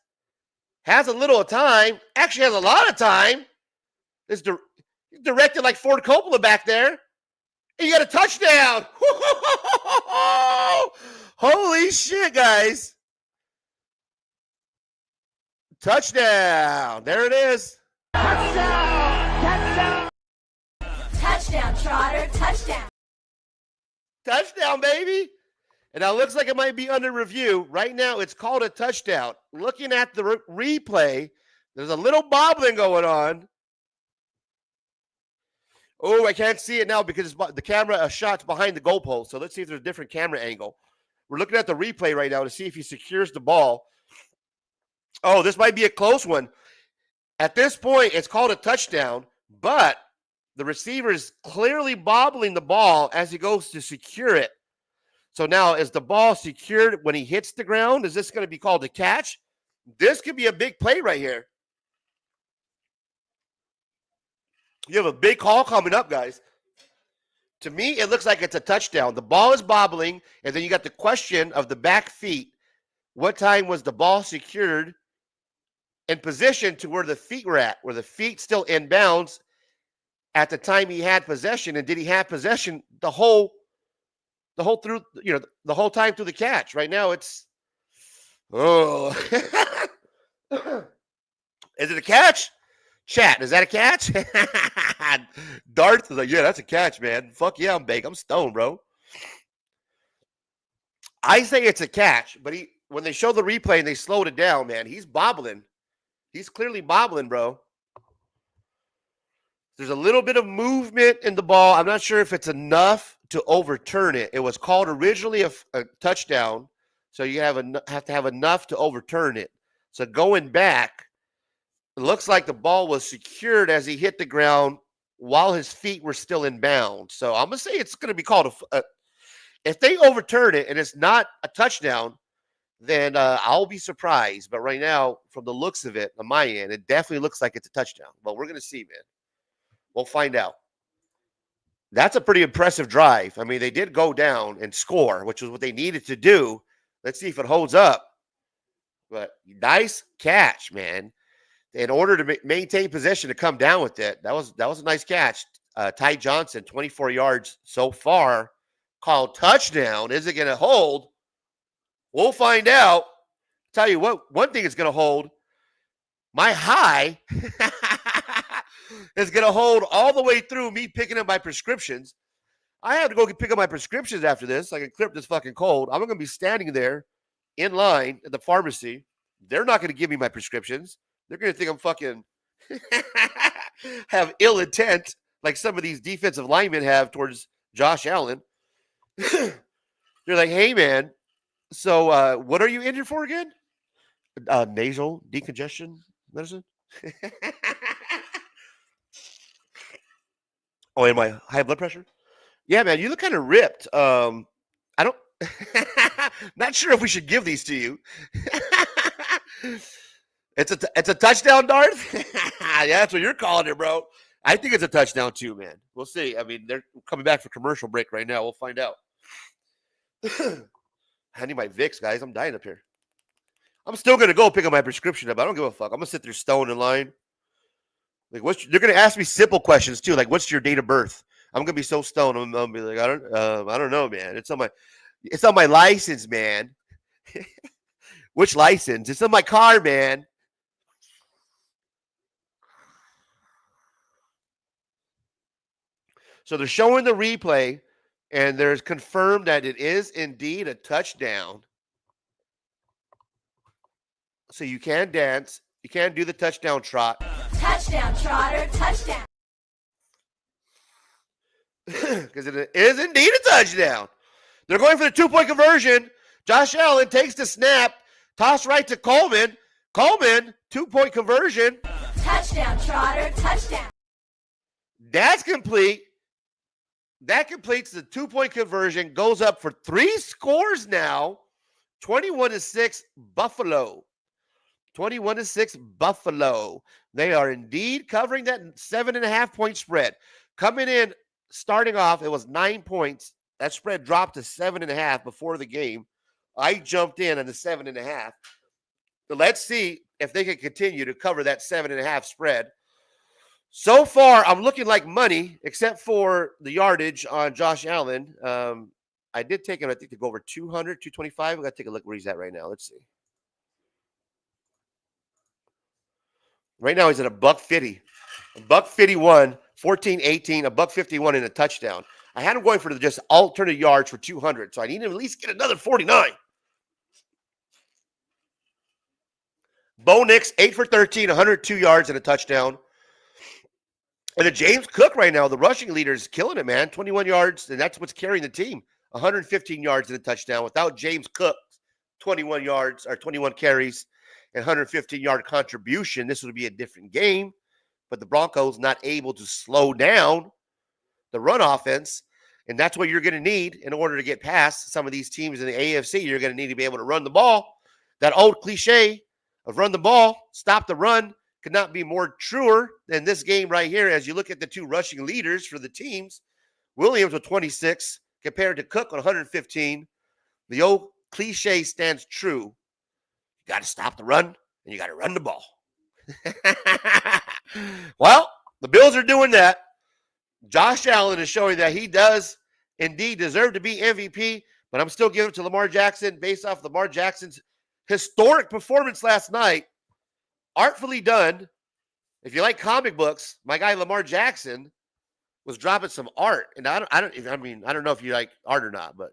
Speaker 3: has a little time, actually has a lot of time. Is directed like Ford Coppola back there. And you got a touchdown. Holy shit, guys. Touchdown. There it is.
Speaker 4: Touchdown, Trotter. Touchdown.
Speaker 3: Touchdown, baby. And now it looks like it might be under review. Right now, it's called a touchdown. Looking at the replay, there's a little bobbling going on. Oh, I can't see it now because the camera shot's behind the goalpost. So let's see if there's a different camera angle. We're looking at the replay right now to see if he secures the ball. Oh, this might be a close one. At this point, it's called a touchdown, but the receiver is clearly bobbling the ball as he goes to secure it. So now, is the ball secured when he hits the ground? Is this going to be called a catch? This could be a big play right here. You have a big call coming up, guys. To me, it looks like it's a touchdown. The ball is bobbling, and then you got the question of the back feet. What time was the ball secured in position to where the feet were at? Were the feet still in bounds at the time he had possession? And did he have possession the whole time through the catch? Right now, it's is it a catch? Chat, is that a catch? Darth is like, yeah, that's a catch, man. Fuck yeah, I'm baked. I'm stoned, bro. I say it's a catch, but when they show the replay and they slowed it down, man, he's bobbling. He's clearly bobbling, bro. There's a little bit of movement in the ball. I'm not sure if it's enough to overturn it. It was called originally a touchdown, so you have to have enough to overturn it. So going back, it looks like the ball was secured as he hit the ground while his feet were still in bounds. So I'm going to say it's going to be called if they overturn it and it's not a touchdown, then I'll be surprised. But right now, from the looks of it, on my end, it definitely looks like it's a touchdown. But we're going to see, man. We'll find out. That's a pretty impressive drive. I mean, they did go down and score, which was what they needed to do. Let's see if it holds up. But nice catch, man. In order to maintain possession to come down with it, that was a nice catch. Ty Johnson, 24 yards so far, called touchdown. Is it going to hold? We'll find out. Tell you what, one thing is going to hold. My high is going to hold all the way through me picking up my prescriptions. I have to go pick up my prescriptions after this. I can clear up this fucking cold. I'm going to be standing there in line at the pharmacy. They're not going to give me my prescriptions. They're going to think I'm fucking have ill intent like some of these defensive linemen have towards Josh Allen. They're like, hey, man, so what are you injured for again? Nasal decongestion medicine? Oh, and my high blood pressure? Yeah, man, you look kind of ripped. I don't – not sure if we should give these to you. It's a touchdown, Darth? Yeah, that's what you're calling it, bro. I think it's a touchdown too, man. We'll see. I mean, they're coming back for commercial break right now. We'll find out. I need my Vicks, guys. I'm dying up here. I'm still going to go pick up my prescription up. I don't give a fuck. I'm going to sit there stoned in line. Like, they're going to ask me simple questions too. Like, what's your date of birth? I'm going to be so stoned. I'm going to be like, I don't know, man. It's on my license, man. Which license? It's on my car, man. So they're showing the replay, and there's confirmed that it is indeed a touchdown. So you can dance. You can do the touchdown trot.
Speaker 4: Touchdown, Trotter. Touchdown.
Speaker 3: Because it is indeed a touchdown. They're going for the 2-point conversion. Josh Allen takes the snap, toss right to Coleman. Coleman, 2-point conversion.
Speaker 4: Touchdown, Trotter. Touchdown.
Speaker 3: That's complete. That completes the 2-point conversion. Goes up for 3 scores now. 21-6 Buffalo. 21-6 Buffalo. They are indeed covering that 7.5-point spread. Coming in, starting off, it was 9 points. That spread dropped to 7.5 before the game. I jumped in on the 7.5. So let's see if they can continue to cover that 7.5 spread. So far, I'm looking like money, except for the yardage on Josh Allen. I did take him, I think, to go over 200, 225. We got to take a look where he's at right now. Let's see. Right now, he's at $150. $151, 14-18, $151 in a touchdown. I had him going for just alternate yards for 200, so I need to at least get another 49. Bo Nix, 8 for 13, 102 yards and a touchdown. And then James Cook right now, the rushing leader, is killing it, man. 21 yards, and that's what's carrying the team. 115 yards and a touchdown. Without James Cook, 21 yards or 21 carries and 115-yard contribution, this would be a different game. But the Broncos not able to slow down the run offense, and that's what you're going to need in order to get past some of these teams in the AFC. You're going to need to be able to run the ball. That old cliche of run the ball, stop the run, could not be more truer than this game right here. As you look at the two rushing leaders for the teams, Williams with 26 compared to Cook on 115. The old cliche stands true. You got to stop the run, and you got to run the ball. Well, the Bills are doing that. Josh Allen is showing that he does indeed deserve to be MVP, but I'm still giving it to Lamar Jackson based off Lamar Jackson's historic performance last night. Artfully done. If you like comic books, my guy Lamar Jackson was dropping some art, and I don't know if you like art or not, but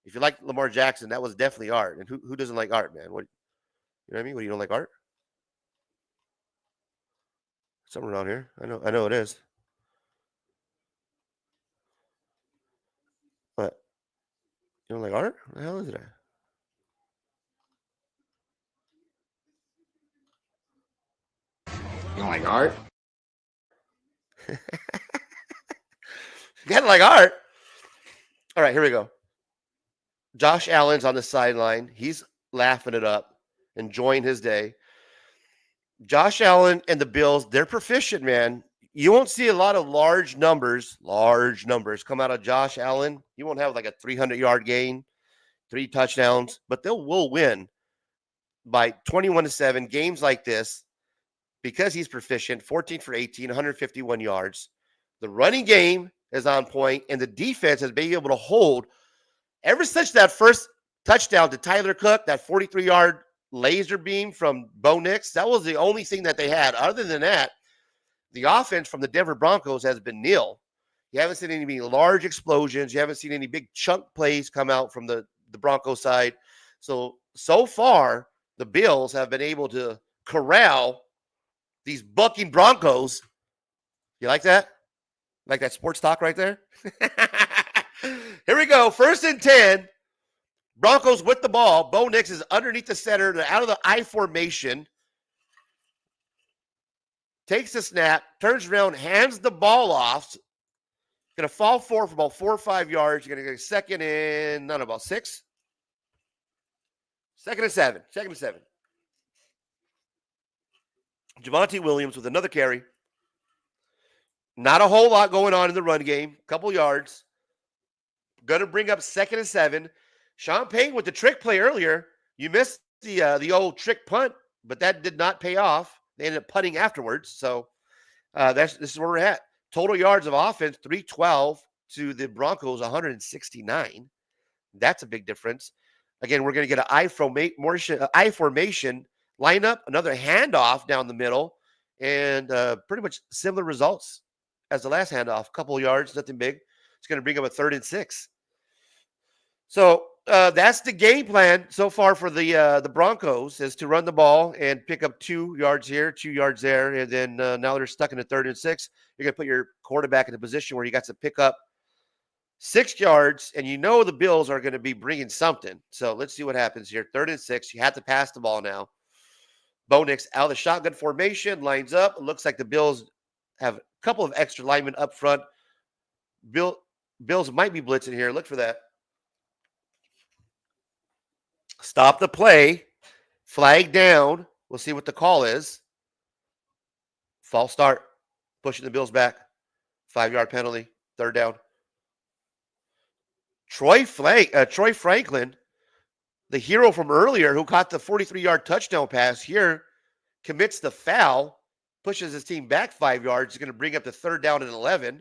Speaker 3: if you like Lamar Jackson, that was definitely art. And who doesn't like art, man? What, you know what I mean? What, you don't like art? Something around here. I know it is. What? You don't like art? What the hell is it?
Speaker 7: You don't like art?
Speaker 3: You gotta like art. All right, here we go. Josh Allen's on the sideline. He's laughing it up, enjoying his day. Josh Allen and the Bills, they're proficient, man. You won't see a lot of large numbers come out of Josh Allen. You won't have like a 300-yard gain, 3 touchdowns, but will win by 21-7. Games like this, because he's proficient, 14 for 18, 151 yards. The running game is on point, and the defense has been able to hold ever since that first touchdown to Tyler Cook, that 43-yard laser beam from Bo Nix. That was the only thing that they had. Other than that, the offense from the Denver Broncos has been nil. You haven't seen any large explosions. You haven't seen any big chunk plays come out from the Broncos side. So far, the Bills have been able to corral these bucking Broncos. You like that? Like that sports talk right there? Here we go. 1st and 10. Broncos with the ball. Bo Nix is underneath the center. They're out of the I formation. Takes the snap, turns around, hands the ball off. Going to fall forward for about 4 or 5 yards. You're going to get a second and, about 6. 2nd and 7. 2nd and 7. Javonte Williams with another carry. Not a whole lot going on in the run game. Couple yards. Going to bring up 2nd and 7. Sean Payton with the trick play earlier. You missed the old trick punt, but that did not pay off. They ended up punting afterwards. So this is where we're at. Total yards of offense, 312 to the Broncos, 169. That's a big difference. Again, we're going to get an I formation lineup, another handoff down the middle, and pretty much similar results as the last handoff. Couple yards, nothing big. It's going to bring up a 3rd and 6. So that's the game plan so far for the Broncos, is to run the ball and pick up 2 yards here, 2 yards there, and then now they're stuck in the 3rd and 6. You're going to put your quarterback in a position where you got to pick up 6 yards, and you know the Bills are going to be bringing something. So let's see what happens here. 3rd and 6. You have to pass the ball now. Bo Nix out of the shotgun formation, lines up. It looks like the Bills have a couple of extra linemen up front. Bills might be blitzing here. Look for that. Stop the play. Flag down. We'll see what the call is. False start. Pushing the Bills back. 5-yard penalty. 3rd down. Troy Franklin, the hero from earlier who caught the 43-yard touchdown pass here, commits the foul, pushes his team back 5 yards. He's going to bring up the 3rd down and 11.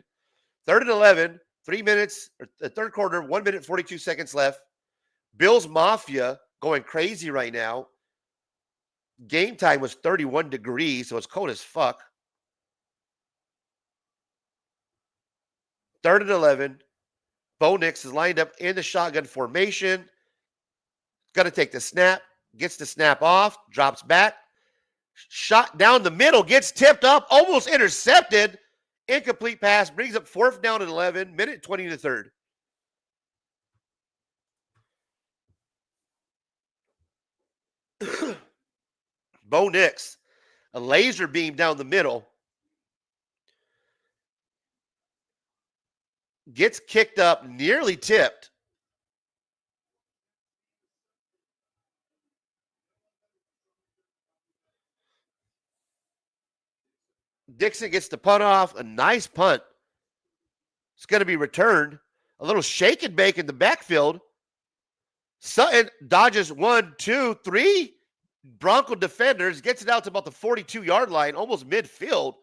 Speaker 3: 3rd and 11, 3 minutes, or the 3rd quarter, 1 minute, 42 seconds left. Bills Mafia going crazy right now. Game time was 31 degrees, so it's cold as fuck. 3rd and 11. Bo Nix is lined up in the shotgun formation. Going to take the snap. Gets the snap off. Drops back. Shot down the middle. Gets tipped up. Almost intercepted. Incomplete pass. Brings up 4th down and 11. Minute 20 to 3rd. Bo Nix. A laser beam down the middle. Gets kicked up, nearly tipped. Dixon gets the punt off. A nice punt. It's going to be returned. A little shake and bake in the backfield. Sutton dodges 1, 2, 3 Bronco defenders. Gets it out to about the 42-yard line, almost midfield.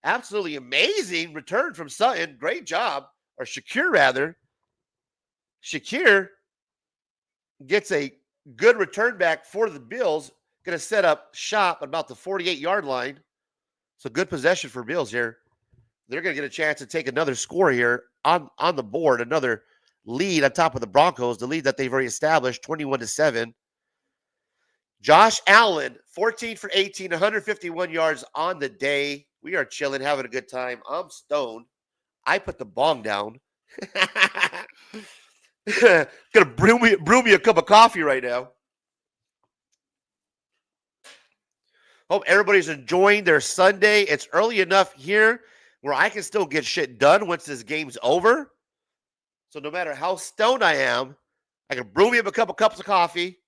Speaker 3: Absolutely amazing return from Sutton. Great job. Or Shakir, rather. Shakir gets a good return back for the Bills. Going to set up shop at about the 48-yard line. So good possession for Bills here. They're going to get a chance to take another score here on the board. Another lead on top of the Broncos. The lead that they've already established, 21-7. Josh Allen, 14 for 18, 151 yards on the day. We are chilling, having a good time. I'm stoned. I put the bong down. Gonna brew me a cup of coffee right now. Hope everybody's enjoying their Sunday. It's early enough here where I can still get shit done once this game's over. So no matter how stoned I am, I can brew me up a couple cups of coffee,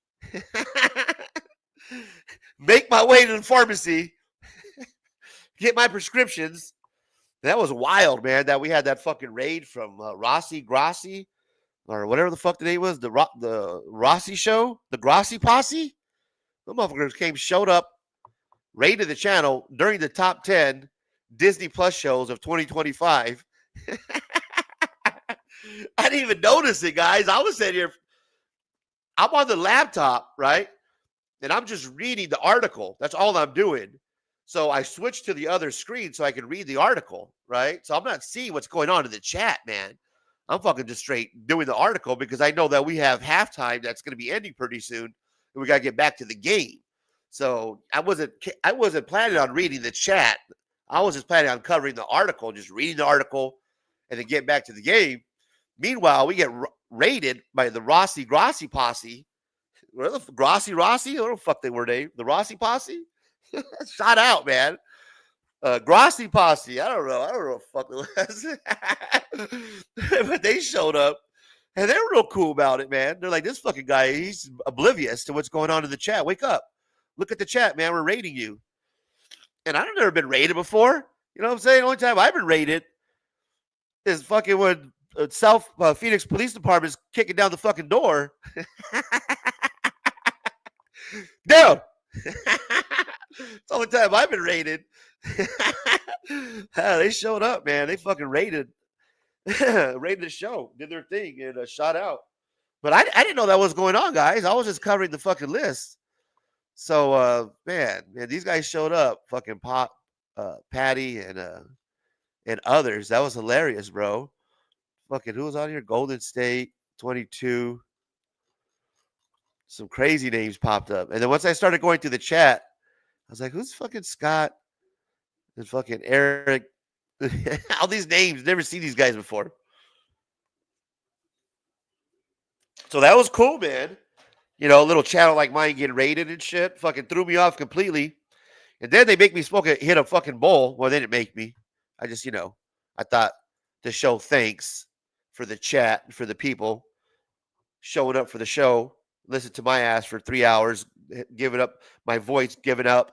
Speaker 3: make my way to the pharmacy, get my prescriptions. That was wild, man, that we had that fucking raid from Rossi Grossi, or whatever the fuck the name was, the Rossi show, the Grossi posse. The motherfuckers showed up, raided the channel during the top 10 Disney Plus shows of 2025. I didn't even notice it, guys. I was sitting here. I'm on the laptop, right? And I'm just reading the article. That's all I'm doing. So I switched to the other screen so I could read the article, right? So I'm not seeing what's going on in the chat, man. I'm fucking just straight doing the article because I know that we have halftime that's going to be ending pretty soon, and we got to get back to the game. So I wasn't planning on reading the chat. I was just planning on covering the article, just reading the article, and then getting back to the game. Meanwhile, we get raided by the Rossi Grossi posse. Where the Grossi? I don't know what the fuck they were named. The Rossi posse? Shout out, man. Grossi posse. I don't know what the fuck it was. But they showed up, and they were real cool about it, man. They're like, this fucking guy, he's oblivious to what's going on in the chat. Wake up. Look at the chat, man. We're raiding you. And I've never been raided before. You know what I'm saying? The only time I've been raided is fucking when South Phoenix Police Department is kicking down the fucking door. Down. It's the only time I've been raided. They showed up, man. They fucking raided the show, did their thing, and shot out. But I didn't know that was going on, guys. I was just covering the fucking list. So, man, these guys showed up. Fucking Patty and others. That was hilarious, bro. Fucking who was on here? Golden State 22. Some crazy names popped up. And then once I started going through the chat, I was like, who's fucking Scott and fucking Eric? All these names. Never seen these guys before. So that was cool, man. You know, a little channel like mine getting raided and shit. Fucking threw me off completely. And then they make me hit a fucking bowl. Well, they didn't make me. I just, I thought to show thanks for the chat, for the people showing up for the show, listen to my ass for 3 hours, giving up my voice, giving up,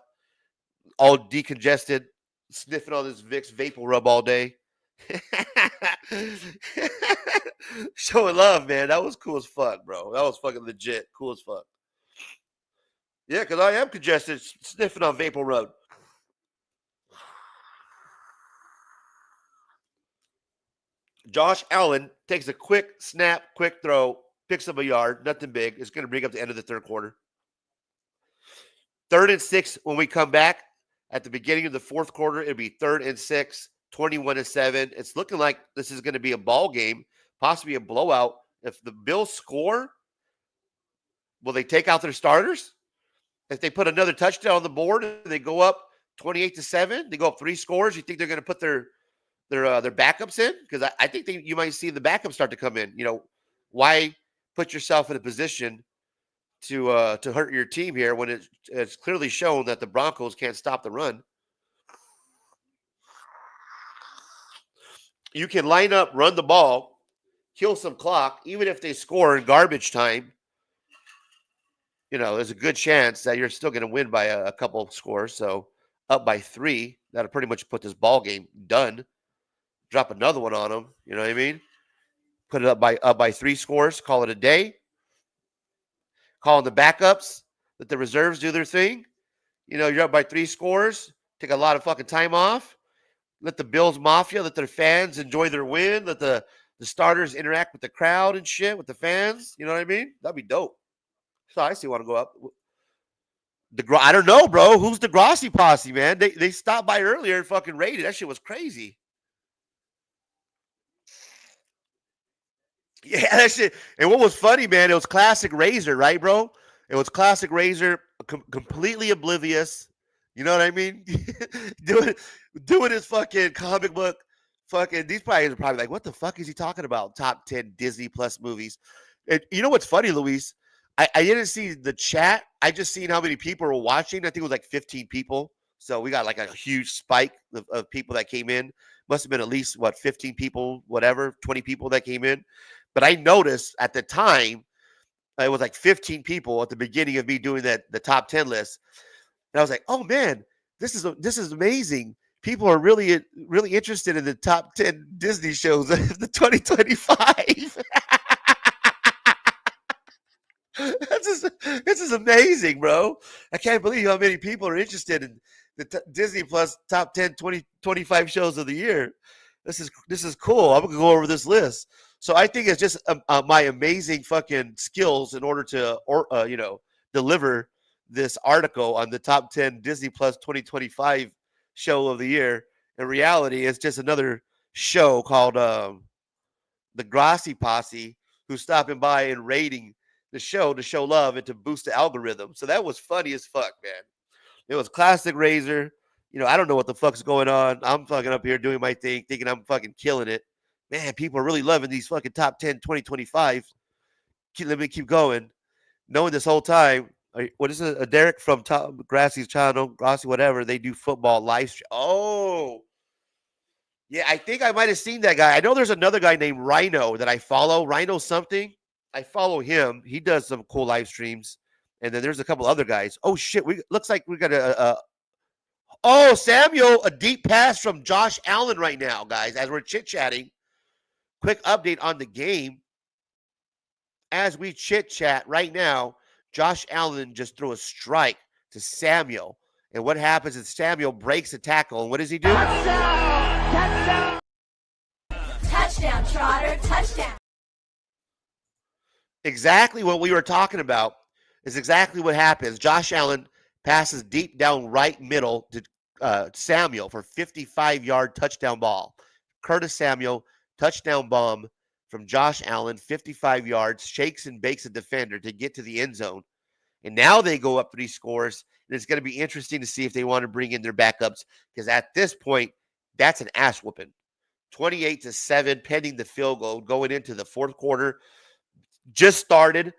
Speaker 3: all decongested, sniffing on this Vicks vapor rub all day. Showing love, man. That was cool as fuck, bro. That was fucking legit. Cool as fuck. Yeah, because I am congested, sniffing on vapor rub. Josh Allen takes a quick snap, quick throw, picks up a yard, nothing big. It's going to bring up the end of the third quarter. 3rd and 6 when we come back. At the beginning of the fourth quarter, it'll be 3rd and 6, 21-7. It's looking like this is going to be a ball game, possibly a blowout. If the Bills score, will they take out their starters? If they put another touchdown on the board and they go up 28-7, they go up 3 scores, you think they're going to put their backups in? Because I think you might see the backups start to come in. Why put yourself in a position to hurt your team here when it's clearly shown that the Broncos can't stop the run? You can line up, run the ball, kill some clock, even if they score in garbage time. There's a good chance that you're still going to win by a couple of scores. So up by 3, that'll pretty much put this ball game done. Drop another one on them. You know what I mean? Put it up by 3 scores. Call it a day. Calling the backups. Let the reserves do their thing. You're up by 3 scores. Take a lot of fucking time off. Let the Bills Mafia, let their fans enjoy their win. Let the starters interact with the crowd and shit, with the fans. You know what I mean? That'd be dope. So I still want to go up. I don't know, bro. Who's the Grossi posse, man? They stopped by earlier and fucking raided. That shit was crazy. Yeah, that shit. And what was funny, man, it was classic Razor, right, bro? It was classic Razor, completely oblivious. You know what I mean? doing his fucking comic book. Fucking, these guys are probably like, what the fuck is he talking about? Top 10 Disney Plus movies. And you know what's funny, Luis? I didn't see the chat. I just seen how many people were watching. I think it was like 15 people. So we got like a huge spike of people that came in. Must have been at least, 15 people, whatever, 20 people that came in. But I noticed at the time, it was like 15 people at the beginning of me doing the top 10 list. And I was like, oh, man, this is amazing. People are really, really interested in the top 10 Disney shows of the 2025. This is amazing, bro. I can't believe how many people are interested in the Disney Plus top 10 2025 shows of the year. This is cool. I'm gonna go over this list. So I think it's just my amazing fucking skills in order to deliver this article on the top 10 Disney Plus 2025 show of the year. In reality, it's just another show called the Grossi Posse, who's stopping by and rating the show to show love and to boost the algorithm. So that was funny as fuck, man. It was classic Razor. I don't know what the fuck's going on. I'm fucking up here doing my thing, thinking I'm fucking killing it. Man, people are really loving these fucking top 10 2025. Let me keep going. Knowing this whole time, what is it? Derek from Grassi's channel, Grossi, whatever, they do football live stream. Oh, yeah, I think I might have seen that guy. I know there's another guy named Rhino that I follow. Rhino something. I follow him. He does some cool live streams. And then there's a couple other guys. Oh, shit. Looks like we got Samuel, a deep pass from Josh Allen right now, guys, as we're chit-chatting. Quick update on the game. As we chit-chat right now, Josh Allen just threw a strike to Samuel. And what happens is Samuel breaks a tackle. And what does he do?
Speaker 4: Touchdown! Touchdown, Trotter. Touchdown.
Speaker 3: Exactly what we were talking about is exactly what happens. Josh Allen passes deep down right middle to Samuel for 55-yard touchdown ball. Curtis Samuel, touchdown bomb from Josh Allen, 55 yards, shakes and bakes a defender to get to the end zone. And now they go up 3 scores. And it's going to be interesting to see if they want to bring in their backups, because at this point, that's an ass whooping. 28-7, pending the field goal, going into the fourth quarter. Just started.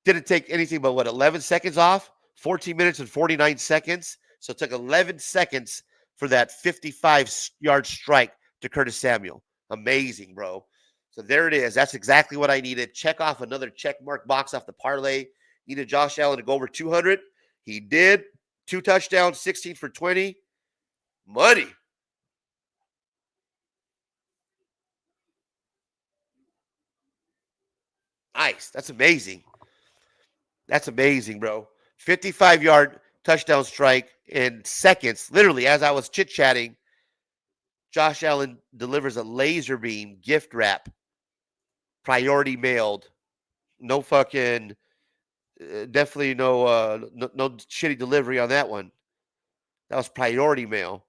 Speaker 3: Didn't take anything but, what, 11 seconds off? 14 minutes and 49 seconds. So it took 11 seconds for that 55-yard strike to Curtis Samuel. Amazing, bro. So there it is. That's exactly what I needed. Check off another check mark box off the parlay. Needed Josh Allen to go over 200. He did. 2 touchdowns, 16 for 20. Money. Nice. That's amazing. That's amazing, bro. 55-yard touchdown strike in seconds. Literally, as I was chit-chatting, Josh Allen delivers a laser beam gift wrap. Priority mailed. No fucking, definitely no shitty delivery on that one. That was priority mail.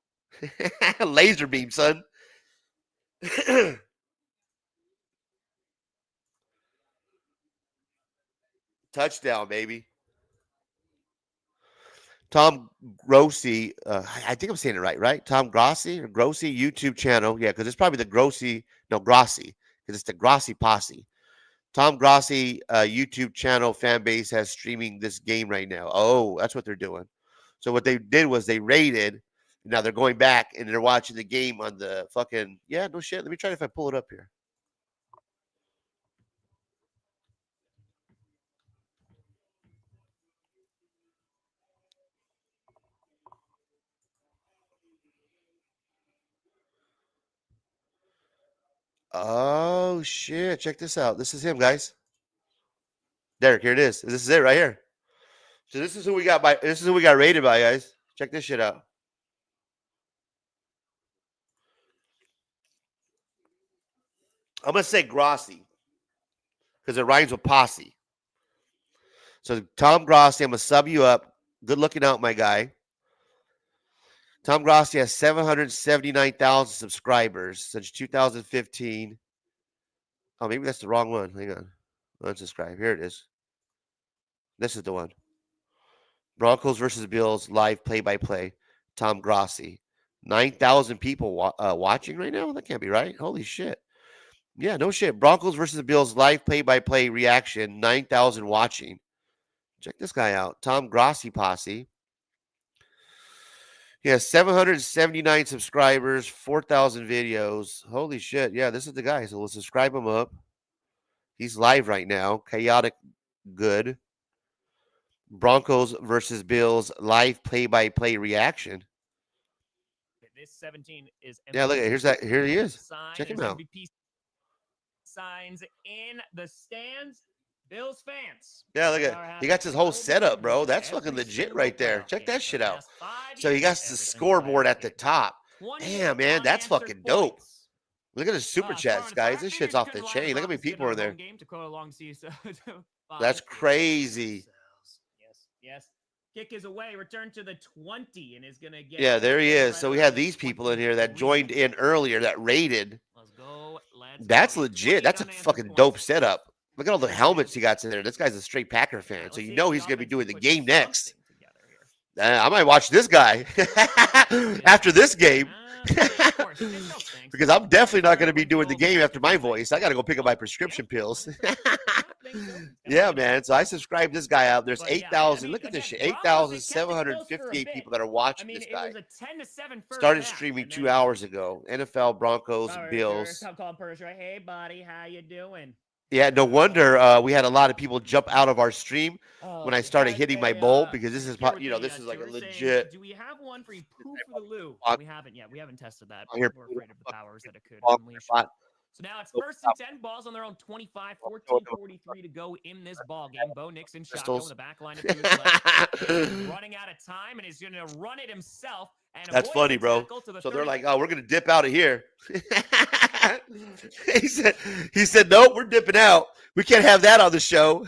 Speaker 3: Laser beam, son. Touchdown, baby. Tom Grossi, I think I'm saying it right? Tom Grossi or Grossi YouTube channel. Yeah, because it's probably the Grossi, no, Grossi, because it's the Grossi posse. Tom Grossi YouTube channel fan base has streaming this game right now. Oh, that's what they're doing. So what they did was they raided. Now they're going back and they're watching the game on the fucking, yeah, no shit. Let me try if I pull it up here. Oh shit! Check this out. This is him, guys. Derek, here it is. This is it right here. So this is who we got by. This is who we got rated by, guys. Check this shit out. I'm gonna say Grossi because it rhymes with posse. So Tom Grossi, I'm gonna sub you up. Good looking out, my guy. Tom Grossi has 779,000 subscribers since 2015. Oh, maybe that's the wrong one. Hang on. Unsubscribe. Here it is. This is the one. Broncos versus Bills live play-by-play. Tom Grossi. 9,000 people watching right now? That can't be right. Holy shit. Yeah, no shit. Broncos versus Bills live play-by-play reaction. 9,000 watching. Check this guy out. Tom Grossi posse. He has 779 subscribers, 4,000 videos. Holy shit. Yeah, this is the guy. So we'll subscribe him up. He's live right now. Chaotic good. Broncos versus Bills live play-by-play reaction.
Speaker 7: This 17 is
Speaker 3: yeah, look at here he is. Check him out.
Speaker 7: MVP signs in the stands. Bills fans.
Speaker 3: Yeah, look at he got his whole setup, bro. That's fucking legit right there. Check that shit out. So he got the scoreboard at the top. Damn, man, that's fucking dope. Look at the super chats, guys. This shit's off the chain. Look how many people are there. That's crazy.
Speaker 7: Yes. Kick is away. Return to the 20 and is going to get.
Speaker 3: Yeah, there he is. So we have these people in here that joined in earlier that raided.
Speaker 7: Let's go.
Speaker 3: That's legit. That's a fucking dope setup. Look at all the helmets he got in there. This guy's a straight Packer fan, so you know he's going to be doing the game next. I might watch this guy after this game. Because I'm definitely not going to be doing the game after my voice. I got to go pick up my prescription pills. Yeah, man. So I subscribed this guy out. There's 8,000. Look at this shit. 8,758 people that are watching this guy. Started streaming 2 hours ago. NFL, Broncos, Bills.
Speaker 7: Hey, buddy. How you doing?
Speaker 3: Yeah, no wonder we had a lot of people jump out of our stream when I started hitting my bowl because this is, this is like a legit.
Speaker 7: Do we have one for you? Poo for the loo. We haven't yet. We haven't tested that.
Speaker 3: We're
Speaker 7: afraid of the powers that it could unleash. So now it's 1st and 10, balls on their own 25, 14:43 to go in this ball game. Bo Nixon shotgun with the back line of running out of time, and he's going to run it himself. And
Speaker 3: that's funny, bro. So they're like, oh, we're going to dip out of here. He said, nope, we're dipping out. We can't have that on the show.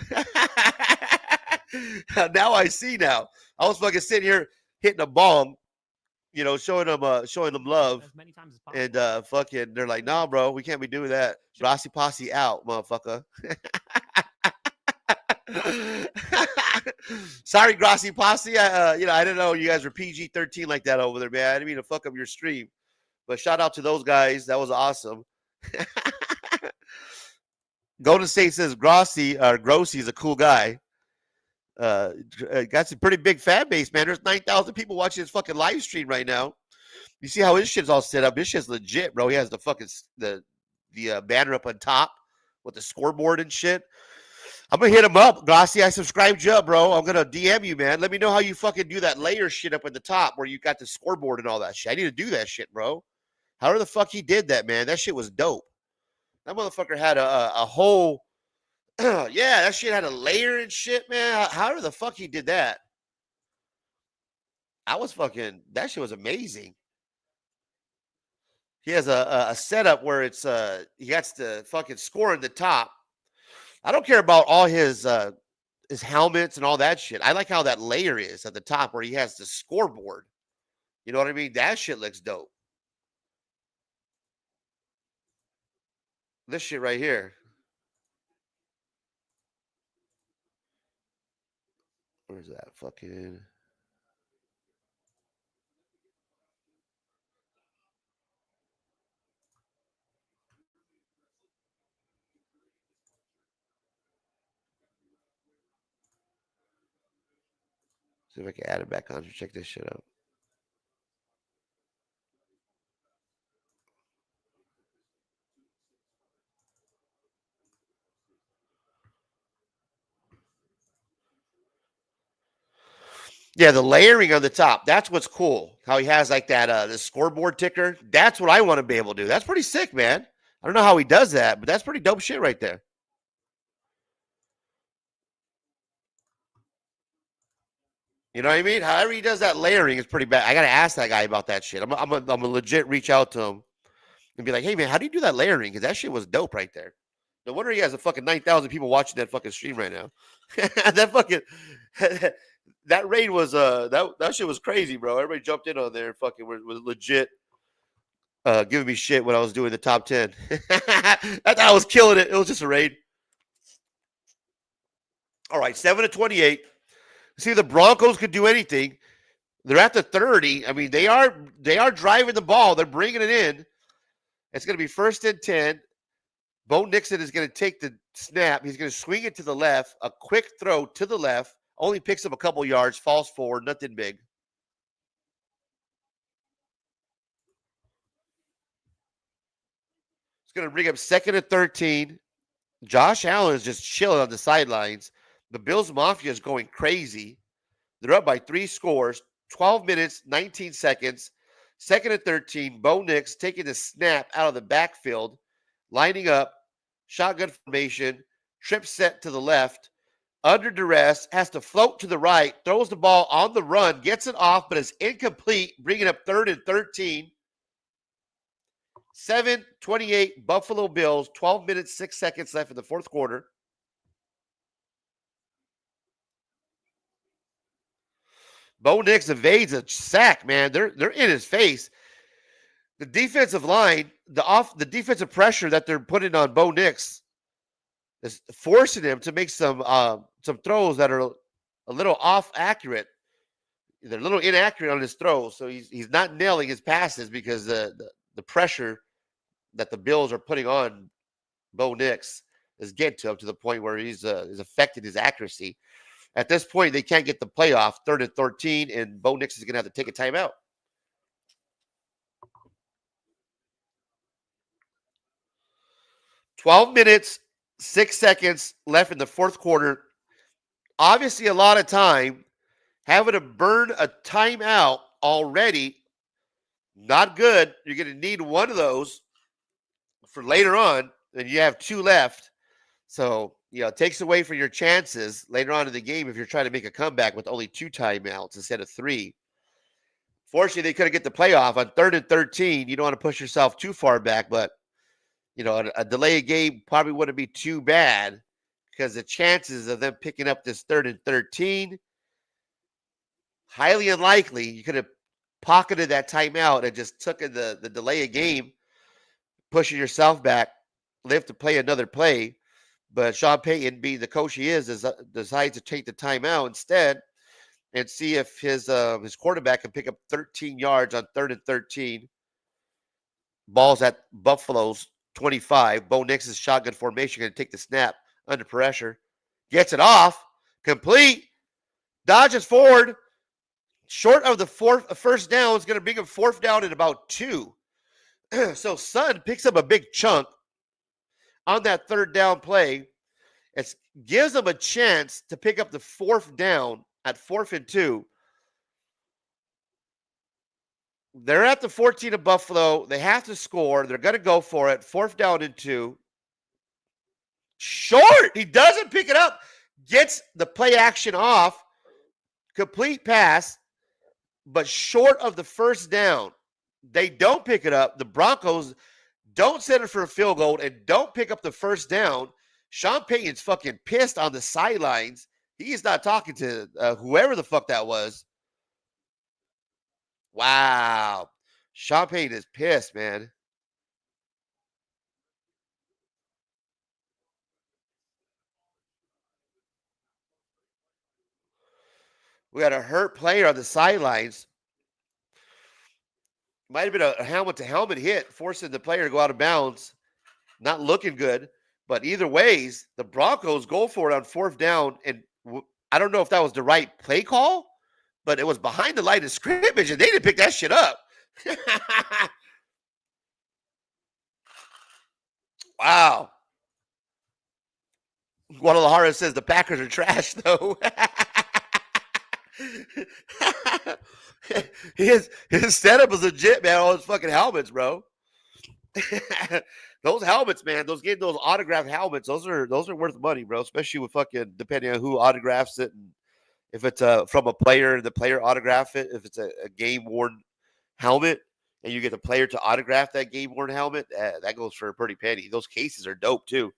Speaker 3: Now I see now. I was fucking sitting here hitting a bomb, showing them love. And fucking they're like, nah, bro, we can't be doing that. Rossi Posse out, motherfucker. Sorry, Grossi Posse. I didn't know you guys were PG-13 like that over there, man. I didn't mean to fuck up your stream. But shout out to those guys. That was awesome. Golden State says Grossi is a cool guy. got some pretty big fan base, man. There's 9,000 people watching his fucking live stream right now. You see how his shit's all set up? His shit's legit, bro. He has the fucking the banner up on top with the scoreboard and shit. I'm gonna hit him up, Grassi. I subscribed you up, bro. I'm gonna DM you, man. Let me know how you fucking do that layer shit up at the top where you got the scoreboard and all that shit. I need to do that shit, bro. However the fuck he did that, man. That shit was dope. That motherfucker had a whole, yeah, that shit had a layer and shit, man. However the fuck he did that. That shit was amazing. He has a setup where it's he gets to fucking score in the top. I don't care about all his helmets and all that shit. I like how that layer is at the top where he has the scoreboard. You know what I mean? That shit looks dope. This shit right here. Where's that fucking... See if I can add it back on to check this shit out. Yeah, the layering on the top. That's what's cool. How he has like that the scoreboard ticker. That's what I want to be able to do. That's pretty sick, man. I don't know how he does that, but that's pretty dope shit right there. You know what I mean? However he does that layering is pretty bad. I got to ask that guy about that shit. I'm a legit reach out to him and be like, hey, man, how do you do that layering? Because that shit was dope right there. No wonder he has a fucking 9,000 people watching that fucking stream right now. That fucking... that raid was that shit was crazy, bro. Everybody jumped in on there and fucking was legit giving me shit when I was doing the top 10. I thought I was killing it. It was just a raid. All right, 7-28. See, the Broncos could do anything. They're at the 30. I mean, they are driving the ball. They're bringing it in. It's going to be 1st and 10. Bo Nixon is going to take the snap. He's going to swing it to the left. A quick throw to the left. Only picks up a couple yards. Falls forward. Nothing big. It's going to bring up 2nd and 13. Josh Allen is just chilling on the sidelines. The Bills Mafia is going crazy. They're up by 3 scores. 12 minutes, 19 seconds. 2nd and 13. Bo Nix taking the snap out of the backfield. Lining up. Shotgun formation. Trip set to the left. Under duress. Has to float to the right. Throws the ball on the run. Gets it off, but it's incomplete. Bringing up 3rd and 13. 7-28 Buffalo Bills. 12 minutes, 6 seconds left in the 4th quarter. Bo Nix evades a sack, man. They're in his face. The defensive line, the defensive pressure that they're putting on Bo Nix is forcing him to make some throws that are a little off accurate. They're a little inaccurate on his throws, so he's not nailing his passes because the pressure that the Bills are putting on Bo Nix is getting to him to the point where he's affected his accuracy. At this point, they can't get the playoff. 3rd and 13, and Bo Nix is going to have to take a timeout. $12 minutes, 6 seconds left in the 4th quarter. Obviously, a lot of time. Having to burn a timeout already, not good. You're going to need one of those for later on, and you have 2 left. So, it takes away from your chances later on in the game if you're trying to make a comeback with only 2 timeouts instead of 3. Fortunately, they couldn't get the playoff on 3rd and 13. You don't want to push yourself too far back, but, a delay game probably wouldn't be too bad because the chances of them picking up this 3rd and 13, highly unlikely. You could have pocketed that timeout and just took the delay of game, pushing yourself back, live to play another play. But Sean Payton, being the coach he is decides to take the timeout instead and see if his quarterback can pick up 13 yards on 3rd and 13. Ball's at Buffalo's 25. Bo Nix is shotgun formation, going to take the snap under pressure. Gets it off. Complete. Dodges forward. Short of the first down is going to bring him 4th down at about 2. So Sun picks up a big chunk on that 3rd down play. It gives them a chance to pick up the 4th down at 4th and 2. They're at the 14 of Buffalo. They have to score. They're going to go for it. 4th down and 2. Short. He doesn't pick it up. Gets the play action off. Complete pass, but short of the 1st down. They don't pick it up. The Broncos don't set it for a field goal and don't pick up the 1st down. Sean Payton's fucking pissed on the sidelines. He is not talking to whoever the fuck that was. Wow. Sean Payton is pissed, man. We got a hurt player on the sidelines. Might have been a helmet-to-helmet hit, forcing the player to go out of bounds. Not looking good. But either ways, the Broncos go for it on 4th down. And I don't know if that was the right play call, but it was behind the line of scrimmage, and they didn't pick that shit up. Wow. Guadalajara says the Packers are trash, though. his setup is legit, man. All his fucking helmets, bro. Those helmets, man. Those autographed helmets. Those are worth money, bro. Especially with fucking depending on who autographs it, and if it's from a player and the player autograph it. If it's a game worn helmet and you get the player to autograph that game worn helmet, that goes for a pretty penny. Those cases are dope too.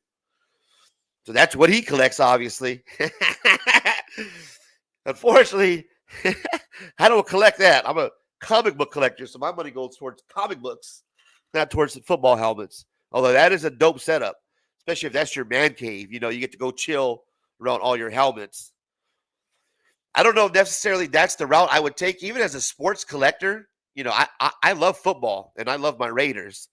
Speaker 3: So that's what he collects, obviously. Unfortunately, I don't collect that. I'm a comic book collector, so my money goes towards comic books, not towards the football helmets. Although that is a dope setup, especially if that's your man cave. You know, you get to go chill around all your helmets. I don't know if necessarily that's the route I would take, even as a sports collector. You know, I love football, and I love my Raiders.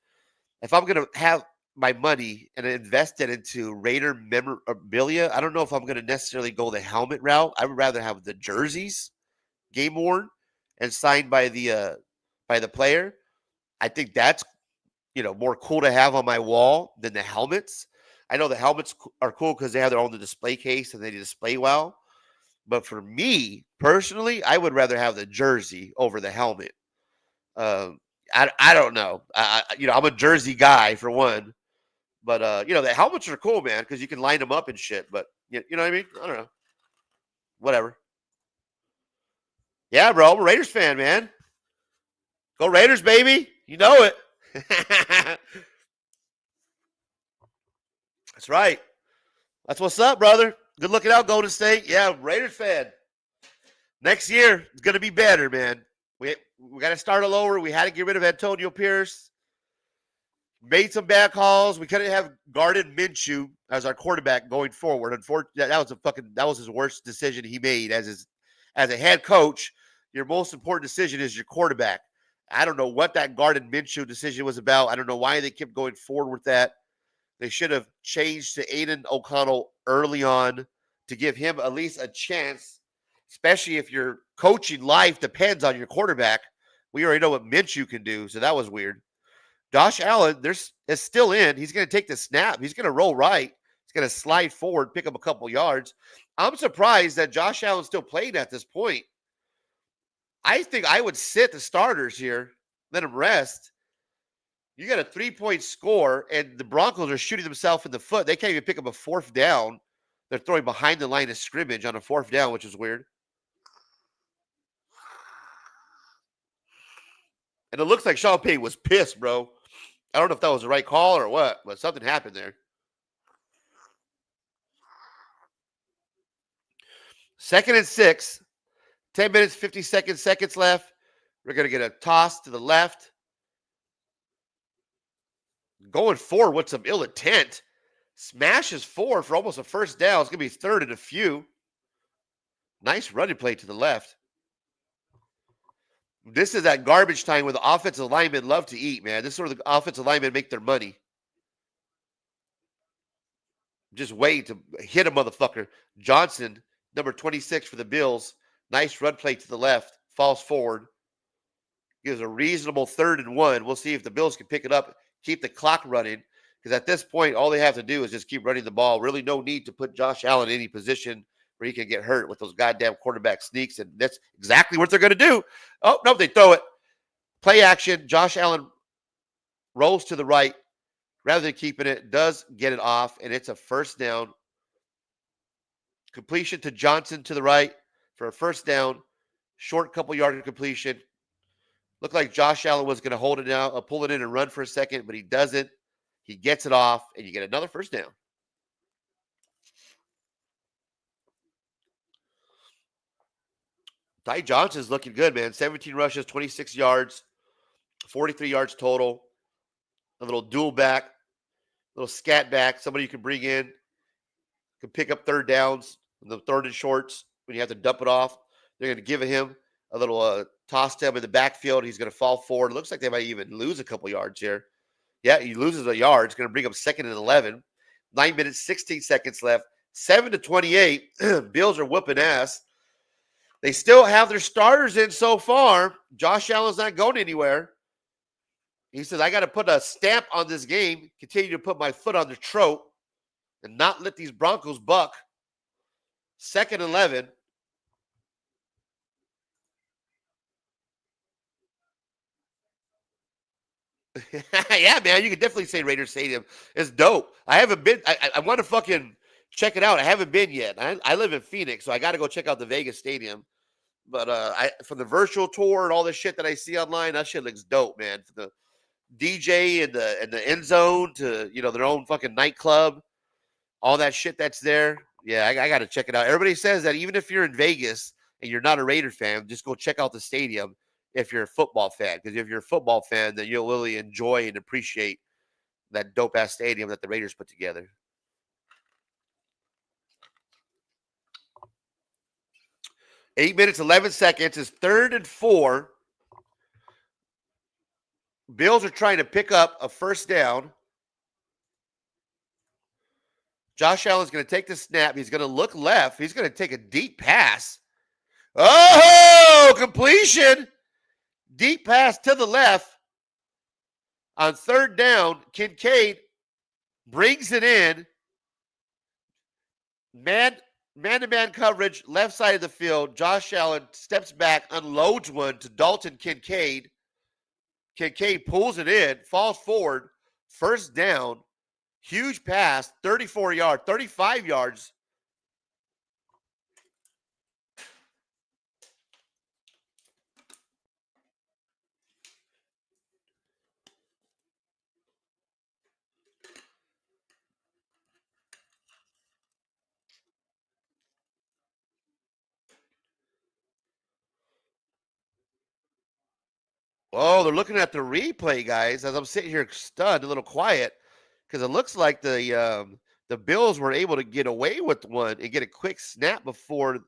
Speaker 3: If I'm going to have my money and invest it into Raider memorabilia, I don't know if I'm going to necessarily go the helmet route. I would rather have the jerseys game worn and signed by the player. I think that's, you know, more cool to have on my wall than the helmets. I know the helmets are cool because they have their own display case and they display well. But for me personally, I would rather have the jersey over the helmet. I don't know. I'm a jersey guy for one. But, the helmets are cool, man, because you can line them up and shit. But, you know what I mean? I don't know. Whatever. Yeah, bro. I'm a Raiders fan, man. Go Raiders, baby. You know it. That's right. That's what's up, brother. Good looking out, Golden State. Yeah, Raiders fan. Next year, it's going to be better, man. We got to start all over. We had to get rid of Antonio Pierce. Made some bad calls. We couldn't have guarded Minshew as our quarterback going forward. Unfortunately, that was his worst decision he made as a head coach. Your most important decision is your quarterback. I don't know what that guarded Minshew decision was about. I don't know why they kept going forward with that. They should have changed to Aiden O'Connell early on to give him at least a chance, especially if your coaching life depends on your quarterback. We already know what Minshew can do, so that was weird. Josh Allen, is still in. He's going to take the snap. He's going to roll right. He's going to slide forward, pick up a couple yards. I'm surprised that Josh Allen's still playing at this point. I think I would sit the starters here, let them rest. You got a 3-point score, and the Broncos are shooting themselves in the foot. They can't even pick up a 4th down. They're throwing behind the line of scrimmage on a 4th down, which is weird. And it looks like Sean Payton was pissed, bro. I don't know if that was the right call or what, but something happened there. 2nd and 6. 10 minutes, 50 seconds left. We're going to get a toss to the left. Going forward with some ill intent. Smashes forward for almost a 1st down. It's going to be 3rd and a few. Nice running play to the left. This is that garbage time where the offensive linemen love to eat, man. This is where the offensive linemen make their money. Just wait to hit a motherfucker. Johnson, number 26 for the Bills, Nice run play to the left. Falls forward. Gives a reasonable 3rd and 1. We'll see if the Bills can pick it up, keep the clock running. Because at this point, all they have to do is just keep running the ball. Really no need to put Josh Allen in any position where he can get hurt with those goddamn quarterback sneaks. And that's exactly what they're going to do. Oh, no, they throw it. Play action. Josh Allen rolls to the right. Rather than keeping it, does get it off, and it's a first down. Completion to Johnson to the right for a first down. Short couple yard completion. Looked like Josh Allen was going to hold it out, pull it in and run for a second, but he doesn't. He gets it off, and you get another first down. Ty Johnson's looking good, man. 17 rushes, 26 yards, 43 yards total. A little dual back, a little scat back, somebody you can bring in, can pick up third downs, the 3rd and shorts when you have to dump it off. They're going to give him a little toss to him in the backfield. He's going to fall forward. It looks like they might even lose a couple yards here. Yeah, he loses a yard. It's going to bring up 2nd and 11. 9 minutes, 16 seconds left. 7-28. Bills are whooping ass. They still have their starters in so far. Josh Allen's not going anywhere. He says, I got to put a stamp on this game, continue to put my foot on the throat, and not let these Broncos buck. 2nd and 11. Yeah, man, you can definitely say Raiders Stadium. It's dope. I haven't been. I want to fucking check it out. I haven't been yet. I live in Phoenix, so I got to go check out the Vegas Stadium. But from the virtual tour and all this shit that I see online, that shit looks dope, man. From the DJ and the end zone to their own fucking nightclub, all that shit that's there. Yeah, I got to check it out. Everybody says that even if you're in Vegas and you're not a Raider fan, just go check out the stadium if you're a football fan. Because if you're a football fan, then you'll really enjoy and appreciate that dope-ass stadium that the Raiders put together. Eight minutes, 11 seconds. It's 3rd and 4. Bills are trying to pick up a first down. Josh Allen's going to take the snap. He's going to look left. He's going to take a deep pass. Oh, completion. Deep pass to the left. On 3rd down, Kincaid brings it in. Man-to-man coverage, left side of the field. Josh Allen steps back, unloads one to Dalton Kincaid. Kincaid pulls it in, falls forward, first down, huge pass, 35 yards. Oh, they're looking at the replay, guys, as I'm sitting here stunned, a little quiet, because it looks like the Bills were able to get away with one and get a quick snap before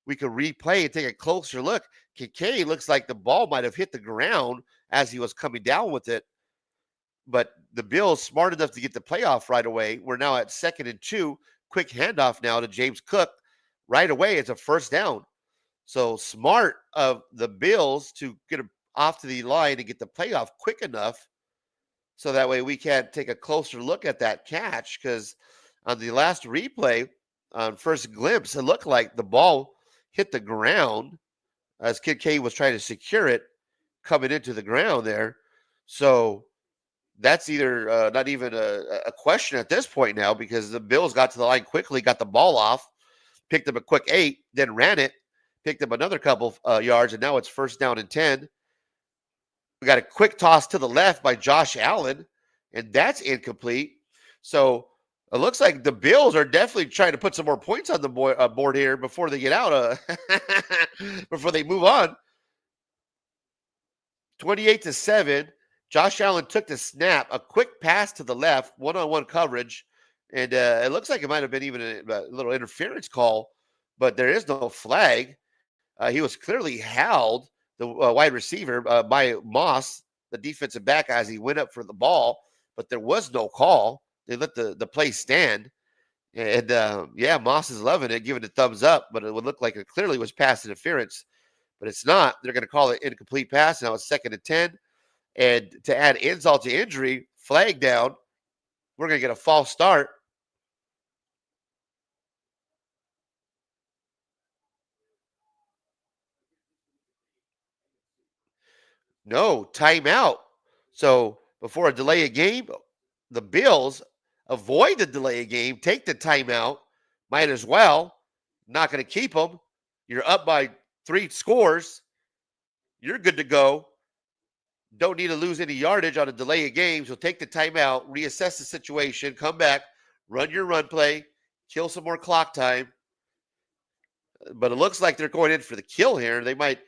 Speaker 3: we could replay and take a closer look. Kincaid looks like the ball might have hit the ground as he was coming down with it, but the Bills smart enough to get the playoff right away. We're now at 2nd and 2. Quick handoff now to James Cook. Right away, it's a first down. So smart of the Bills to get off to the line and get the playoff quick enough so that way we can take a closer look at that catch, because on the last replay, on first glimpse, it looked like the ball hit the ground as Kincaid was trying to secure it coming into the ground there. So that's either not even a question at this point now, because the Bills got to the line quickly, got the ball off, picked up a quick 8, then ran it, picked up another couple yards, and now it's first down and 10. We got a quick toss to the left by Josh Allen, and that's incomplete. So it looks like the Bills are definitely trying to put some more points on the board here before they get out, before they move on. 28-7. Josh Allen took the snap, a quick pass to the left, one-on-one coverage, and it looks like it might have been even a little interference call, but there is no flag. He was clearly held, the wide receiver, by Moss, the defensive back, as he went up for the ball, but there was no call. They let the play stand. And yeah, Moss is loving it, giving it thumbs up, but it would look like it clearly was pass interference, but it's not. They're going to call it incomplete pass. Now it's 2nd and 10. And to add insult to injury, flag down. We're going to get a false start. No, timeout. So before a delay of game, the Bills avoid the delay of game, take the timeout, might as well. Not going to keep them. You're up by 3 scores. You're good to go. Don't need to lose any yardage on a delay of game. So take the timeout, reassess the situation, come back, run your run play, kill some more clock time. But it looks like they're going in for the kill here. They might,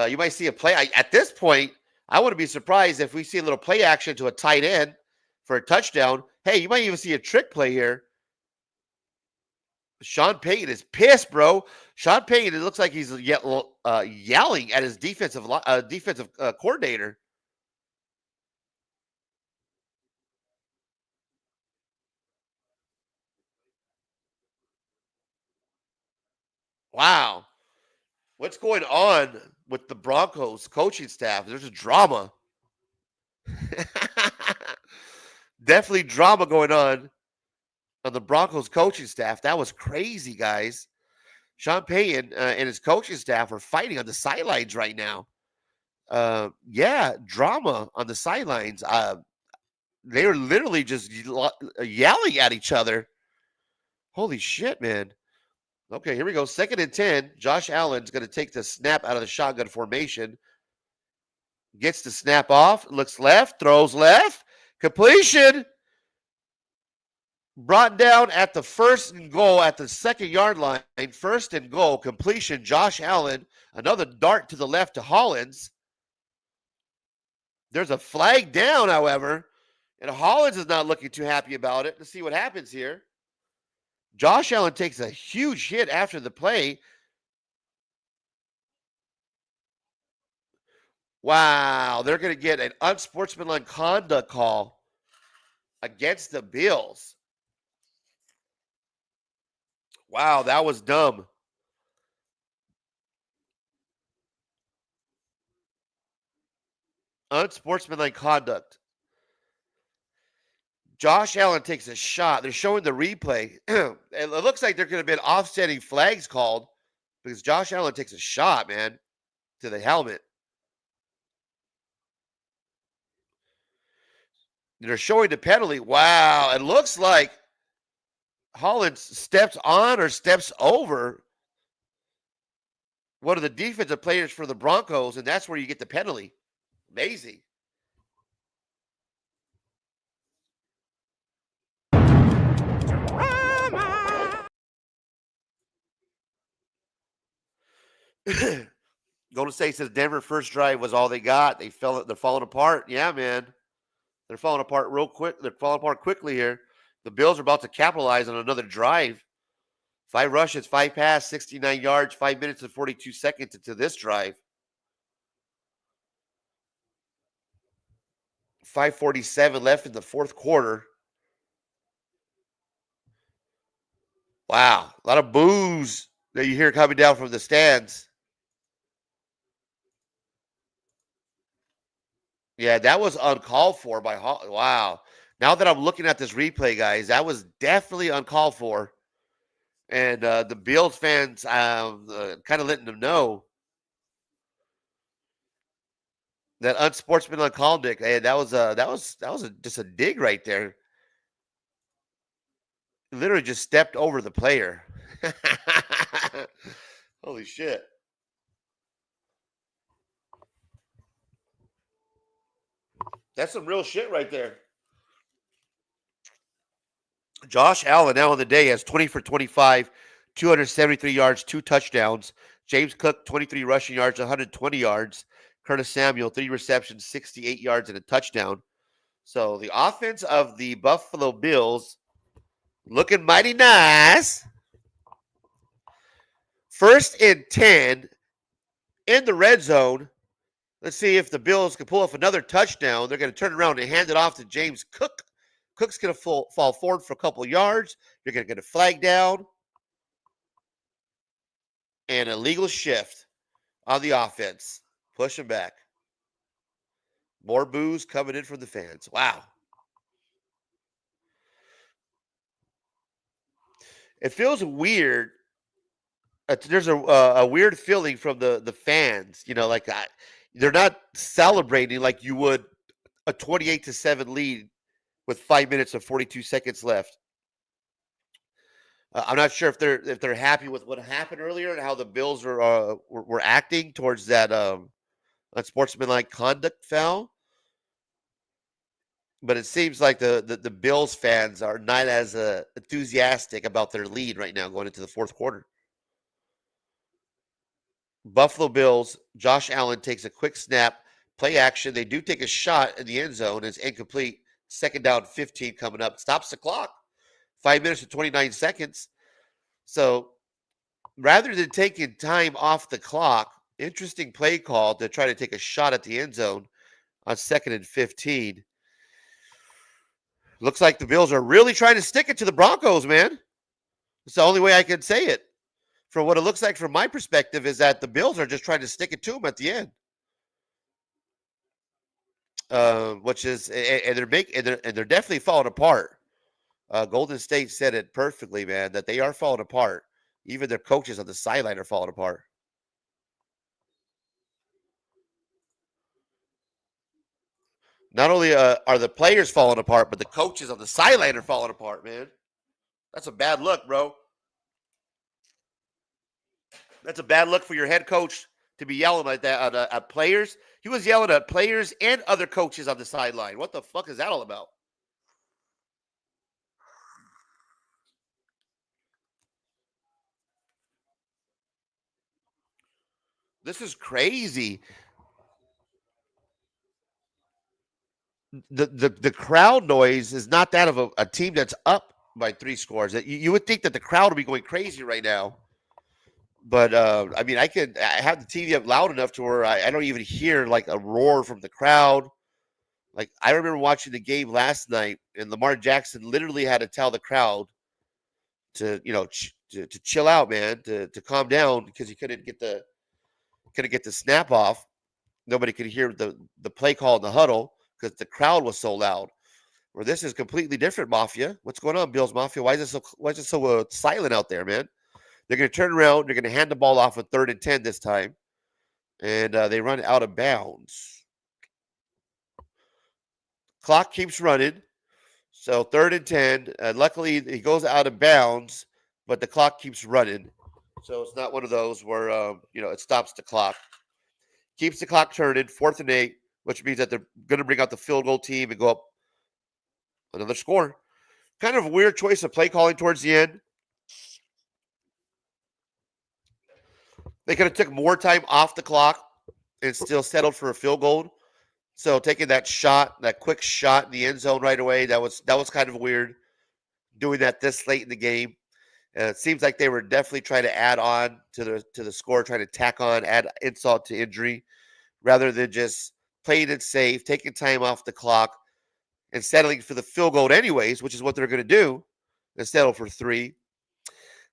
Speaker 3: you might see a play. At this point, I wouldn't be surprised if we see a little play action to a tight end for a touchdown. Hey, you might even see a trick play here. Sean Payton is pissed, bro. Sean Payton, it looks like he's yelling at his defensive coordinator. Wow. What's going on with the Broncos coaching staff? There's a drama. Definitely drama going on the Broncos coaching staff. That was crazy, guys. Sean Payton and his coaching staff are fighting on the sidelines right now. Yeah, drama on the sidelines. They're literally just yelling at each other. Holy shit, man. Okay, here we go. 2nd and 10. Josh Allen's going to take the snap out of the shotgun formation. Gets the snap off. Looks left. Throws left. Completion. Brought down at the 1st and goal at the 2nd yard line. 1st and goal. Completion. Josh Allen. Another dart to the left to Hollins. There's a flag down, however. And Hollins is not looking too happy about it. Let's see what happens here. Josh Allen takes a huge hit after the play. Wow, they're going to get an unsportsmanlike conduct call against the Bills. Wow, that was dumb. Unsportsmanlike conduct. Josh Allen takes a shot. They're showing the replay. It looks like there could have been offsetting flags called because Josh Allen takes a shot, man, to the helmet. They're showing the penalty. Wow, it looks like Hollins steps on or steps over one of the defensive players for the Broncos, and that's where you get the penalty. Amazing. Golden State says Denver first drive was all they got. They're falling apart. Yeah, man. They're falling apart real quick. They're falling apart quickly here. The Bills are about to capitalize on another drive. 5 rushes, 5 passes, 69 yards, 5 minutes and 42 seconds into this drive. 5:47 left in the 4th quarter. Wow. A lot of boos that you hear coming down from the stands. Yeah, that was uncalled for by wow. Now that I'm looking at this replay, guys, that was definitely uncalled for. And the Bills fans kind of letting them know that unsportsmanlike conduct. Hey, that was just a dig right there. Literally just stepped over the player. Holy shit. That's some real shit right there. Josh Allen now on the day has 20 for 25, 273 yards, 2 touchdowns. James Cook, 23 rushing yards, 120 yards. Curtis Samuel, 3 receptions, 68 yards, and a touchdown. So the offense of the Buffalo Bills looking mighty nice. 1st and 10 in the red zone. Let's see if the Bills can pull off another touchdown. They're going to turn around and hand it off to James Cook. Cook's going to fall forward for a couple of yards. You're going to get a flag down. And a legal shift on the offense. Push him back. More boos coming in from the fans. Wow. It feels weird. There's a weird feeling from the fans. You know, like they're not celebrating like you would a 28-7 lead with 5 minutes and 42 seconds left. I'm not sure if they're happy with what happened earlier and how the Bills were acting towards that unsportsmanlike conduct foul. But it seems like the Bills fans are not as enthusiastic about their lead right now going into the fourth quarter. Buffalo Bills, Josh Allen takes a quick snap, play action. They do take a shot in the end zone. It's incomplete. Second down, 15 coming up. Stops the clock. 5 minutes and 29 seconds. So rather than taking time off the clock, interesting play call to try to take a shot at the end zone on 2nd and 15. Looks like the Bills are really trying to stick it to the Broncos, man. It's the only way I can say it. From what it looks like from my perspective is that the Bills are just trying to stick it to them at the end. Which is, and they're definitely falling apart. Golden State said it perfectly, man, that they are falling apart. Even their coaches on the sideline are falling apart. Not only are the players falling apart, but the coaches on the sideline are falling apart, man. That's a bad look, bro. That's a bad look for your head coach to be yelling like that at players. He was yelling at players and other coaches on the sideline. What the fuck is that all about? This is crazy. The crowd noise is not that of a team that's up by 3 scores. You would think that the crowd would be going crazy right now. But, I mean, I have the TV up loud enough to where I don't even hear, like, a roar from the crowd. Like, I remember watching the game last night, and Lamar Jackson literally had to tell the crowd to, you know, to chill out, man, to calm down because he couldn't get the snap off. Nobody could hear the play call in the huddle because the crowd was so loud. Where this is completely different, Mafia. What's going on, Bills Mafia? Why is it so silent out there, man? They're going to turn around. They're going to hand the ball off on 3rd and 10 this time. And they run out of bounds. Clock keeps running. So 3rd and 10. Luckily, he goes out of bounds, but the clock keeps running. So it's not one of those where, it stops the clock. Keeps the clock turning. 4th and 8, which means that they're going to bring out the field goal team and go up another score. Kind of a weird choice of play calling towards the end. They could have took more time off the clock and still settled for a field goal. So taking that quick shot in the end zone right away, that was kind of weird. Doing that this late in the game. It seems like they were definitely trying to add on to the score, trying to tack on, add insult to injury, rather than just playing it safe, taking time off the clock, and settling for the field goal anyways, which is what they're going to do, and settle for 3.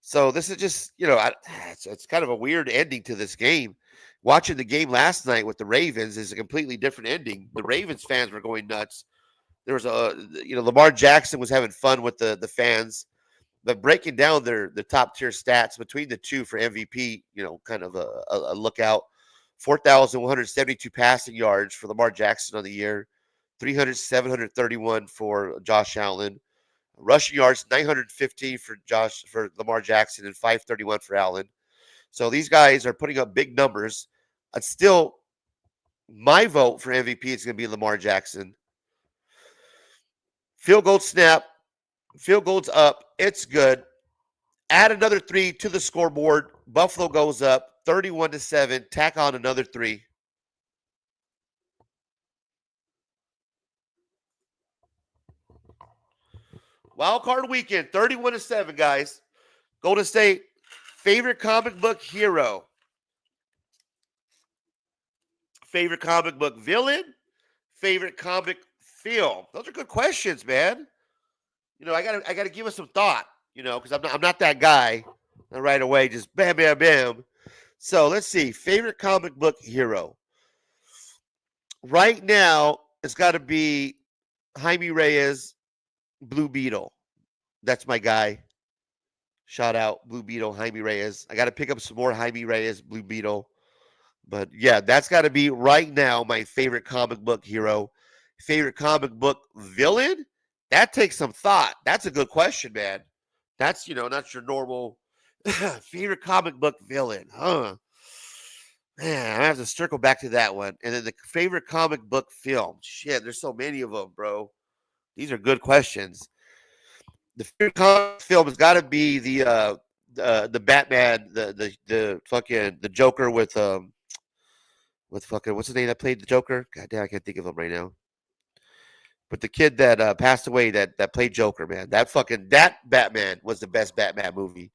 Speaker 3: So this is just, it's kind of a weird ending to this game. Watching the game last night with the Ravens is a completely different ending. The Ravens fans were going nuts. There was Lamar Jackson was having fun with the fans, but breaking down their top tier stats between the two for MVP, kind of a lookout. 4,172 passing yards for Lamar Jackson on the year, 731 for Josh Allen. Rushing yards, 915 for Lamar Jackson and 531 for Allen. So these guys are putting up big numbers. Still, my vote for MVP is going to be Lamar Jackson. Field goal snap. Field goal's up. It's good. Add another 3 to the scoreboard. Buffalo goes up 31-7. Tack on another 3. Wildcard weekend, 31-7, guys. Golden State, favorite comic book hero. Favorite comic book villain. Favorite comic film. Those are good questions, man. I gotta give it some thought, because I'm not that guy. Right away, just bam, bam, bam. So let's see. Favorite comic book hero. Right now, it's got to be Jaime Reyes, Blue Beetle. That's my guy. Shout out Blue Beetle, Jaime Reyes. I got to pick up some more Jaime Reyes, Blue Beetle. But yeah, that's got to be right now my favorite comic book hero. Favorite comic book villain? That takes some thought. That's a good question, man. That's, not your normal favorite comic book villain, huh? Man, I have to circle back to that one. And then the favorite comic book film. Shit, there's so many of them, bro. These are good questions. The favorite comic film has got to be the Batman, the fucking the Joker with fucking what's his name that played the Joker? God damn, I can't think of him right now. But the kid that passed away that played Joker, man, that Batman was the best Batman movie.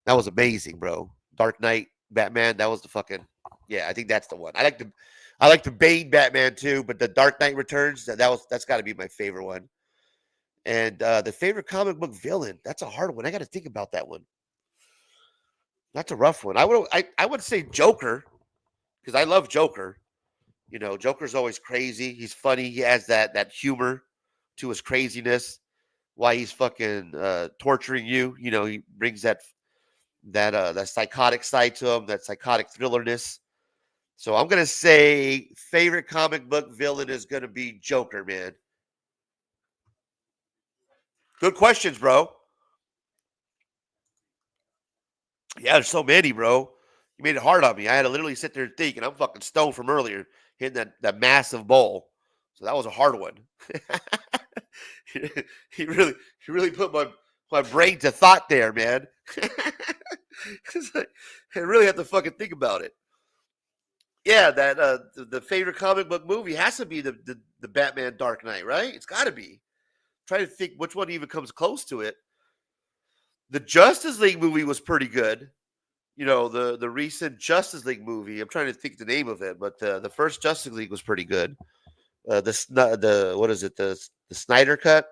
Speaker 3: That was amazing, bro. Dark Knight Batman, that was the fucking I think that's the one. I like the Bane Batman too, but the Dark Knight Returns, that's got to be my favorite one. And the favorite comic book villain, that's a hard one. I got to think about that one. That's a rough one. I would say Joker because I love Joker. Joker's always crazy. He's funny. He has that humor to his craziness. Why he's fucking torturing you. He brings that psychotic side to him, that psychotic thrillerness. So I'm gonna say favorite comic book villain is gonna be Joker, man. Good questions, bro. Yeah, there's so many, bro. You made it hard on me. I had to literally sit there and think, and I'm fucking stoned from earlier hitting that massive bowl. So that was a hard one. he really put my brain to thought there, man. I really have to fucking think about it. Yeah, that the favorite comic book movie has to be the Batman Dark Knight, right? It's got to be. Try to think which one even comes close to it. The Justice League movie was pretty good. The recent Justice League movie. I'm trying to think the name of it, but the first Justice League was pretty good. The what is it? The Snyder cut.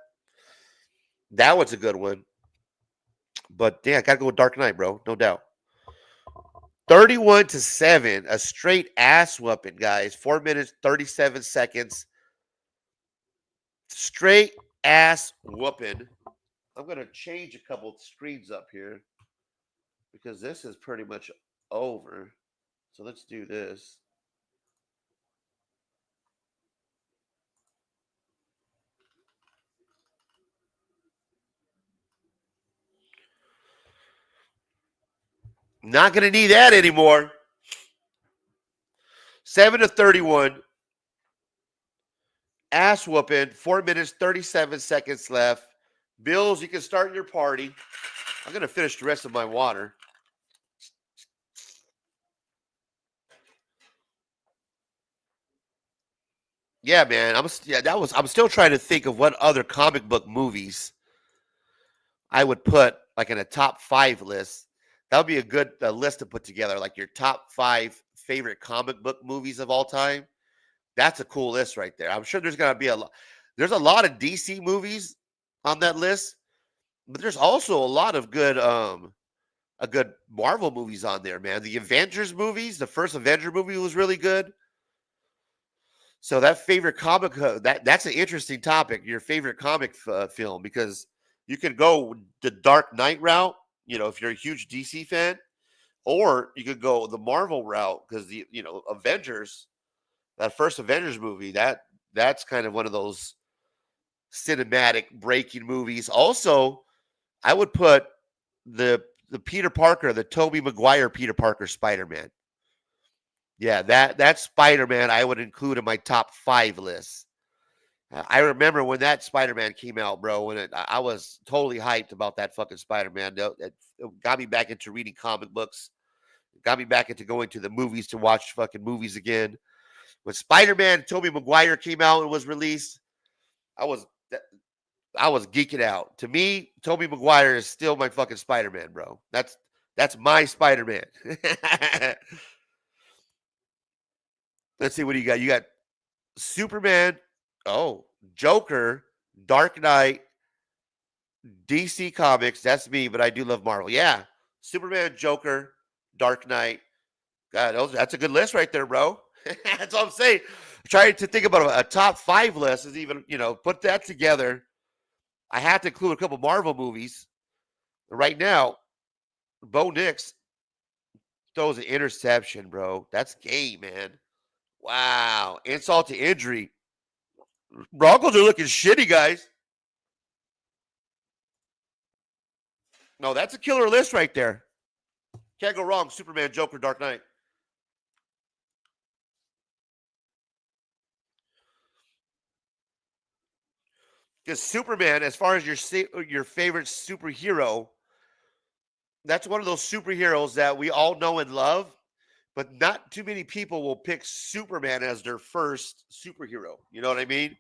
Speaker 3: That one's a good one. But yeah, I gotta go with Dark Knight, bro. No doubt. 31-7, a straight ass whooping, guys. 4 minutes, 37 seconds. Straight ass whooping. I'm going to change a couple of screens up here because this is pretty much over. So let's do this. Not going to need that anymore. 7-31. Ass whooping. 4 minutes, 37 seconds left. Bills, you can start your party. I'm going to finish the rest of my water. Yeah, man. I'm still trying to think of what other comic book movies I would put like in a top 5 list. That would be a good list to put together, like your top 5 favorite comic book movies of all time. That's a cool list right there. I'm sure there's going to be there's a lot of DC movies on that list, but there's also a lot of good Marvel movies on there, man. The Avengers movies, the first Avenger movie was really good. So that favorite comic, that's an interesting topic, your favorite comic film, because you could go the Dark Knight route, if you're a huge DC fan, or you could go the Marvel route because Avengers, that first Avengers movie, that's kind of one of those cinematic breaking movies. Also, I would put the Peter Parker, the Tobey Maguire Peter Parker Spider-Man. Yeah, that Spider-Man I would include in my top 5 list. I remember when that Spider-Man came out, bro, when I was totally hyped about that fucking Spider-Man. It got me back into reading comic books. It got me back into going to the movies to watch fucking movies again. When Spider-Man Tobey Maguire came out and was released, I was geeking out. To me, Tobey Maguire is still my fucking Spider-Man, bro. That's my Spider-Man. Let's see, what do you got? You got Superman, Joker, Dark Knight, DC Comics, that's me, but I do love Marvel. Yeah. Superman, Joker, Dark Knight. God, that's a good list right there, bro. That's all I'm saying. Trying to think about a top 5 list is even, put that together. I have to include a couple Marvel movies. Right now, Bo Nix throws an interception, bro. That's game, man. Wow. Insult to injury. Broncos are looking shitty, guys. No, that's a killer list right there. Can't go wrong. Superman, Joker, Dark Knight. Because Superman, as far as your favorite superhero, that's one of those superheroes that we all know and love, but not too many people will pick Superman as their first superhero. You know what I mean?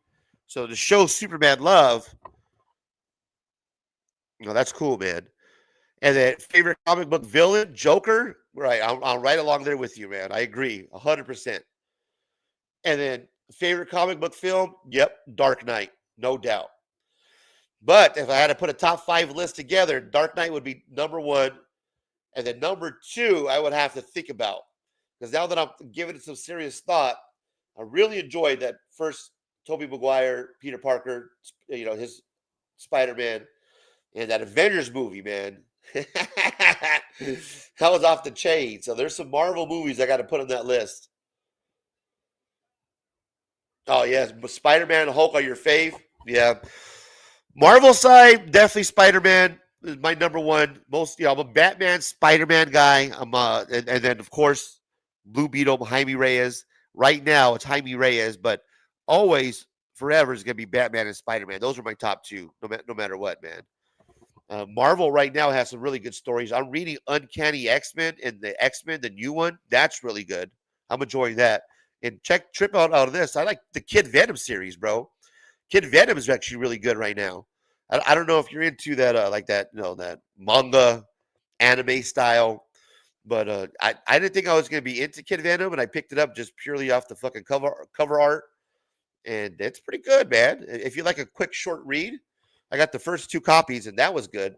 Speaker 3: So to show Superman love, that's cool, man. And then favorite comic book villain, Joker. Right, I'm right along there with you, man. I agree, 100%. And then favorite comic book film, yep, Dark Knight, no doubt. But if I had to put a top 5 list together, Dark Knight would be number 1. And then number 2, I would have to think about. Because now that I'm giving it some serious thought, I really enjoyed that first Tobey Maguire, Peter Parker, his Spider-Man, and that Avengers movie, man. That was off the chain. So there's some Marvel movies I got to put on that list. Oh, yes. Spider-Man and Hulk are your fave? Yeah. Marvel side, definitely Spider-Man is my number 1. I'm a Batman, Spider-Man guy. And then of course Blue Beetle, Jaime Reyes. Right now it's Jaime Reyes, but always, forever is gonna be Batman and Spider-Man. Those are my top 2, no matter what, man. Marvel right now has some really good stories. I'm reading Uncanny X-Men and the X-Men, the new one. That's really good. I'm enjoying that. And trip out of this. I like the Kid Venom series, bro. Kid Venom is actually really good right now. I don't know if you're into that, that manga anime style, but I didn't think I was going to be into Kid Venom, and I picked it up just purely off the fucking cover art, and it's pretty good, man. If you like a quick short read, I got the first 2 copies, and that was good.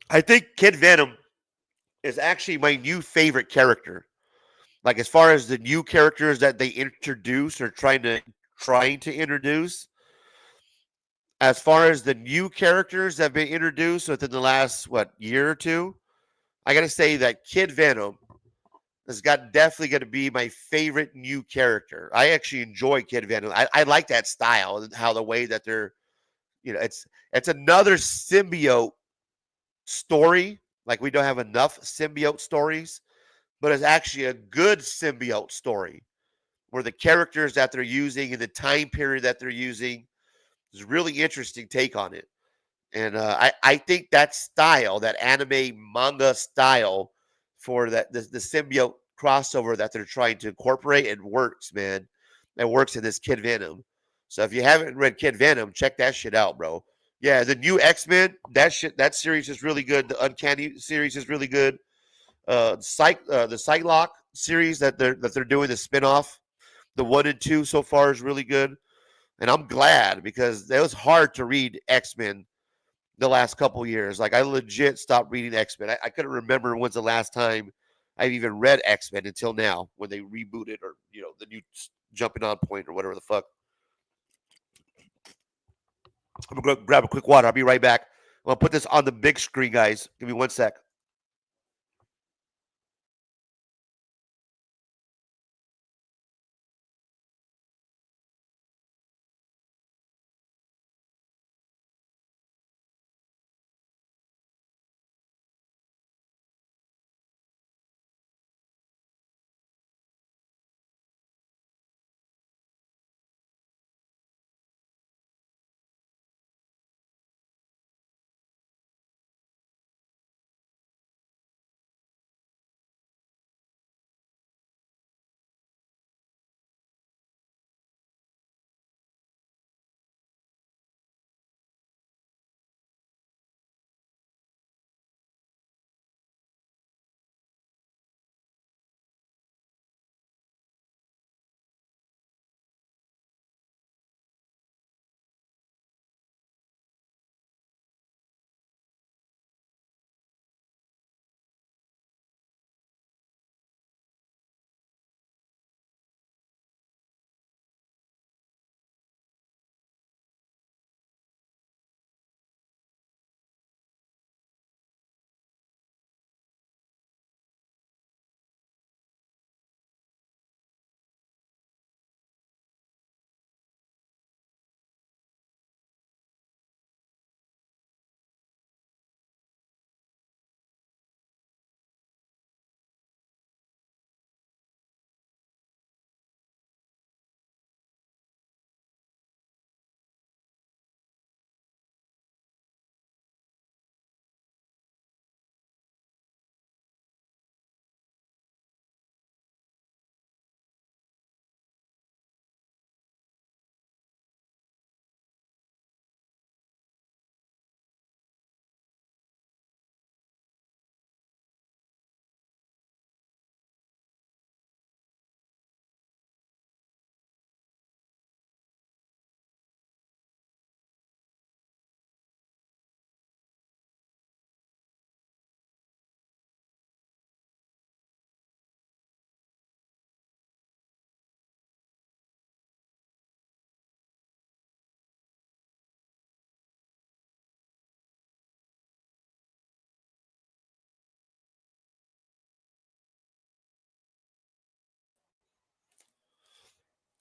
Speaker 3: I think Kid Venom is actually my new favorite character. Like as far as the new characters that they introduce or trying to introduce, as far as the new characters that have been introduced within the last year or 2, I gotta say that Kid Venom has definitely gonna be my favorite new character. I actually enjoy Kid Venom. I like that style and how the way that they're, it's another symbiote story. Like we don't have enough symbiote stories, but it's actually a good symbiote story where the characters that they're using and the time period that they're using is really interesting take on it. And I think that style, that anime manga style for the symbiote crossover that they're trying to incorporate, it works, man. It works in this Kid Venom. So if you haven't read Kid Venom, check that shit out, bro. Yeah, the new X-Men, that series is really good. The Uncanny series is really good. The Psylocke series that they're doing, the spinoff, the 1 and 2 so far is really good. And I'm glad because it was hard to read X-Men the last couple years. Like I legit stopped reading X-Men. I couldn't remember when's the last time I've even read X-Men until now when they rebooted or, the new jumping on point or whatever the fuck. I'm going to go grab a quick water. I'll be right back. I'm going to put this on the big screen, guys. Give me 1 sec.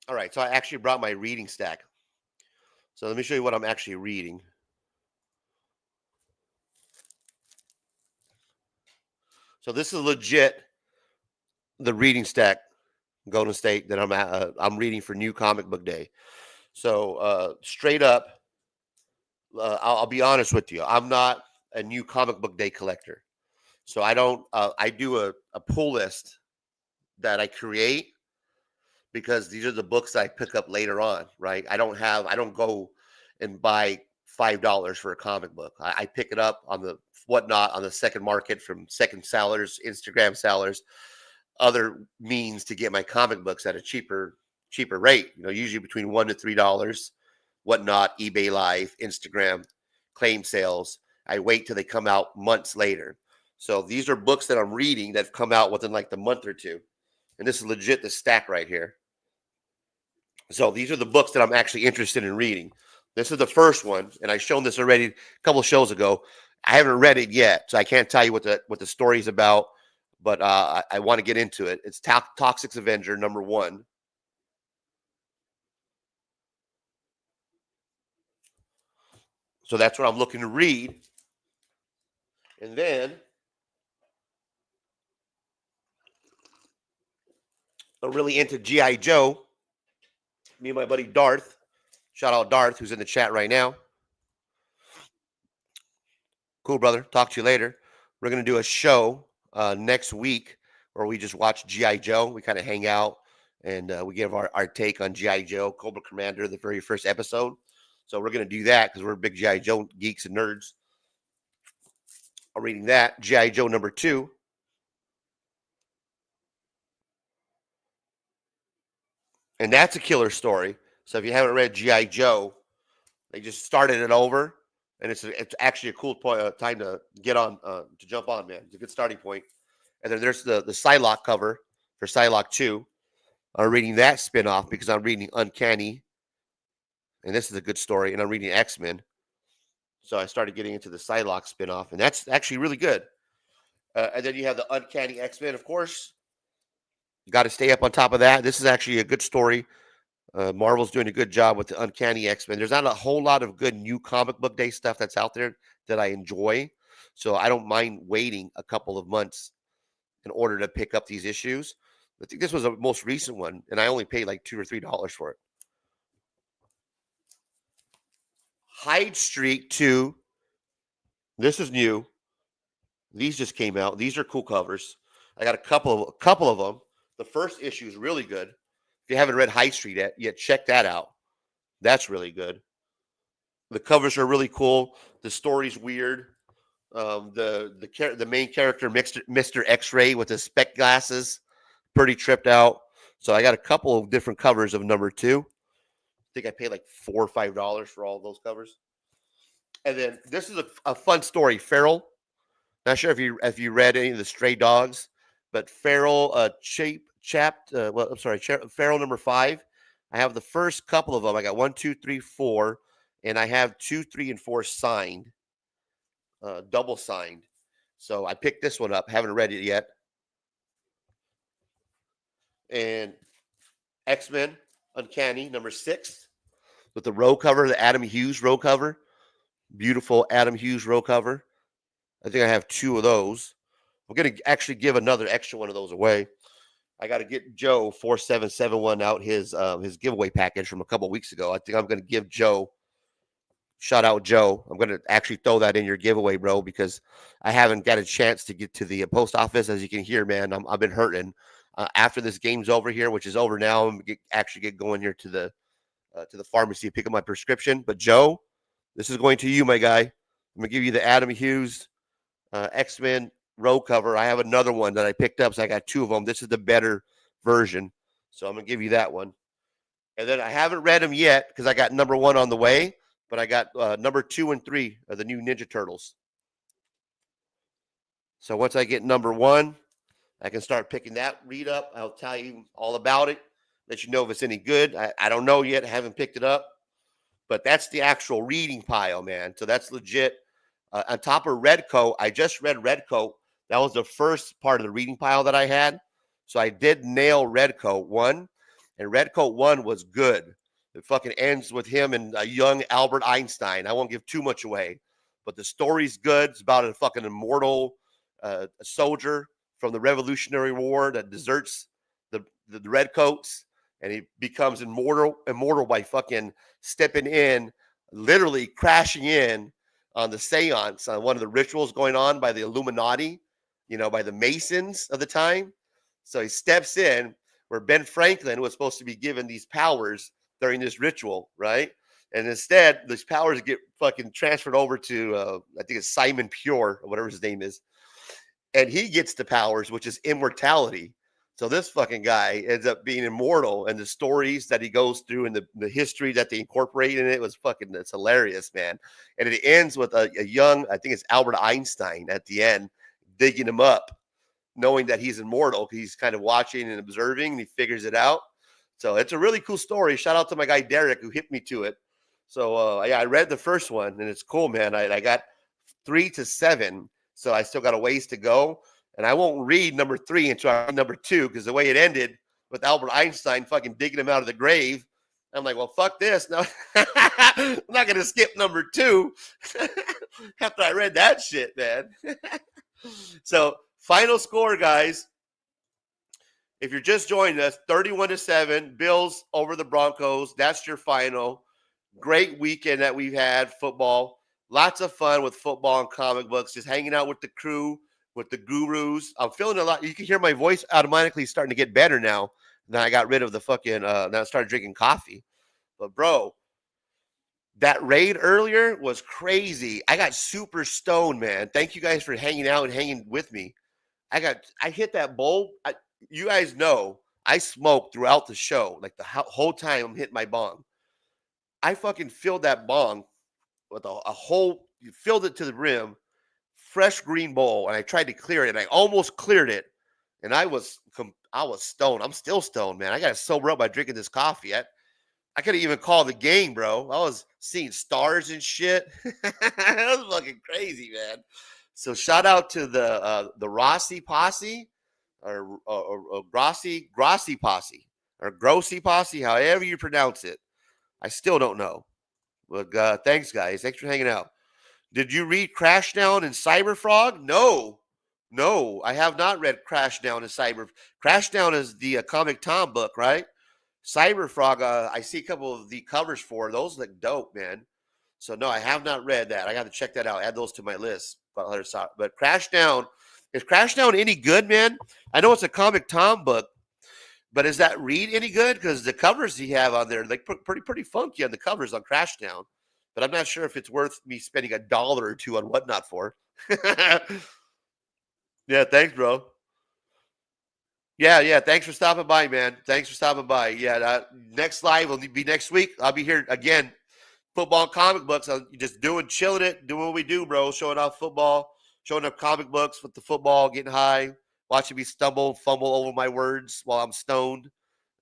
Speaker 3: All right, so I actually brought my reading stack. So let me show you what I'm actually reading. So this is legit the reading stack, Golden State, that I'm reading for New Comic Book Day. So straight up, I'll be honest with you. I'm not a New Comic Book Day collector. So I don't. I do a pull list that I create because these are the books that I pick up later on. Right? I don't go and buy $5 for a comic book. I pick it up on the whatnot on the second market from second sellers, Instagram sellers, other means to get my comic books at a cheaper rate. Usually between $1 to $3, whatnot, eBay Live, Instagram, claim sales. I wait till they come out months later. So these are books that I'm reading that have come out within like the month or two. And this is legit the stack right here. So these are the books that I'm actually interested in reading. This is the first one, and I've shown this already a couple of shows ago. I haven't read it yet, so I can't tell you what the story's about, but I want to get into it. It's Toxic Avenger #1. So that's what I'm looking to read. And then I'm really into G.I. Joe. Me and my buddy Darth. Shout out Darth, who's in the chat right now. Cool, brother. Talk to you later. We're going to do a show next week where we just watch G.I. Joe. We kind of hang out and we give our take on G.I. Joe, Cobra Commander, the very first episode. So we're going to do that because we're big G.I. Joe geeks and nerds. I'm reading that. G.I. Joe #2. And that's a killer story. So if you haven't read G.I. Joe, they just started it over. And it's actually a cool time to get on, to jump on, man. It's a good starting point. And then there's the Psylocke cover for Psylocke 2. I'm reading that spinoff because I'm reading Uncanny. And this is a good story. And I'm reading X-Men. So I started getting into the Psylocke spinoff. And that's actually really good. And then you have the Uncanny X-Men, of course. You got to stay up on top of that. This is actually a good story. Marvel's doing a good job with the Uncanny X-Men. There's not a whole lot of good New Comic Book Day stuff that's out there that I enjoy. So I don't mind waiting a couple of months in order to pick up these issues. I think this was the most recent one, and I only paid like $2 or $3 for it. Hyde Street 2. This is new. These just came out. These are cool covers. I got a couple of them. The first issue is really good. If you haven't read High Street yet, check that out. That's really good. The covers are really cool. The story's weird. The main character, Mr. X-Ray with his spec glasses, pretty tripped out. So I got a couple of different covers of #2. I think I paid like $4 or $5 for all of those covers. And then this is a fun story. Feral. Not sure if you read any of the Stray Dogs, but Feral Feral #5. I have the first couple of them. I got 1, 2, 3, 4, and I have 2, 3, and 4 signed, double signed. So I picked this one up. Haven't read it yet. And X-Men Uncanny #6 with the row cover, the Adam Hughes row cover. Beautiful Adam Hughes row cover. I think I have 2 of those. I'm going to actually give another extra one of those away. I got to get Joe 4771 out his giveaway package from a couple of weeks ago. I think I'm going to give Joe, shout out Joe. I'm going to actually throw that in your giveaway, bro, because I haven't got a chance to get to the post office. As you can hear, man, I've been hurting. After this game's over here, which is over now, I'm going to get going here to the pharmacy to pick up my prescription. But Joe, this is going to you, my guy. I'm going to give you the Adam Hughes X-Men row cover. I have another one that I picked up, so I got 2 of them. This is the better version, so I'm going to give you that one. And then I haven't read them yet because I got #1 on the way, but I got #2 and 3 of the new Ninja Turtles. So once I get #1, I can start picking that read up. I'll tell you all about it, let you know if it's any good. I don't know yet. I haven't picked it up. But that's the actual reading pile, man. So that's legit. On top of Redcoat, I just read Redcoat. That was the first part of the reading pile that I had. So I did nail Redcoat 1. And Redcoat 1 was good. It fucking ends with him and a young Albert Einstein. I won't give too much away, but the story's good. It's about a fucking immortal soldier from the Revolutionary War that deserts the Redcoats, and he becomes immortal by fucking stepping in, literally crashing in on the seance, on one of the rituals going on by the Illuminati, by the Masons of the time. So he steps in where Ben Franklin was supposed to be given these powers during this ritual, right? And instead, these powers get fucking transferred over to, I think it's Simon Pure, or whatever his name is. And he gets the powers, which is immortality. So this fucking guy ends up being immortal, and the stories that he goes through and the history that they incorporate in it was it's hilarious, man. And it ends with a young, I think it's Albert Einstein at the end, digging him up, knowing that he's immortal. He's kind of watching and observing, and he figures it out. So it's a really cool story. Shout out to my guy Derek who hit me to it. So yeah, I read the first one, and it's cool, man. I got 3 to 7, so I still got a ways to go. And I won't read number 3 until I read number 2, because the way it ended with Albert Einstein fucking digging him out of the grave, I'm like, well, fuck this. No, I'm not going to skip number 2 after I read that shit, man. So final score, guys. If you're just joining us, 31-7, Bills over the Broncos. That's your final. Great weekend that we've had, football. Lots of fun with football and comic books, just hanging out with the crew, with the gurus. I'm feeling a lot. You can hear my voice automatically starting to get better now that I got rid of the fucking, now I started drinking coffee. But, bro, that raid earlier was crazy. I got super stoned, man. Thank you guys for hanging out and hanging with me. I hit that bowl. You guys know I smoked throughout the show. Like the whole time I'm hitting my bong. I fucking filled that bong with a whole, filled it to the rim, fresh green bowl, and I tried to clear it, and I almost cleared it, and I was stoned. I'm still stoned, man. I got to sober up by drinking this coffee. I couldn't even call the game, bro. I was seeing stars and shit. That was fucking crazy, man. So shout out to the Rossi Posse, or Grossi Posse, or Grossi Posse, however you pronounce it. I still don't know. But thanks, guys. Thanks for hanging out. Did you read Crashdown and Cyberfrog? No, I have not read Crashdown and Crashdown is the Comic Tom book, right? Cyberfrog, I see a couple of the covers for. Those look dope, man. So, no, I have not read that. I got to check that out. Add those to my list. But Crashdown, is Crashdown any good, man? I know it's a Comic Tom book, but is that read any good? Because the covers he have on there, like pretty funky on the covers on Crashdown. But I'm not sure if it's worth me spending $1 or $2 on Whatnot for. Yeah, thanks, bro. Yeah. Thanks for stopping by, man. Thanks for stopping by. Yeah, next live will be next week. I'll be here again. Football and comic books. I'm just chilling it, doing what we do, bro. Showing off football, showing up comic books with the football, getting high, watching me fumble over my words while I'm stoned.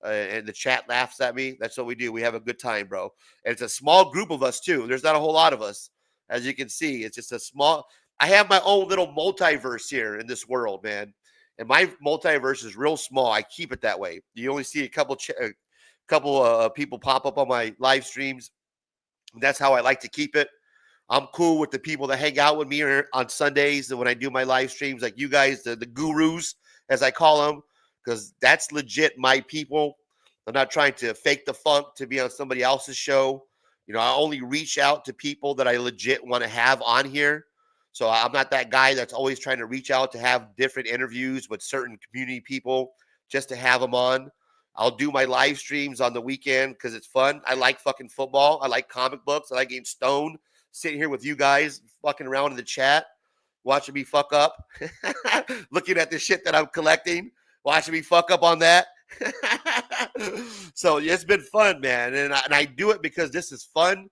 Speaker 3: And the chat laughs at me. That's what we do. We have a good time, bro. And it's a small group of us, too. There's not a whole lot of us, as you can see. It's just a small. I have my own little multiverse here in this world, man. And my multiverse is real small. I keep it that way. You only see a couple people pop up on my live streams. That's how I like to keep it. I'm cool with the people that hang out with me on Sundays and when I do my live streams, like you guys, the gurus, as I call them, because that's legit my people. I'm not trying to fake the funk to be on somebody else's show. I only reach out to people that I legit want to have on here. So I'm not that guy that's always trying to reach out to have different interviews with certain community people just to have them on. I'll do my live streams on the weekend because it's fun. I like fucking football. I like comic books. I like getting stoned, sitting here with you guys, fucking around in the chat, watching me fuck up, looking at the shit that I'm collecting, watching me fuck up on that. So it's been fun, man. And I do it because this is fun.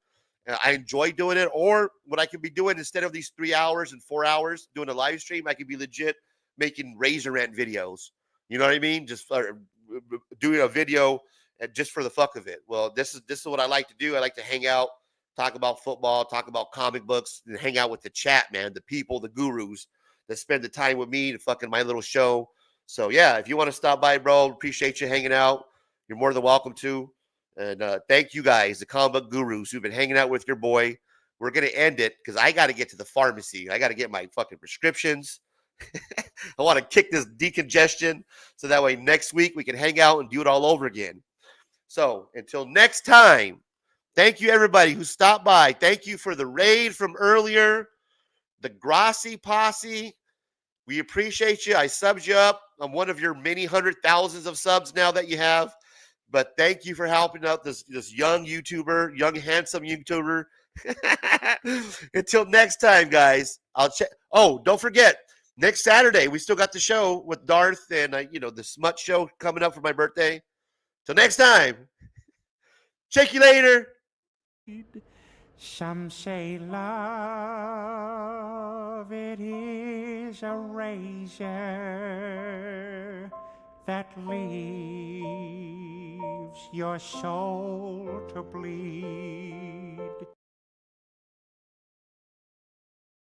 Speaker 3: I enjoy doing it. Or what I could be doing instead of these 3 hours and 4 hours doing a live stream, I could be legit making Razor Rant videos. You know what I mean? Just doing a video just for the fuck of it. Well, this is what I like to do. I like to hang out, talk about football, talk about comic books, and hang out with the chat, man. The people, the gurus that spend the time with me to fucking my little show. So, yeah, if you want to stop by, bro, appreciate you hanging out. you're more than welcome to. And thank you guys, the comic book gurus who've been hanging out with your boy. We're going to end it because I got to get to the pharmacy. I got to get my fucking prescriptions. I want to kick this decongestion so that way next week we can hang out and do it all over again. So until next time, thank you everybody who stopped by. Thank you for the raid from earlier, the Grassi Posse. We appreciate you. I subbed you up. I'm one of your many hundred thousands of subs now that you have. But thank you for helping out this young YouTuber, young handsome YouTuber. Until next time, guys. I'll check. Oh, don't forget, next Saturday we still got the show with Darth and the Smut show coming up for my birthday. Till next time. Check you later.
Speaker 8: Some say love, it is a razor that leaves your soul to bleed.